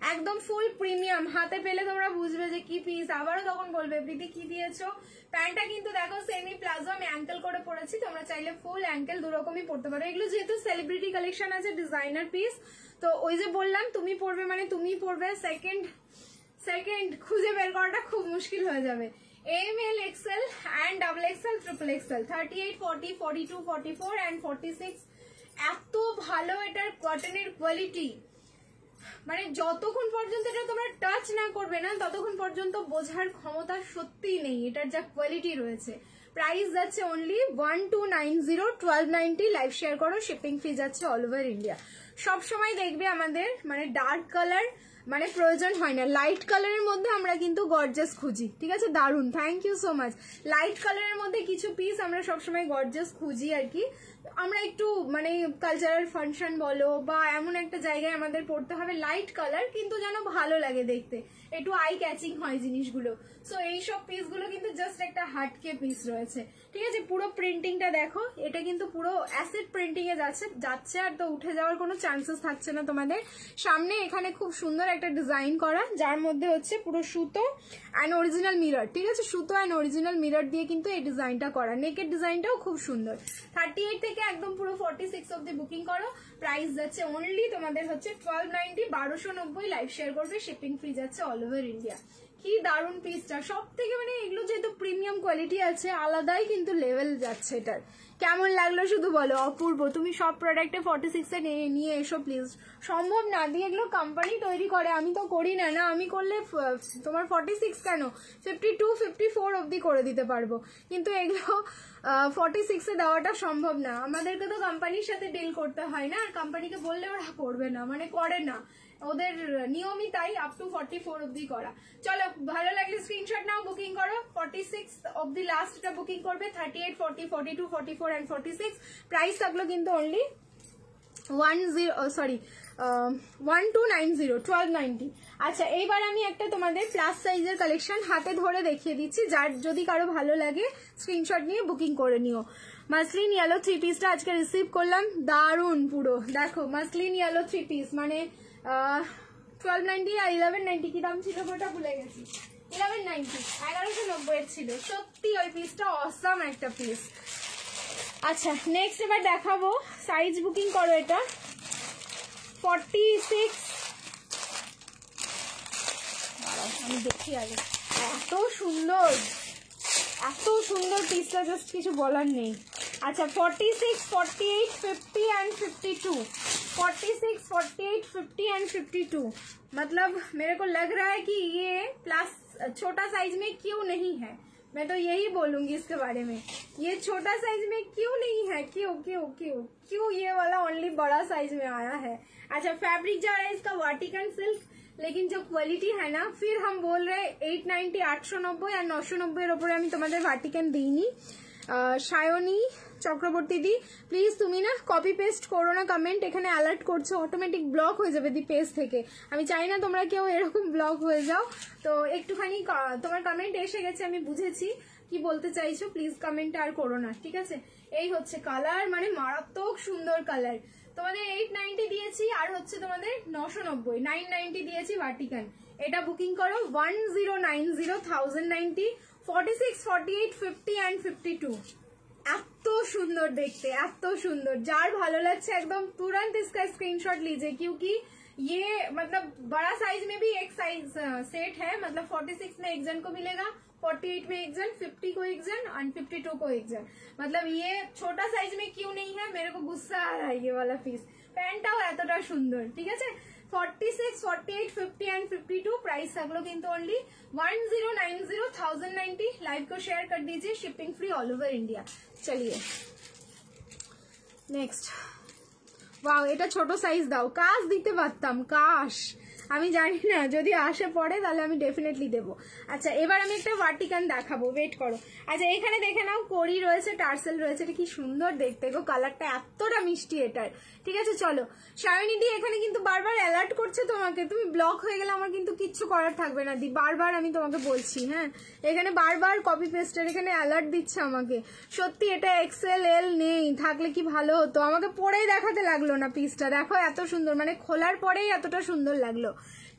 একদম ফুল প্রিমিয়াম হাতে পেলে তোমরা বুঝবে যে কি পিস আবারও তখন বলবে প্রীতি কি দিয়েছো প্যান্টটা কিন্তু দেখো সেমি প্লাজো আমি অ্যাঙ্কেল করে পরেছি তোমরা চাইলে ফুল অ্যাঙ্কেল দুরকমই পরতে পারো এগুলো যেহেতু সেলিব্রিটি কালেকশন আছে ডিজাইনার পিস তো ওই যে বললাম তুমি পরবে মানে তুমি পরবে সেকেন্ড খুঁজে বের করাটা খুব মুশকিল হয়ে যাবে ML XL and double XL triple XL 38 40 42 44 and 46 এত ভালো এটার কটনের কোয়ালিটি মানে যতক্ষণ পর্যন্ত এটা তোমরা টাচ না করবে না ততক্ষণ পর্যন্ত বোঝার ক্ষমতা সত্যিই নেই এটার যা কোয়ালিটি রয়েছে প্রাইস যাচ্ছে অনলি 1290 1290 লাইভ শেয়ার করো শিপিং ফি যাচ্ছে অল ওভার ইন্ডিয়া সব সময় দেখবে আমাদের মানে ডার্ক কালার মানে প্রয়োজন হয় না লাইট কালারের মধ্যে আমরা কিন্তু গর্জাস খুঁজি ঠিক আছে দারুন thank you so much light কালারের মধ্যে কিছু পিস আমরা সবসময় গর্জাস খুঁজি আর কি আমরা একটু মানে কালচারাল ফাংশন বলো বা এমন একটা জায়গায় আমাদের পড়তে হবে লাইট কালার কিন্তু যেন ভালো লাগে দেখতে একটু আই ক্যাচিং হয় জিনিসগুলো। সো এইসব পিসগুলো কিন্তু জাস্ট একটা হাটকে পিস রয়েছে, ঠিক আছে। পুরো প্রিন্টিংটা দেখো, এটা কিন্তু পুরো অ্যাসিড প্রিন্টিং এ যাচ্ছে আর তো উঠে যাওয়ার কোনো চান্সেস থাকছে না তোমাদের। সামনে এখানে খুব সুন্দর একটা ডিজাইন করা, যার মধ্যে হচ্ছে পুরো সুতো অ্যান্ড অরিজিনাল মিরর, ঠিক আছে। সুতো অ্যান্ড অরিজিনাল মিরর দিয়ে কিন্তু এই ডিজাইনটা করা। নেকের ডিজাইনটাও খুব সুন্দর। 38 থেকে একদম পুরো 46 অব্দি বুকিং করো। প্রাইস যাচ্ছে অনলি তোমাদের হচ্ছে 1290, 1290। লাইভ শেয়ার করবে, শিপিং ফ্রি যাচ্ছে অল ওভার ইন্ডিয়া। কি দারুন পিসটা, সব থেকে মানে এগুলো যেহেতু প্রিমিয়াম কোয়ালিটি আছে, আলাদাই কিন্তু লেভেল যাচ্ছে এটার। কেমন লাগলো শুধু বলো। অপূর্ব, তুমি সব প্রোডাক্টে 46 এ নিয়ে এসো প্লিজ। সম্ভব না, দিয়ে এগুলো কোম্পানি তৈরি করে, আমি তো করি না। না আমি করলে তোমার 46 কেন 52 54 অব্দি করে দিতে পারবো, কিন্তু এগুলো 46 এ দেওয়াটা সম্ভব না। আমাদেরকে তো কোম্পানির সাথে ডিল করতে হয় না, আর কোম্পানিকে বললে ওরা করবে না, মানে করে না, ওদের নিয়মই তাই আপ টু 44 অব্দি করা। চলো ভালো লাগলে স্ক্রিনশট নাও, বুকিং করো। 46 অব্দি লাস্টটা বুকিং করবে। 38 40 42 44 এন্ড 46 প্রাইস থাকলো কিন্তু অনলি 1290 আচ্ছা এইবার আমি একটা তোমাদের প্লাস সাইজের কালেকশন হাতে ধরে দেখিয়ে দিচ্ছি, যার যদি কারো ভালো লাগে স্ক্রিনশট নিয়ে বুকিং করে নিও। মাসলিন ইয়েলো 3 পিসটা আজকে রিসিভ করলাম, দারুন পুরো দেখো। মাসলিন ইয়েলো 3 পিস মানে 1290 আর 1190 কি দাম ছিল ওটা ভুলে গেছি। 1190 1190 এর ছিল। সত্যি ওই পিসটা অসাম একটা পিস। আচ্ছা নেক্সট এবার দেখাবো, সাইজ বুকিং করো। এটা 46, আমি দেখি আগে। এত সুন্দর পিসটা, জাস্ট কিছু বলার নেই। अच्छा 46, 48, 50 एंड 52, 46, 48, 50 एंड 52। मतलब मेरे को लग रहा है कि ये प्लस छोटा साइज में क्यों नहीं है, मैं तो यही बोलूंगी इसके बारे में। ये छोटा साइज में क्यों नहीं है, क्यों क्यों क्यों क्यों ये वाला ओनली बड़ा साइज में आया है। अच्छा फैब्रिक जा रहा है इसका वाटिकन सिल्क, लेकिन जो क्वालिटी है ना, फिर हम बोल रहे 890, 890 या 990 এর উপরে আমি তোমাদের ভার্টিকান দিইনি। সায়নী চক্রবর্তী দি প্লিজ তুমি না কপি পেস্ট করো না কমেন্ট, এখানে অ্যালার্ট করছে অটোমেটিক ব্লক হয়ে যাবে দি পেজ থেকে। আমি চাই না তোমরা কেউ এরকম ব্লক হয়ে যাও, তো একটুখানি তোমার কমেন্ট এসে গেছে, আমি বুঝেছি কি বলতে চাইছো, প্লিজ কমেন্ট আর করো না, ঠিক আছে। এই হচ্ছে কালার, মানে মারাত্মক সুন্দর কালার। তোমাদের 890 দিয়েছি, আর হচ্ছে তোমাদের 990, 990 দিয়েছি ভার্টিকান। এটা বুকিং করো 1090, 1090, 46, 48, 50 एंड 52। এত সুন্দর দেখতে, এত সুন্দর, যার ভালো লাগছে एकदम तुरंत इसका स्क्रीनशॉट लीजिए, क्योंकि ये मतलब बड़ा साइज में भी एक साइज सेट है, मतलब 46 में एक जन को मिलेगा, 48 में एक जन, 50 को एक जन और 52 को एक जन। मतलब ये छोटा साइज में क्यों नहीं है, मेरे को गुस्सा आ रहा है ये वाला पीस। প্যান্টটাও এতটা সুন্দর, ঠিক আছে। 46, 48, 50 एंड 52 प्राइस থাকলো কিন্তু অনলি 1090, 1090। लाइव को शेयर कर दीजिए, shipping free all over India. चलिए नेक्स्ट। वाओ এটা ছোট সাইজ দাও, কাজ দিতে পারতাম, কাশ, আমি জানি না, যদি আসে পড়ে তাহলে আমি ডেফিনেটলি দেবো। আচ্ছা এবার আমি একটা ভার্টিকান দেখাবো, ওয়েট করো। আচ্ছা এখানে দেখে নাও, কড়ি রয়েছে, টার্সেল রয়েছে, এটা কি সুন্দর দেখতে গো, কালারটা এতটা মিষ্টি এটার, ঠিক আছে। চলো সায়নী দি এখানে কিন্তু বারবার অ্যালার্ট করছে তোমাকে, তুমি ব্লক হয়ে গেলে আমার কিন্তু কিচ্ছু করার থাকবে না দি, বারবার আমি তোমাকে বলছি। হ্যাঁ এখানে বারবার কপি পেস্টের এখানে অ্যালার্ট দিচ্ছে আমাকে। সত্যি এটা এক্সেল এল নেই, থাকলে কি ভালো হতো, আমাকে পরেই দেখাতে লাগলো না পিসটা, দেখো এত সুন্দর, মানে খোলার পরেই এতটা সুন্দর লাগলো,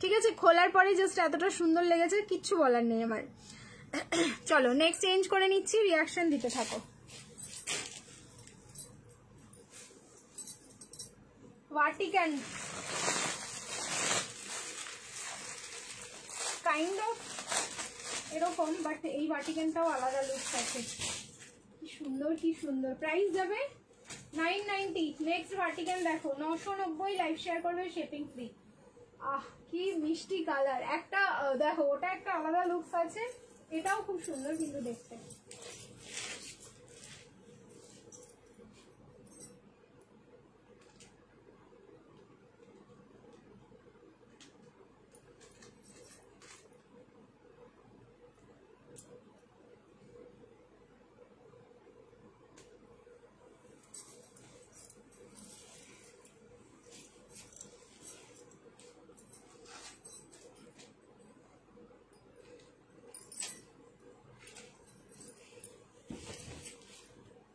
ঠিক আছে। খোলার পরে জাস্ট এতটা সুন্দর লেগেছে, কিচ্ছু বলার নেই আমার। চলো নেক্সট চেঞ্জ করে নিচ্ছি, রিয়াকশন দিতে থাকো। ভার্টিকান কাইন্ড অফ এরকম, বাট এই ভার্টিকানটাও আলাদা লুক আছে। কি সুন্দর, কি সুন্দর। প্রাইস যাবে 990। নেক্সট ভার্টিকান দেখো 990, লাইভ শেয়ার করবে, শিপিং ফ্রি। আহ কি মিষ্টি কালার, একটা দেখো ওটা একটা আলাদা লুকস আছে, এটাও খুব সুন্দর কিন্তু দেখতে।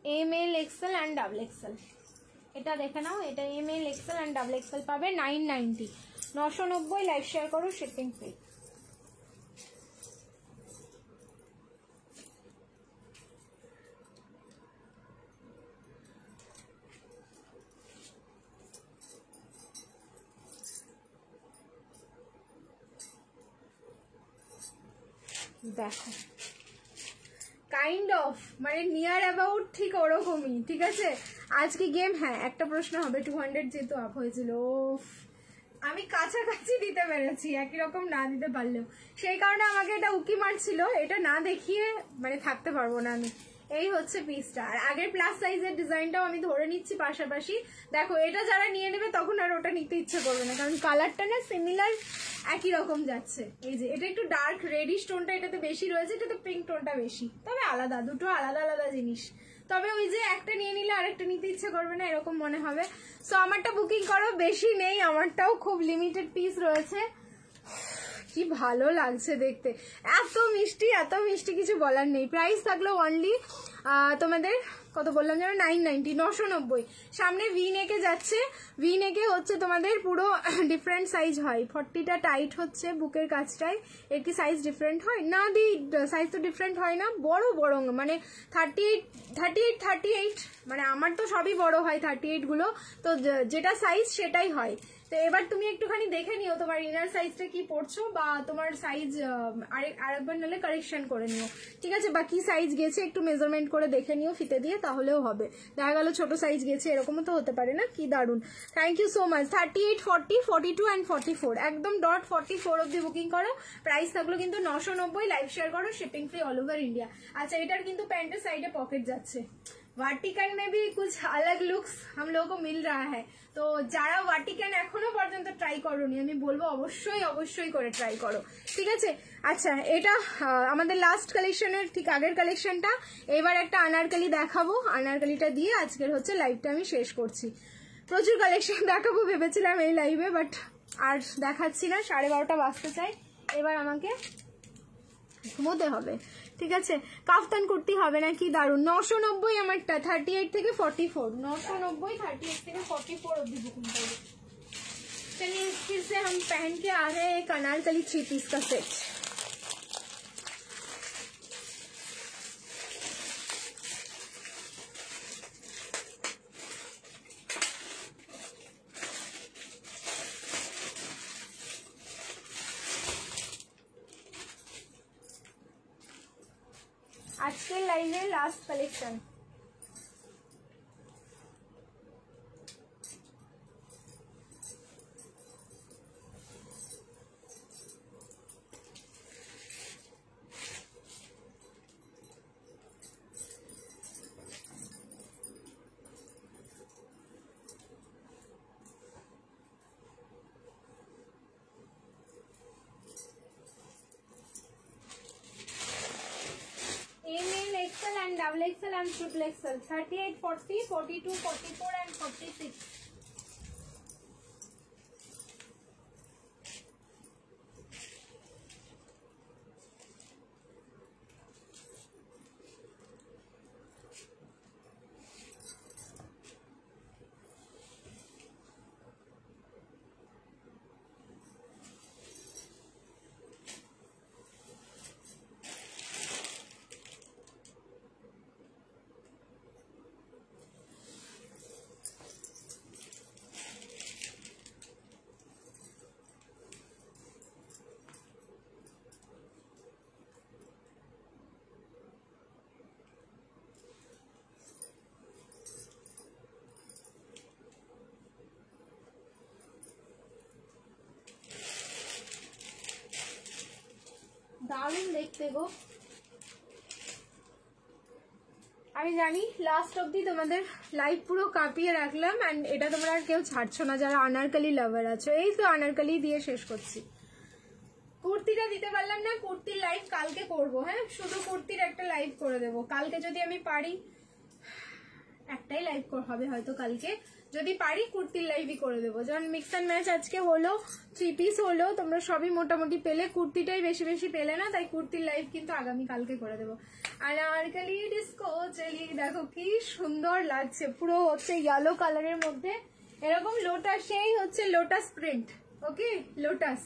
ML XL and double Excel. এটা দেখে নাও, এটা ML XL and double Excel পাবে 990, 990 লাইভ শেয়ার করো, শিপিং ফ্রি। দেখো কাইন্ড অফ মানে নিয়ার অ্যাবাউট ঠিক ওরকমই, ঠিক আছে। আজকে গেম, হ্যাঁ একটা প্রশ্ন হবে, 200 যেহেতু আপ হয়েছিল, আমি কাছাকাছি দিতে পেরেছি, একই রকম না দিতে পারলেও, সেই কারণে আমাকে এটা উকি মারছিল, এটা না দেখিয়ে মানে থাকতে পারবো না আমি। এই হচ্ছে পিসটা, আর আগের প্লাস সাইজের ডিজাইনটাও আমি ধরে নিচ্ছি পাশাপাশি। দেখো এটা যারা নিয়ে নেবে তখন আর ওটা নিতে ইচ্ছে করবে না, কারণ কালারটা না সিমিলার, একই রকম যাচ্ছে। এই যে এটা একটু ডার্ক রেডিশ টোনটা এটাতে বেশি রয়েছে, এটাতে পিঙ্ক টোনটা বেশি, তবে আলাদা, দুটো আলাদা আলাদা জিনিস। তবে ওই যে একটা নিয়ে নিলে আরেকটা নিতে ইচ্ছে করবে না, এরকম মনে হবে। সো আমারটা বুকিং করো, বেশি নেই, আমারটাও খুব লিমিটেড পিস রয়েছে। কি ভালো লাগছে দেখতে, এত মিষ্টি কিছু বলার নেই। প্রাইস থাকলো অনলি তোমাদের কত বললাম যেন 990, 990। সামনে ভি নেকে যাচ্ছে, ভি নেকে হচ্ছে তোমাদের পুরো ডিফারেন্ট সাইজ হয়। 40টা টাইট হচ্ছে বুকের কাছটায়, এর কি সাইজ ডিফারেন্ট হয় না? সাইজ তো ডিফারেন্ট হয় না, বড় বড় মানে 38 মানে আমার তো সবই বড় হয় 38 গুলো, তো যেটা সাইজ সেটাই হয়। তো এবার তুমি একটুখানি দেখে নিও তোমার ইনার সাইজটা কি পড়ছো, বা তোমার সাইজ আরেকবার নাহলে কারেকশন করে নিও, ঠিক আছে। বা কি সাইজ গেছে একটু মেজারমেন্ট করে দেখে নিও ফিতে দিয়ে, তাহলেও হবে। দেখা গেল ছোট সাইজ গেছে, এরকমও তো হতে পারে না। কি দারুন, thank you so much. 38, 40, 42 and 44, একদম ডট 44 অব্দি বুকিং করো। প্রাইস থাকলো কিন্তু 990, লাইভ শেয়ার করো, shipping free all over India. আচ্ছা এটার কিন্তু প্যান্টের সাইডে পকেট যাচ্ছে। वाटिकन में भी कुछ अलग लुक्स हम लोगों को मिल रहा है, তো যারা ওয়াটিকান এখনো পর্যন্ত ট্রাই করোনি আমি বলবো অবশ্যই করে ট্রাই করো, ঠিক আছে। আচ্ছা এটা আমাদের লাস্ট কালেকশনের ঠিক আগের কালেকশনটা, এবার একটা আনারকলি দেখাবো, আনারকলিটা দিয়ে আজকের হচ্ছে লাইভটা আমি শেষ করছি। প্রচুর কালেকশন দেখাবো ভেবেছিলাম এই লাইভে, বাট আর দেখাচ্ছি না, 12:30 বাজতে চাই, এবার আমাকে ঘুমোতে হবে, ঠিক আছে। কাফতান কুর্তি হবে না, কি দারুন। 990 আমারটা, 38 থেকে 44, 990 38 থেকে 44 অब्दी बुकिंग करो। चलिए फिर से हम पहन के आ रहे हैं एक अनारकली 3 पीस का सेट। আজকের লাইভের last collection, ML, XL and double XL and triple XL, 38, 40, 42, 44 and 46. দারুণ দেখতে গো, আমি জানি লাস্ট অব্দি তোমাদের লাইভ পুরো কাঁপিয়ে রাখলাম, এন্ড এটা তোমরা আর কেউ ছাড়ছো না যারা আনারকলি লাভার আছো। এই তো আনারকলি দিয়ে শেষ করছি, কুর্তিটা দিতে পারলাম না, কুর্তির লাইভ কালকে করব, হ্যাঁ শুধু কুর্তির একটা লাইভ করে দেবো কালকে যদি আমি পারি, একটাই লাইভ হবে হয়তো কালকে, যদি পারি কুর্তির লাইভই করে দেবো। যেমন মিক্স অ্যান্ড ম্যাচ আজকে হলো, 3 পিস হলো, তোমরা সবই মোটামুটি পেলে, কুর্তিটাই বেশি বেশি পেলে না, তাই কুর্তির লাইভ কিন্তু আগামী কালকে করে দেবো। আনারকলি ডিস্কো চালিয়ে দেখো কি সুন্দর লাগছে, পুরো হচ্ছে ইয়েলো কালারের মধ্যে এরকম লোটাস, সেই হচ্ছে লোটাস প্রিন্ট। ওকে, লোটাস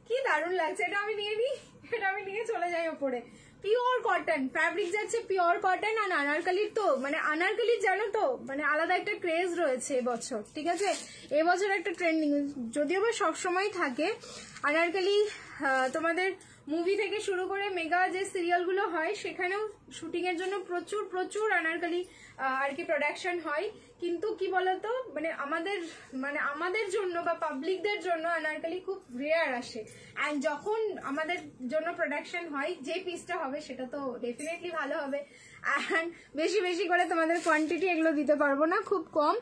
কি দারুণ লাগছে। এটা আমি নিয়ে নিই, এটা আমি নিয়ে চলে যাই ওপরে। পিওর কটন ফ্যাব্রিক যাচ্ছে, পিওর কটন। আর আনারকলির তো মানে আনারকলির জানো তো মানে আলাদা একটা ক্রেজ রয়েছে এবছর, ঠিক আছে, এবছর একটা ট্রেন্ডিং, যদিও বা সবসময় থাকে আনারকলি। তোমাদের মুভি থেকে শুরু করে মেগা যে সিরিয়ালগুলো হয় সেখানেও শুটিং এর জন্য প্রচুর প্রচুর আনারকলি আর কি প্রোডাকশন হয়। কিন্তু কি বলতো মানে আমাদের জন্য বা পাবলিকদের জন্য আনারকলি খুব রেয়ার আসে। অ্যান্ড যখন আমাদের জন্য প্রোডাকশন হয়, যে পিসটা হবে সেটা তো ডেফিনেটলি ভালো হবে। অ্যান্ড বেশি বেশি করে তোমাদের কোয়ান্টিটি এগুলো দিতে পারবো না, খুব কম,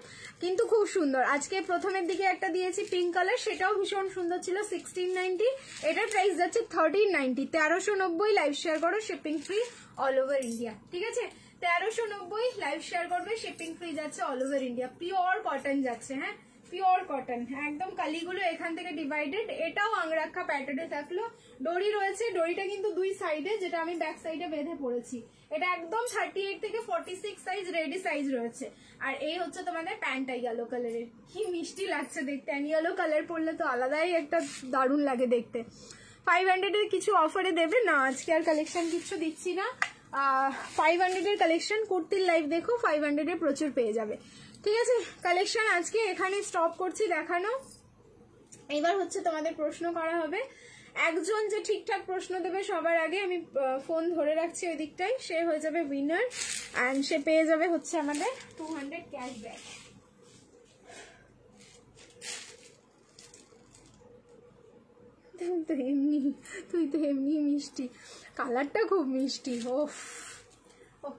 কিন্তু খুব সুন্দর। আজকে প্রথমের দিকে একটা দিয়েছি পিঙ্ক কালার, সেটাও ভীষণ সুন্দর ছিল, 1690। এটার প্রাইস যাচ্ছে 1390, 1390। লাইভ শেয়ার করো, shipping free all over India, ঠিক আছে, 1390 লাইভ শেয়ার করবে, শিপিং ফ্রি যাচ্ছে all over India. Pure cotton যাচ্ছে, হ্যাঁ পিওর কটন, একদম কালিগুলো এখান থেকে ডিভাইডেড। এটাও আংরাক্ষা প্যাটার্নে থাকলো, দড়ি রয়েছে, দড়িটা কিন্তু দুই সাইডে, যেটা আমি ব্যাক সাইডে বেঁধে পড়েছি। এটা একদম 38 থেকে 46 সাইজ রেডি সাইজ রয়েছে। আর এই হচ্ছে তোমাদের প্যান্টটা ইয়েলো কালারের, কি মিষ্টি লাগছে দেখতে। ইয়েলো কালার পরলে তো আলাদাই একটা দারুণ লাগে দেখতে। 500 এর কিছু অফারে দেবে না, আজকে আর কালেকশন কিছু দিচ্ছি না। 500 এর কালেকশন কুর্তির লাইভ দেখো, 500 এ প্রচুর পেয়ে যাবে, ঠিক আছে। কালেকশন আজকে এখানে স্টপ করছি দেখানো। এবার হচ্ছে তোমাদের প্রশ্ন করা হবে। একজন যে ঠিকঠাক প্রশ্ন দেবে সবার আগে, আমি ফোন ধরে রাখছি ওই দিকটাই, সে হয়ে যাবে উইনার। অ্যান্ড সে পেয়ে যাবে হচ্ছে আমাদের 200 ক্যাশব্যাক। তুই তো এমনি মিষ্টি, কালারটা খুব মিষ্টি। ওফ,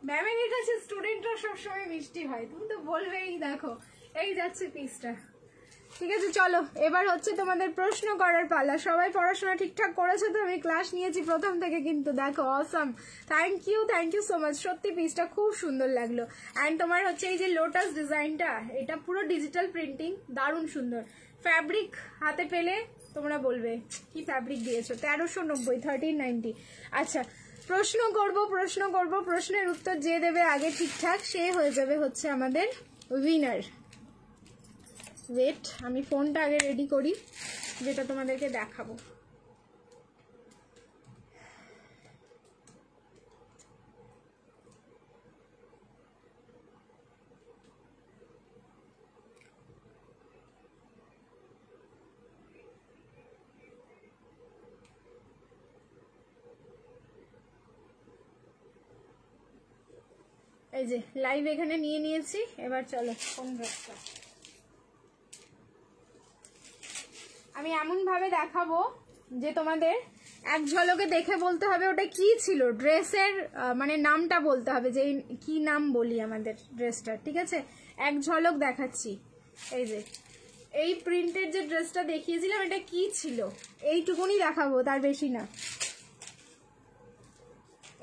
ম্যামের কাছে স্টুডেন্টরা সবসময় মিষ্টি হয়, তুমি তো বলবেই। দেখো এই যাচ্ছে পিসটা, ঠিক আছে। চলো এবার হচ্ছে তোমাদের প্রশ্ন করার পালা। সবাই পড়াশোনা ঠিকঠাক করেছো তো? আমি ক্লাস নিয়েছি প্রথম থেকে, কিন্তু দেখো awesome, thank you so much. সত্যি পিসটা খুব সুন্দর লাগলো। অ্যান্ড তোমার হচ্ছে এই যে লোটাস ডিজাইনটা, এটা পুরো ডিজিটাল প্রিন্টিং, দারুণ সুন্দর। ফ্যাব্রিক হাতে পেলে তোমরা বলবে কি ফ্যাব্রিক দিয়েছো। 1390, 1390। আচ্ছা, প্রশ্ন করব, প্রশ্নের উত্তর যে দেবে আগে ঠিকঠাক সে হয়ে যাবে হচ্ছে আমাদের উইনার। ওয়েট, আমি ফোনটা আগে রেডি করি, যেটা তোমাদেরকে দেখাবো। এই যে লাইভ এখানে নিয়ে নিয়েছি, এবার চলো কোন ড্রেসটা আমি এমন ভাবে দেখাবো যে তোমাদের এক ঝলকে দেখে বলতে হবে ওটা কি ছিল, ড্রেসের মানে নামটা বলতে হবে যে কি নাম বলি আমাদের ড্রেসটা, ঠিক আছে। এক ঝলক দেখাচ্ছি। এই যে এই প্রিন্টের যে ড্রেসটা দেখিয়েছিলাম এটা কি ছিল, এইটুকুনি দেখাবো, তার বেশি না।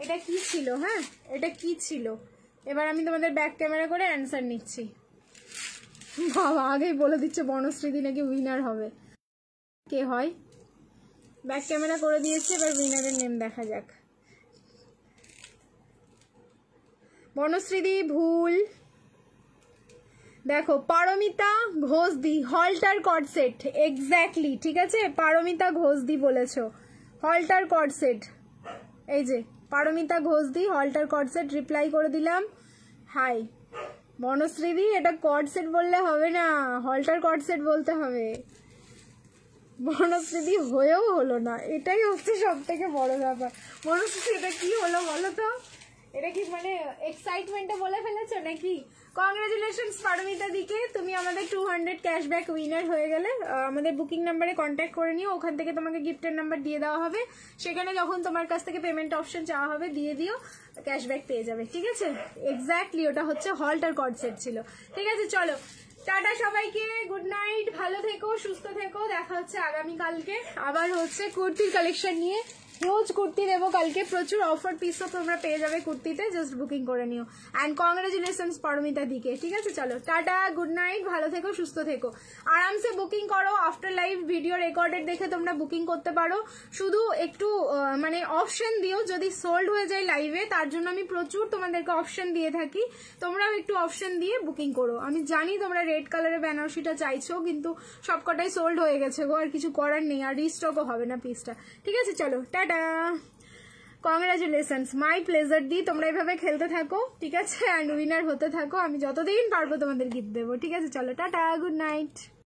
এটা কি ছিল, হ্যাঁ এটা কি ছিল। এবার আমি তোমাদের ব্যাক ক্যামেরা করে অ্যান্সার নিচ্ছি। বাবা আগেই বলে দিচ্ছে বনশ্রীদি নাকি উইনার হবে। কে হয়, ব্যাক ক্যামেরা করে দিয়েছে, এবার উইনারের নেম দেখা যাক। বনশ্রীদি ভুল, দেখো পারমিতা ঘোষদি, হলটার কর্ড সেট, এক্স্যাক্টলি, ঠিক আছে, পারমিতা ঘোষদি বলেছো, হলটার কর্ড সেট। এই যে পারমিতা ঘোষদি, হলটার কর্ড সেট, রিপ্লাই করে দিলাম হাই। বনশ্রীদি এটা কর্ড সেট বললে হবে না, হলটার কর্ড সেট বলতে হবে। বনশ্রীদি হয়েও হলো না, এটাই হচ্ছে সব থেকে বড় ব্যাপার। বনশ্রী এটা কি হলো বলো তো, এটা কি মানে এক্সাইটমেন্টে বলে ফেলেছো নাকি? কংগ্রেচুলেশনস পারমিতা দিকে, তুমি আমাদের 200 ক্যাশব্যাক উইনার হয়ে গেলে। আমাদের বুকিং নাম্বারে কন্ট্যাক্ট করে নিও, ওখান থেকে তোমাকে গিফটের নাম্বার দিয়ে দেওয়া হবে, সেখানে যখন তোমার কাছ থেকে পেমেন্ট অপশন চাওয়া হবে দিয়ে দিও, ক্যাশব্যাক পেয়ে যাবে, ঠিক আছে। এক্স্যাক্টলি ওটা হচ্ছে হলটার কর্ড সেট ছিল, ঠিক আছে। চলো টাটা সবাইকে, গুড নাইট, ভালো থেকো, সুস্থ থেকো, দেখা হচ্ছে আগামীকালকে আবার হচ্ছে কুর্তির কালেকশন নিয়ে। হিউজ কুর্তি দেবো কালকে, প্রচুর অফার পিসও তোমরা পেয়ে যাবে কুর্তিতে, জাস্ট বুকিং করে নিও। অ্যান্ড কংগ্রেচুলেশনস পরমিতা দিকে। ঠিক আছে, চলো টাটা, গুড নাইট, ভালো থেকো, সুস্থ থেকো। আরামসে বুকিং করো, আফটার লাইভ ভিডিও রেকর্ডেড দেখে তোমরা বুকিং করতে পারো। শুধু একটু মানে অপশন দিও, যদি সোল্ড হয়ে যায় লাইভে, তার জন্য আমি প্রচুর তোমাদেরকে অপশন দিয়ে থাকি, তোমরাও একটু অপশন দিয়ে বুকিং করো। আমি জানি তোমরা রেড কালারের বেনারসিটা চাইছো, কিন্তু সবকটাই সোল্ড হয়ে গেছে গো, আর কিছু করার নেই, আর রিস্টকও হবে না পিসটা। ঠিক আছে, চলো টাটা, কংগ্রাচুলেশনস, মাই প্লেজার দি, তোমরা এইভাবে খেলতে থাকো, ঠিক আছে, অ্যান্ড উইনার হতে থাকো, আমি যতদিন পারবো তোমাদের গিফট দেবো। ঠিক আছে, চলো টাটা, গুড নাইট।